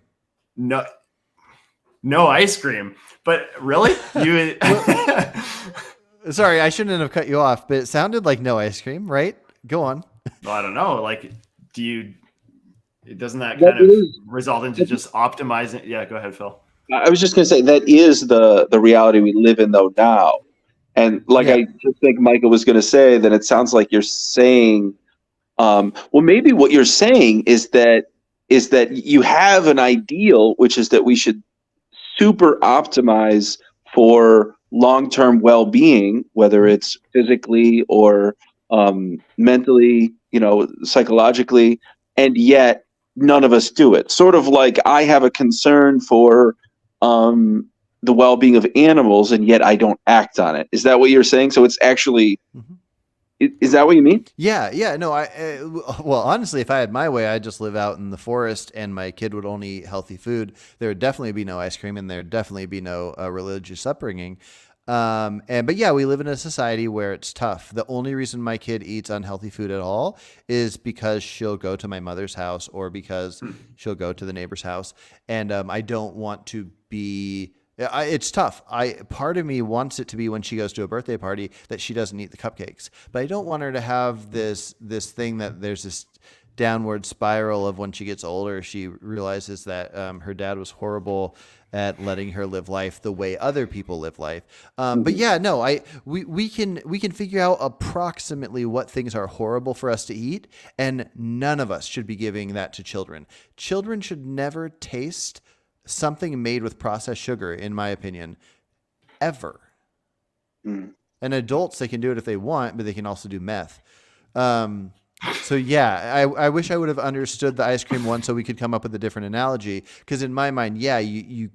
No ice cream. But really, you. Sorry, I shouldn't have cut you off, but it sounded like no ice cream, right? Go on. Well, I don't know. Like, doesn't that kind of result into just optimizing? Yeah, go ahead, Phil. I was just going to say that is the reality we live in though now. And I just think Michael was going to say that it sounds like you're saying, well, maybe what you're saying is that you have an ideal, which is that we should super optimize for long-term well-being, whether it's physically or mentally, psychologically, and yet none of us do it. Sort of like I have a concern for the well-being of animals, and yet I don't act on it. Is that what you're saying? So it's actually, is that what you mean? Yeah. No, well, honestly, if I had my way, I'd just live out in the forest and my kid would only eat healthy food. There would definitely be no ice cream, and there'd definitely be no religious upbringing. But yeah, we live in a society where it's tough. The only reason my kid eats unhealthy food at all is because she'll go to my mother's house or because she'll go to the neighbor's house. And I don't want to be... It's tough. Part of me wants it to be when she goes to a birthday party that she doesn't eat the cupcakes, but I don't want her to have this thing that there's downward spiral of when she gets older, she realizes that her dad was horrible at letting her live life the way other people live life. But yeah, no, we can figure out approximately what things are horrible for us to eat, and none of us should be giving that to children. Children should never taste something made with processed sugar, in my opinion, ever. Mm. And adults, they can do it if they want, but they can also do meth. So yeah, I wish I would have understood the ice cream one so we could come up with a different analogy. Because in my mind, yeah, you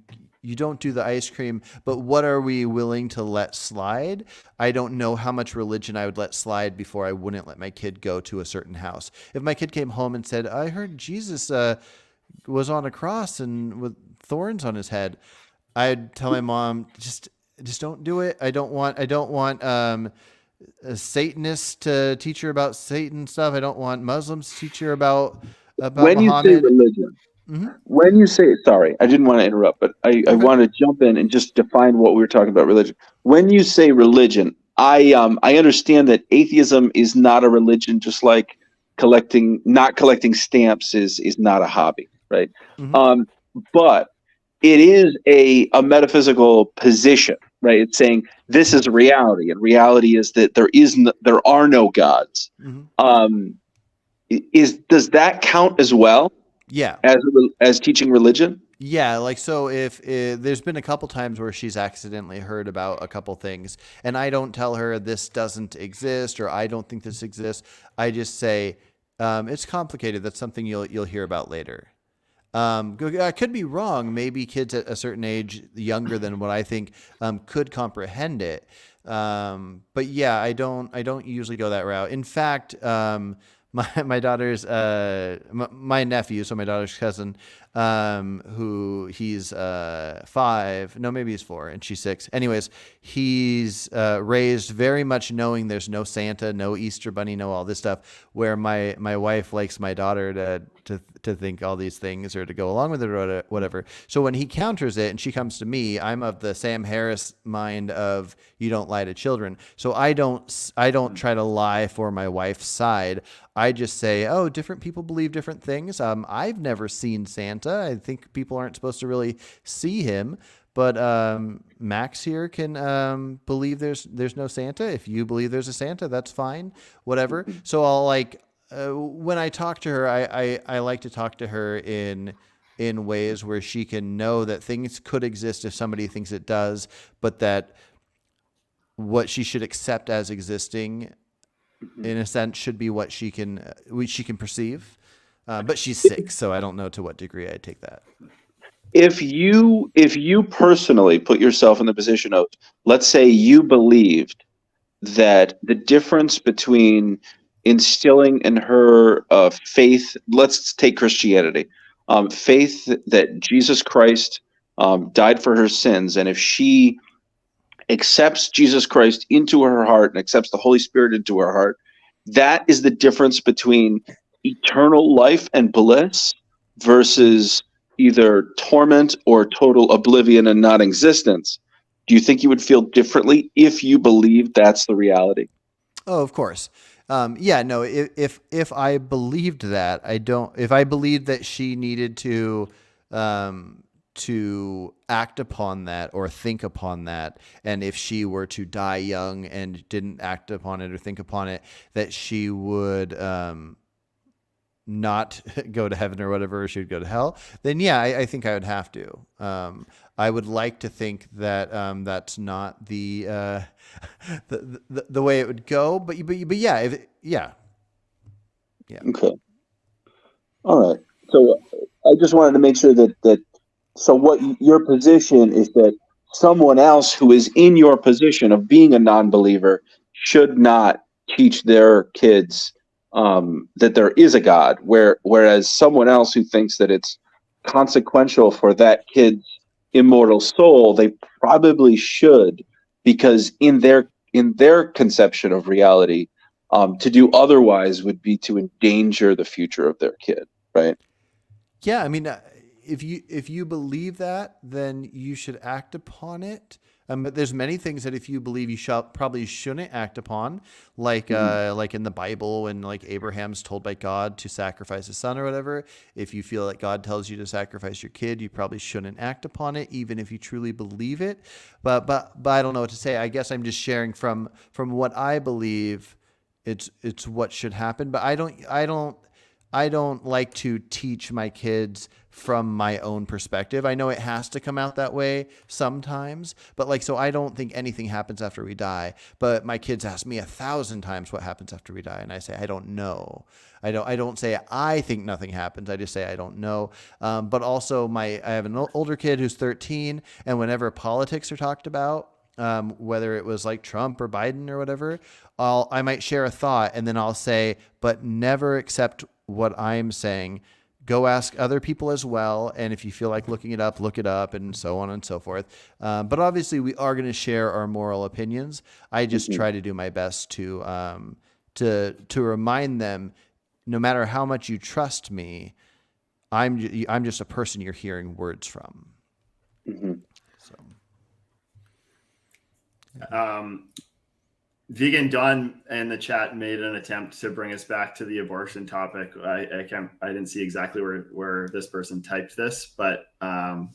don't do the ice cream, but what are we willing to let slide? I don't know how much religion I would let slide before I wouldn't let my kid go to a certain house. If my kid came home and said, I heard Jesus was on a cross and with thorns on his head, I'd tell my mom, just don't do it. I don't want a Satanist to teach her about Satan stuff. I don't want Muslims to teach her about When you say Muhammad. religion, Mm-hmm. when you say, sorry, I didn't want to interrupt, but I Okay. want to jump in and just define what we were talking about religion. When you say religion, I understand that atheism is not a religion, just like not collecting stamps is not a hobby, right? Mm-hmm. Um, but it is a metaphysical position, right? It's saying this is reality, and reality is that there are no gods. Mm-hmm. Does that count as well Yeah. as teaching religion? Yeah, like so if there's been a couple times where she's accidentally heard about a couple things and I don't tell her this doesn't exist or I don't think this exists. I just say it's complicated. That's something you'll hear about later. I could be wrong. Maybe kids at a certain age, younger than what I think, could comprehend it. But yeah, I don't usually go that route. In fact, my daughter's my nephew, so my daughter's cousin, who he's 5, no, maybe he's 4 and she's 6. Anyways, he's raised very much knowing there's no Santa, no Easter Bunny, no all this stuff. Where my wife likes my daughter to think all these things or to go along with it or whatever. So when he counters it and she comes to me, I'm of the Sam Harris mind of you don't lie to children. So I don't try to lie for my wife's side. I just say, oh, different people believe different things. I've never seen Santa. I think people aren't supposed to really see him. But Max here can believe there's no Santa. If you believe there's a Santa, that's fine. Whatever. So I'll when I talk to her, I like to talk to her in ways where she can know that things could exist if somebody thinks it does, but that what she should accept as existing, in a sense, should be what she can perceive. But she's 6, so I don't know to what degree I'd take that. If you personally put yourself in the position of, let's say you believed that the difference between instilling in her faith, let's take Christianity, faith that Jesus Christ died for her sins, and if she accepts Jesus Christ into her heart and accepts the Holy Spirit into her heart, that is the difference between eternal life and bliss versus either torment or total oblivion and non-existence. Do you think you would feel differently if you believed that's the reality? Oh, of course. Yeah, no, if I believed that, I don't, if I believed that she needed to act upon that or think upon that, and if she were to die young and didn't act upon it or think upon it, that she would not go to heaven or whatever, or she would go to hell, then yeah, I think I would have to. I would like to think that that's not the way it would go, but yeah, yeah. Okay. All right. So I just wanted to make sure that so what your position is that someone else who is in your position of being a non-believer should not teach their kids that there is a God, whereas someone else who thinks that it's consequential for that kid's immortal soul, they probably should, because in their conception of reality, to do otherwise would be to endanger the future of their kid, right? Yeah, I mean, if you believe that, then you should act upon it. But there's many things that if you believe, you probably shouldn't act upon, like in the Bible, when like Abraham's told by God to sacrifice his son or whatever. If you feel like God tells you to sacrifice your kid, you probably shouldn't act upon it, even if you truly believe it. But I don't know what to say. I guess I'm just sharing from what I believe. It's what should happen. But I don't like to teach my kids from my own perspective. I know it has to come out that way sometimes, but like, so I don't think anything happens after we die, but my kids ask me 1,000 times what happens after we die. And I say, I don't know. I don't say, I think nothing happens. I just say, I don't know. But also I have an older kid who's 13, and whenever politics are talked about, whether it was like Trump or Biden or whatever, I might share a thought, and then I'll say, but never accept what I'm saying. Go ask other people as well. And if you feel like looking it up, look it up, and so on and so forth. But obviously we are going to share our moral opinions. I just try to do my best to remind them, no matter how much you trust me, I'm just a person you're hearing words from. Mm-hmm. So. Vegan Don in the chat made an attempt to bring us back to the abortion topic. I didn't see exactly where this person typed this, but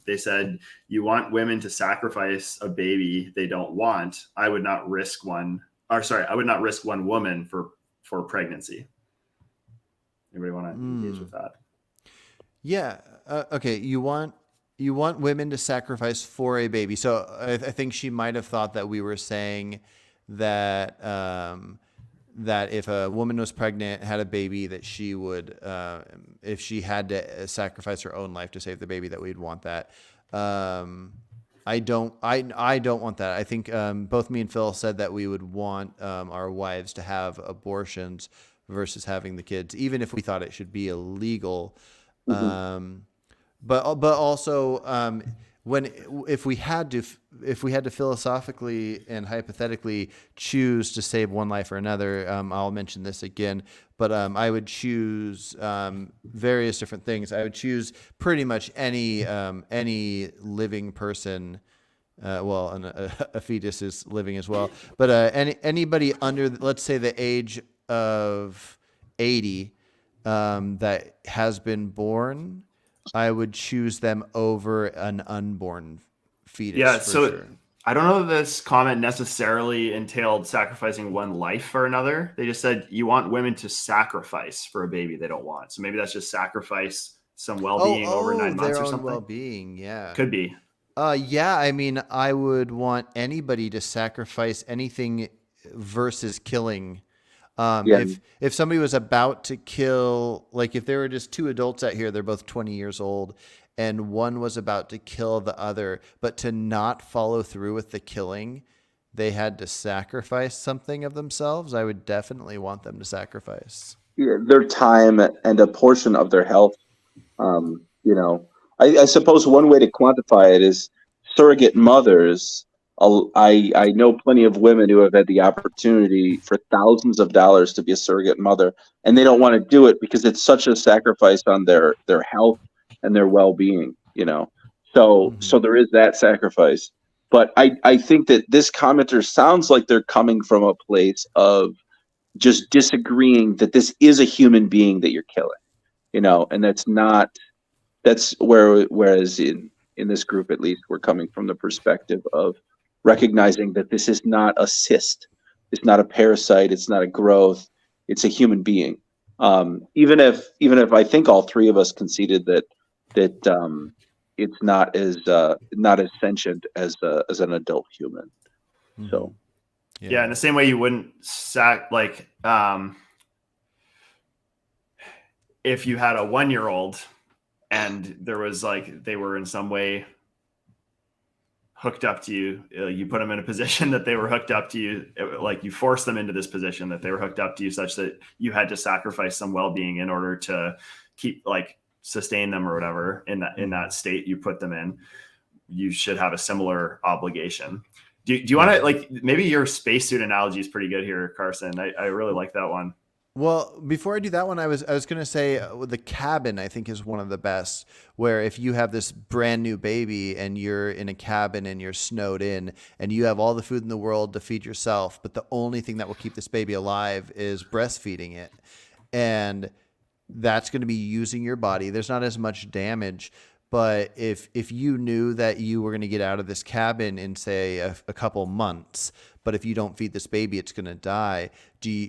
they said, you want women to sacrifice a baby they don't want. I would not risk one woman for pregnancy. Anybody want to engage with that? Yeah. Okay. You want women to sacrifice for a baby. So I think she might have thought that we were saying that that if a woman was pregnant, had a baby, that she would, if she had to sacrifice her own life to save the baby, that we'd want that. I don't want that. I think both me and Phil said that we would want our wives to have abortions versus having the kids, even if we thought it should be illegal. Mm-hmm. But also if we had to philosophically and hypothetically choose to save one life or another, I'll mention this again, but I would choose various different things. I would choose pretty much any living person. And a fetus is living as well, but anybody under, let's say, the age of 80 that has been born, I would choose them over an unborn fetus. Yeah, so sure. I don't know if this comment necessarily entailed sacrificing one life for another. They just said you want women to sacrifice for a baby they don't want. So maybe that's just sacrifice some well-being over 9 months or something. Well-being, yeah. Could be. Yeah, I mean, I would want anybody to sacrifice anything versus killing. If somebody was about to kill, like if there were just two adults out here, they're both 20 years old, and one was about to kill the other, but to not follow through with the killing, they had to sacrifice something of themselves, I would definitely want them to sacrifice. Yeah, their time and a portion of their health. I suppose one way to quantify it is surrogate mothers. I know plenty of women who have had the opportunity for thousands of dollars to be a surrogate mother, and they don't want to do it because it's such a sacrifice on their health and their well-being. So there is that sacrifice. But I think that this commenter sounds like they're coming from a place of just disagreeing that this is a human being that you're killing, and whereas in this group, at least, we're coming from the perspective of recognizing that this is not a cyst, it's not a parasite, it's not a growth, it's a human being. Even if I think all three of us conceded that it's not as sentient as an adult human. Mm-hmm. So yeah, in the same way you wouldn't if you had a 1-year-old and there was they were in some way hooked up to you, you put them in a position that they were hooked up to you, you forced them into this position that they were hooked up to you, such that you had to sacrifice some well-being in order to keep sustain them or whatever in that state you put them in. You should have a similar obligation. Do you want to maybe your spacesuit analogy is pretty good here, Carson? I really like that one. Well, before I do that one, I was going to say the cabin I think is one of the best. Where if you have this brand new baby and you're in a cabin and you're snowed in and you have all the food in the world to feed yourself, but the only thing that will keep this baby alive is breastfeeding it, and that's going to be using your body. There's not as much damage. But if you knew that you were going to get out of this cabin in say a couple months, but if you don't feed this baby, it's going to die.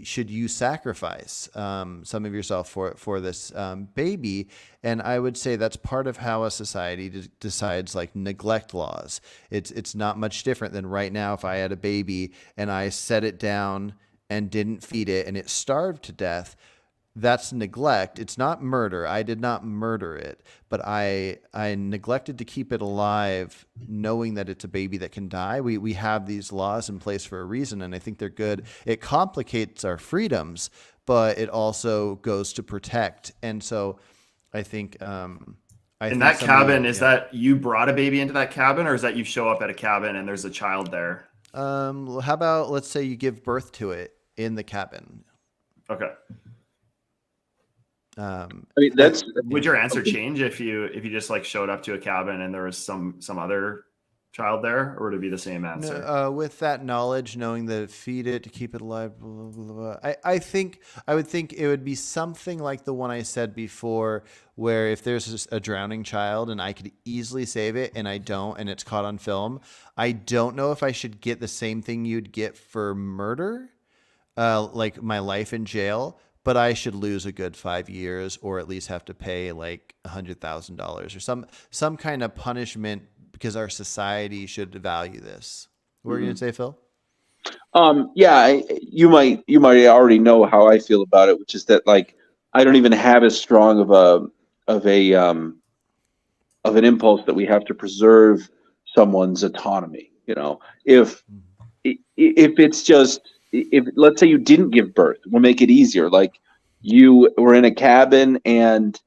Should you sacrifice some of yourself for this baby? And I would say that's part of how a society decides like neglect laws. It's not much different than right now. If I had a baby and I set it down and didn't feed it and it starved to death, that's neglect. It's not murder. I did not murder it, but I neglected to keep it alive, knowing that it's a baby that can die. We have these laws in place for a reason, and I think they're good. It complicates our freedoms, but it also goes to protect. And so I think In that cabin, is that you brought a baby into that cabin, or is that you show up at a cabin and there's a child there? How about let's say you give birth to it in the cabin. Okay. I mean, that's Would your answer change if you just like showed up to a cabin and there was some other child there, or would it be the same answer? With that knowledge, knowing that feed it to keep it alive, blah, blah, blah, I would think it would be something like the one I said before, where if there's a drowning child and I could easily save it and I don't, and it's caught on film, I don't know if I should get the same thing you'd get for murder, like my life in jail. But I should lose a good 5 years, or at least have to pay like $100,000 or some kind of punishment, because our society should value this. What were you going to say, Phil? yeah, you might already know how I feel about it, which is that like I don't even have as strong of a of an impulse that we have to preserve someone's autonomy. You know, if it's just, if let's say you didn't give birth, we'll make it easier. Like you were in a cabin and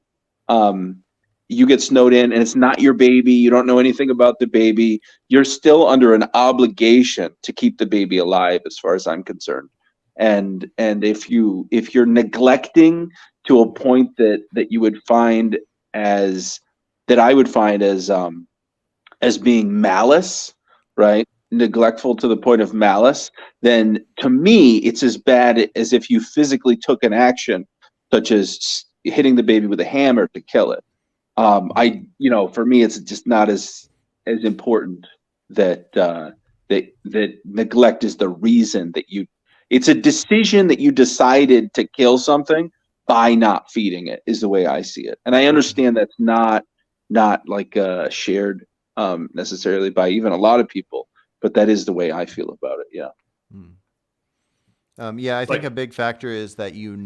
you get snowed in and it's not your baby, you don't know anything about the baby, you're still under an obligation to keep the baby alive as far as I'm concerned. And if you're neglecting to a point that you would find as that I would find as being malice, right? Neglectful to the point of malice, then to me, it's as bad as if you physically took an action, such as hitting the baby with a hammer to kill it. For me, it's just not as important that neglect is the reason that it's a decision that you decided to kill something by not feeding it is the way I see it. And I understand that's not like shared necessarily by even a lot of people, but that is the way I feel about it. Yeah. I think a big factor is that you're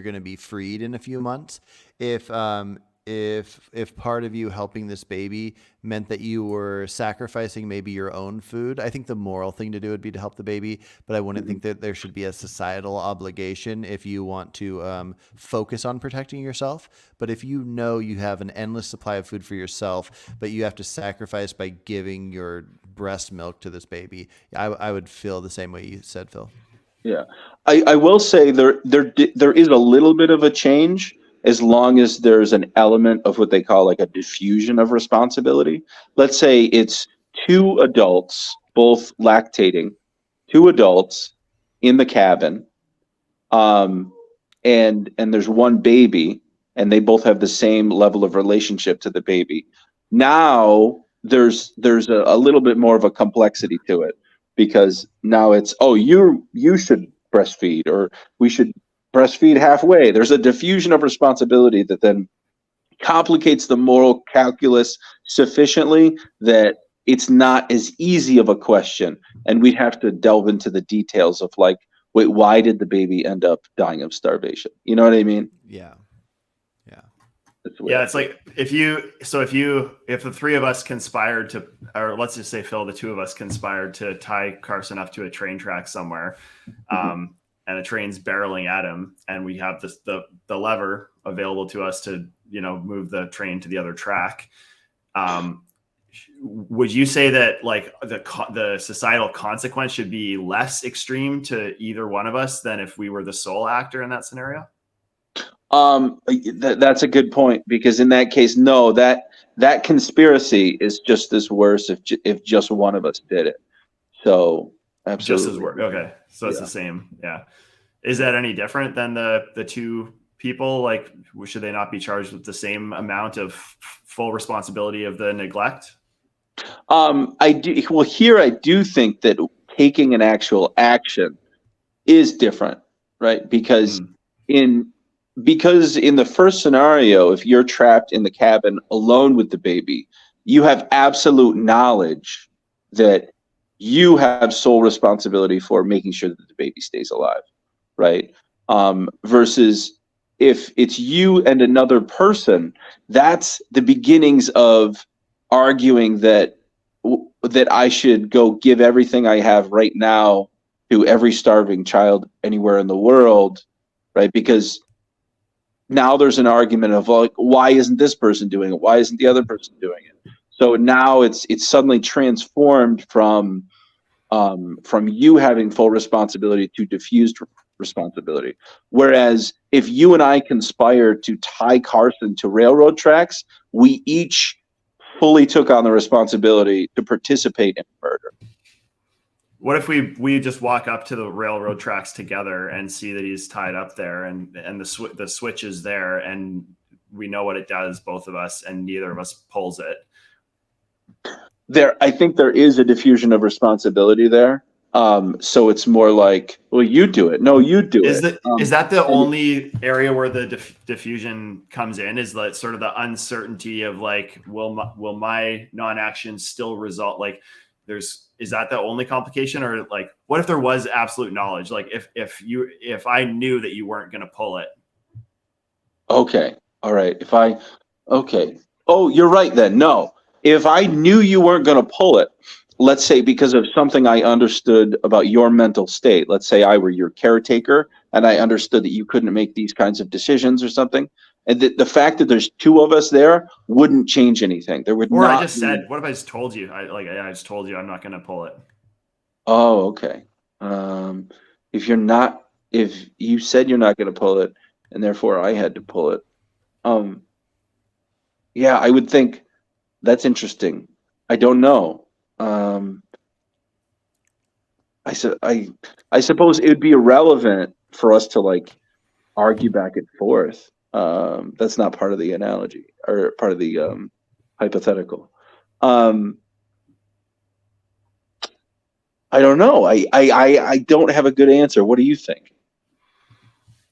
going to be freed in a few months. If part of you helping this baby meant that you were sacrificing maybe your own food, I think the moral thing to do would be to help the baby. But I wouldn't think that there should be a societal obligation if you want to focus on protecting yourself. But if you know you have an endless supply of food for yourself, but you have to sacrifice by giving your breast milk to this baby, I would feel the same way you said, Phil. Yeah, I will say there is a little bit of a change as long as there's an element of what they call like a diffusion of responsibility. Let's say it's two adults, both lactating, two adults in the cabin, and there's one baby, and they both have the same level of relationship to the baby. Now there's a little bit more of a complexity to it, because now it's, oh, you should breastfeed, or we should breastfeed halfway. There's a diffusion of responsibility that then complicates the moral calculus sufficiently that it's not as easy of a question, and we'd have to delve into the details of like, wait, why did the baby end up dying of starvation? You know what I mean? Yeah. Yeah, it's like if the three of us conspired to, or let's just say Phil, the two of us conspired to tie Carson up to a train track somewhere, and the train's barreling at him, and we have the lever available to us to move the train to the other track. would you say that like the societal consequence should be less extreme to either one of us than if we were the sole actor in that scenario? That's a good point, because in that case, no, that conspiracy is just as worse if just one of us did it. So Just as absolutely. work. Okay. So it's Yeah. the same. Yeah. Is that any different than the two people? Like, should they not be charged with the same amount of full responsibility of the neglect? I do. Well, here I do think that taking an actual action is different, right? In because in the first scenario, if you're trapped in the cabin alone with the baby, you have absolute knowledge that you have sole responsibility for making sure that the baby stays alive, right? Versus if it's you and another person, that's the beginnings of arguing that I should go give everything I have right now to every starving child anywhere in the world, right? Because now there's an argument of like, why isn't this person doing it? Why isn't the other person doing it? So now it's suddenly transformed from you having full responsibility to diffused responsibility. Whereas if you and I conspire to tie Carson to railroad tracks, we each fully took on the responsibility to participate in murder. What if we just walk up to the railroad tracks together and see that he's tied up there, and the switch is there, and we know what it does, both of us, and neither of us pulls it? I think there is a diffusion of responsibility there. So it's more like, well, you do it. No, you do Is it. that the only area where the diffusion comes in? Is that sort of the uncertainty of like, will my non-action still result? Like, is that the only complication, or like, what if there was absolute knowledge? Like, if I knew that you weren't going to pull it. Okay. All right. Okay. Oh, you're right then. No. If I knew you weren't going to pull it, let's say because of something I understood about your mental state, let's say I were your caretaker and I understood that you couldn't make these kinds of decisions or something, and the fact that there's two of us there wouldn't change anything. There would Or not I just be... said, what if I just told you? I just told you I'm not going to pull it. Oh, okay. If you said you're not going to pull it, and therefore I had to pull it, yeah, I would think that's interesting. I don't know. I suppose it would be irrelevant for us to like argue back and forth. That's not part of the analogy or part of the hypothetical. I don't know. I don't have a good answer. What do you think?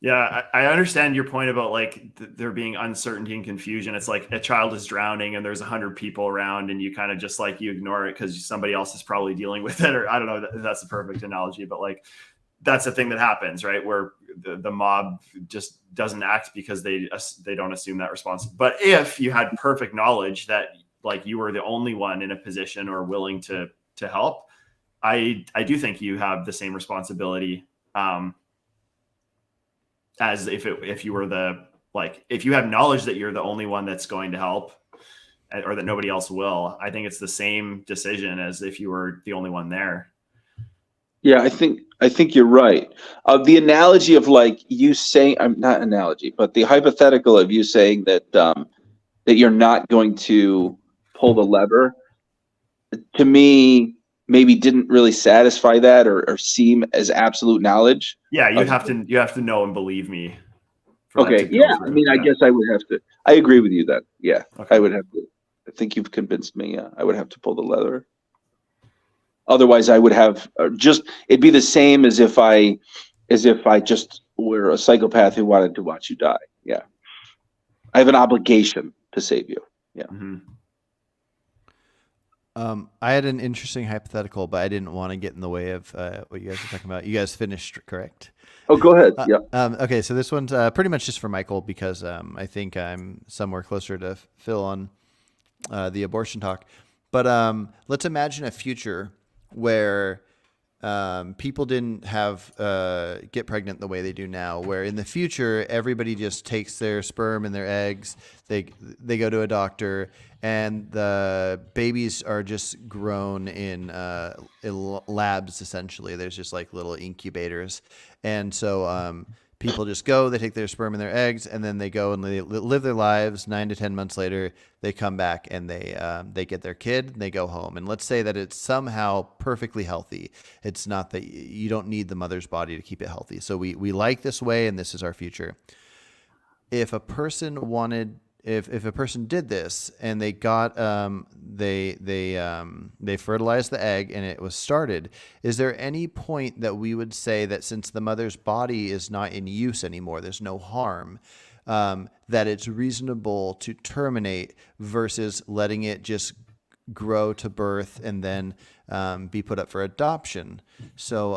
Yeah, I understand your point about like there being uncertainty and confusion. It's like a child is drowning and there's 100 people around, and you kind of just like you ignore it because somebody else is probably dealing with it, or I don't know. That's the perfect analogy, but like that's the thing that happens, right? Where the mob just doesn't act because they don't assume that responsibility. But if you had perfect knowledge that like you were the only one in a position or willing to help, I do think you have the same responsibility. As if you were if you have knowledge that you're the only one that's going to help, or that nobody else will, I think it's the same decision as if you were the only one there. Yeah, I think you're right. The analogy of like you saying, I'm not analogy, but the hypothetical of you saying that that you're not going to pull the lever, to me, maybe didn't really satisfy that or seem as absolute knowledge. Yeah, you have to know and believe me for that to Okay, go yeah. through. I mean, Yeah. I guess I would have to. I agree with you then. Yeah, Okay. I would have to. I think you've convinced me. Yeah, I would have to pull the lever. Otherwise, I would have it'd be the same as if I just were a psychopath who wanted to watch you die. Yeah, I have an obligation to save you. Yeah. Mm-hmm. I had an interesting hypothetical, but I didn't want to get in the way of what you guys were talking about. You guys finished, correct? Oh, go ahead. Yeah. Okay, so this one's pretty much just for Michael because I think I'm somewhere closer to Phil on the abortion talk. But let's imagine a future where people didn't have get pregnant the way they do now, where in the future everybody just takes their sperm and their eggs, they go to a doctor, and the babies are just grown in labs. Essentially, there's just like little incubators, and so people just go, they take their sperm and their eggs, and then they go and they live their lives. 9 to 10 months later, they come back and they get their kid and they go home. And let's say that it's somehow perfectly healthy. It's not that you don't need the mother's body to keep it healthy. So we like this way, and this is our future. If a person if a person did this and they got they fertilized the egg and it was started, is there any point that we would say that since the mother's body is not in use anymore, there's no harm, that it's reasonable to terminate versus letting it just grow to birth and then be put up for adoption? So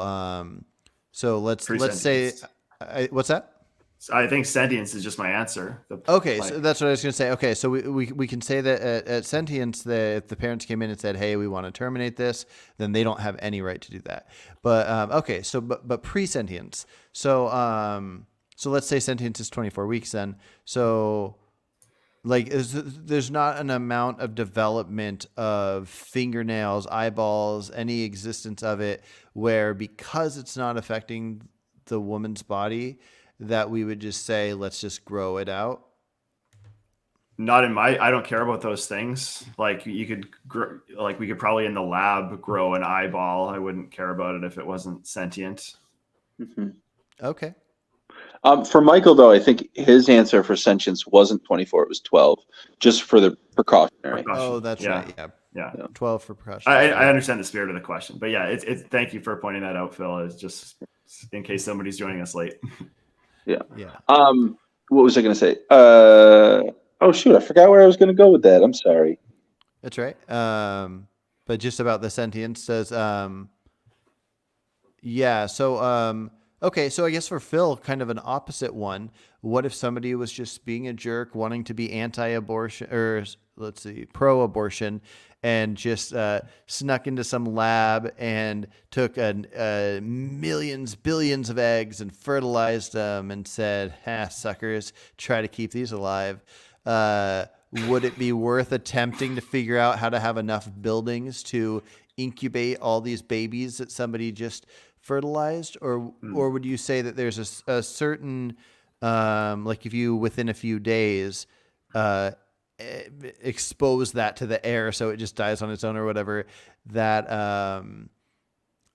let's say, what's that? I think sentience is just my answer. Okay, so that's what I was going to say. Okay, so we can say that at sentience, that if the parents came in and said, "Hey, we want to terminate this," then they don't have any right to do that. But okay, so but pre-sentience. So let's say sentience is 24 weeks then. So like there's not an amount of development of fingernails, eyeballs, any existence of it where, because it's not affecting the woman's body, that we would just say, let's just grow it out? Not in my, I don't care about those things. Like you could like we could probably in the lab grow an eyeball. I wouldn't care about it if it wasn't sentient. Mm-hmm. Okay. For Michael, though, I think his answer for sentience wasn't 24, it was 12, just for the precautionary. Oh, that's right. Yeah. 12 for precaution. I understand the spirit of the question, but yeah, it's thank you for pointing that out, Phil. It's just in case somebody's joining us late. Yeah. What was I going to say? Oh shoot, I forgot where I was going to go with that. I'm sorry. That's right. But just about the sentience says, yeah. So, okay. So I guess for Phil, kind of an opposite one. What if somebody was just being a jerk, wanting to be anti-abortion, or let's see, pro-abortion, and just snuck into some lab and took millions, billions of eggs and fertilized them and said, suckers, try to keep these alive. Would it be worth attempting to figure out how to have enough buildings to incubate all these babies that somebody just fertilized? Or would you say that there's a certain, like if you within a few days expose that to the air so it just dies on its own or whatever, that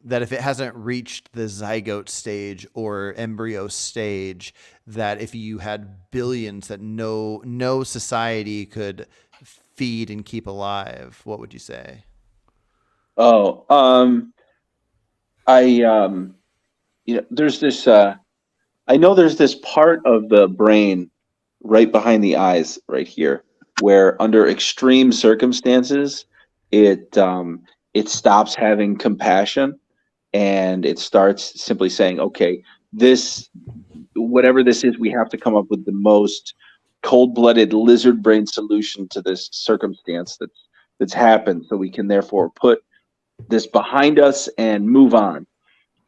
that if it hasn't reached the zygote stage or embryo stage, that if you had billions that no society could feed and keep alive, what would you say? Oh, there's this, I know there's this part of the brain right behind the eyes right here, where under extreme circumstances, it stops having compassion and it starts simply saying, okay, this, whatever this is, we have to come up with the most cold-blooded lizard brain solution to this circumstance that's happened, so we can therefore put this behind us and move on.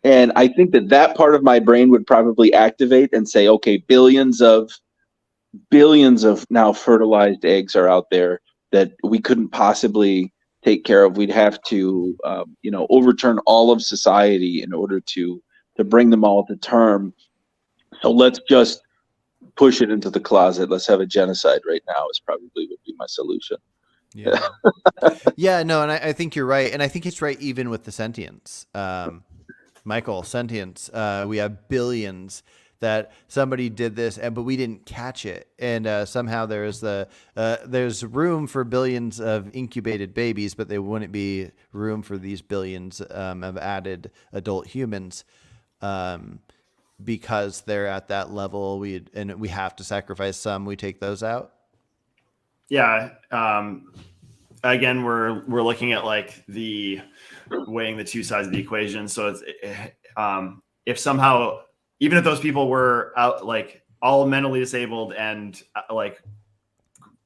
And I think that part of my brain would probably activate and say, okay, billions of now fertilized eggs are out there that we couldn't possibly take care of. We'd have to, overturn all of society in order to bring them all to term. So let's just push it into the closet. Let's have a genocide right now is probably would be my solution. Yeah. Yeah, no, and I think you're right. And I think it's right even with the sentience. Michael, sentience, we have billions that somebody did this, but we didn't catch it. And somehow there's room for billions of incubated babies, but there wouldn't be room for these billions of added adult humans because they're at that level. We have to sacrifice some. We take those out. Yeah. Again, we're looking at like the weighing the two sides of the equation. So it's if somehow, even if those people were out, like all mentally disabled and like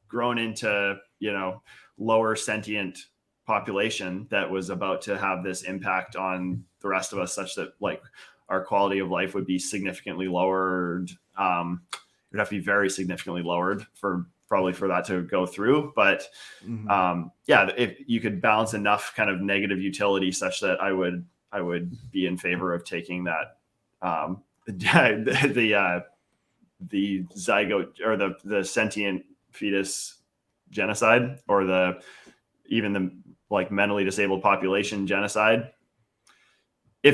grown into, lower sentient population that was about to have this impact on the rest of us, such that like our quality of life would be significantly lowered. It would have to be very significantly lowered for that to go through. But yeah, if you could balance enough kind of negative utility such that I would be in favor of taking that the zygote or the sentient fetus genocide, or even the like mentally disabled population genocide. I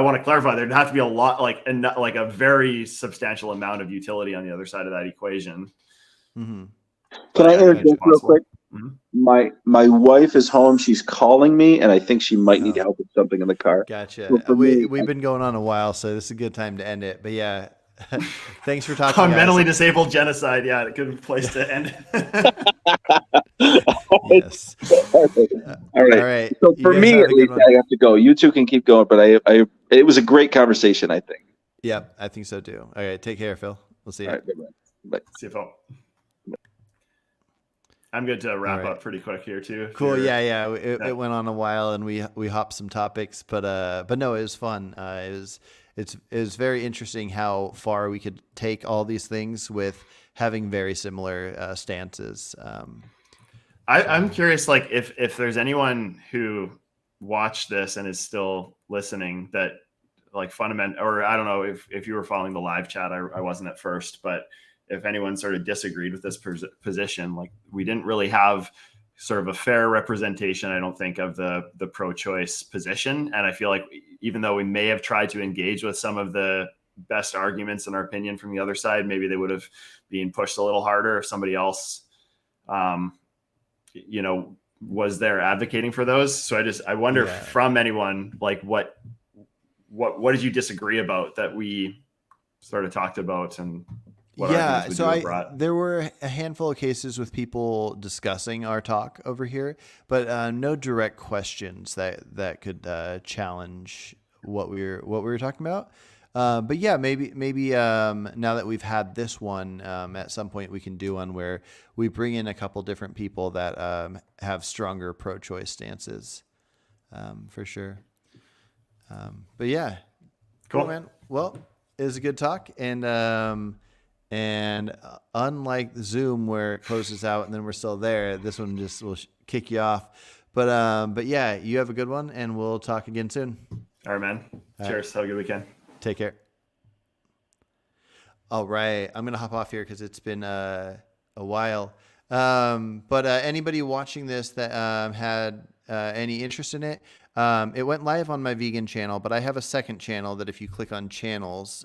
want to clarify, there'd have to be a lot, like a very substantial amount of utility on the other side of that equation. Mm-hmm. Can I interject real quick? Mm-hmm. My wife is home. She's calling me, and I think she might need help with something in the car. Gotcha. So We've been going on a while, so this is a good time to end it. But yeah, thanks for talking. On mentally disabled genocide, yeah, a good place to end it. Yes. All right. So for me, at least, I have to go. You two can keep going, but it was a great conversation, I think. Yep, I think so too. All right, take care, Phil. We'll see you. All right, bye. See you, Phil. I'm good to wrap up pretty quick here too. Cool. Yeah. It went on a while, and we hopped some topics, but no, it was fun. It was very interesting how far we could take all these things with having very similar stances. I'm curious, like if there's anyone who watched this and is still listening that like or I don't know if you were following the live chat, I wasn't at first, but if anyone sort of disagreed with this position, like we didn't really have sort of a fair representation, I don't think, of the pro-choice position. And I feel like even though we may have tried to engage with some of the best arguments in our opinion from the other side, maybe they would have been pushed a little harder if somebody else, was there advocating for those. So I wonder from anyone, like what did you disagree about that we sort of talked about, and what there were a handful of cases with people discussing our talk over here, but no direct questions that could challenge what we were talking about. But yeah, maybe now that we've had this one, at some point we can do one where we bring in a couple different people that have stronger pro-choice stances, for sure. But yeah, cool, man. Well, it was a good talk, and unlike Zoom where it closes out and then we're still there, this one just will kick you off. But yeah, you have a good one, and we'll talk again soon. All right, man. Cheers. Have a good weekend. Take care. All right. I'm going to hop off here because it's been a while. But anybody watching this that had any interest in it, it went live on my vegan channel, but I have a second channel that if you click on channels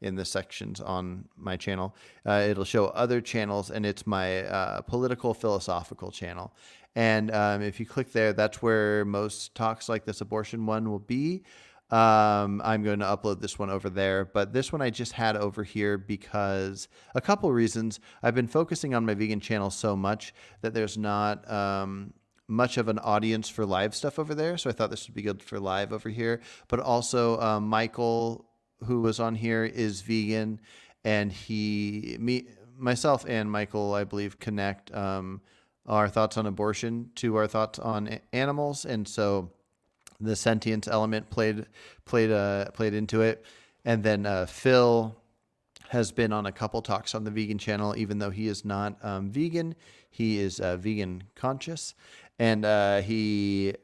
in the sections on my channel, it'll show other channels, and it's my political philosophical channel. And if you click there, that's where most talks like this abortion one will be. I'm going to upload this one over there, but this one I just had over here because a couple reasons. I've been focusing on my vegan channel so much that there's not much of an audience for live stuff over there. So I thought this would be good for live over here, but also Michael, who was on here, is vegan, and myself and Michael, I believe, connect our thoughts on abortion to our thoughts on animals. And so the sentience element played into it. And then Phil has been on a couple talks on the vegan channel, even though he is not vegan. He is vegan conscious, and he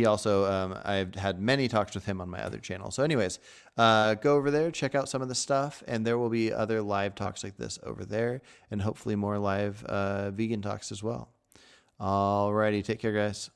also I've had many talks with him on my other channel. So anyways, go over there, check out some of the stuff, and there will be other live talks like this over there, and hopefully more live vegan talks as well. Alrighty, take care, guys.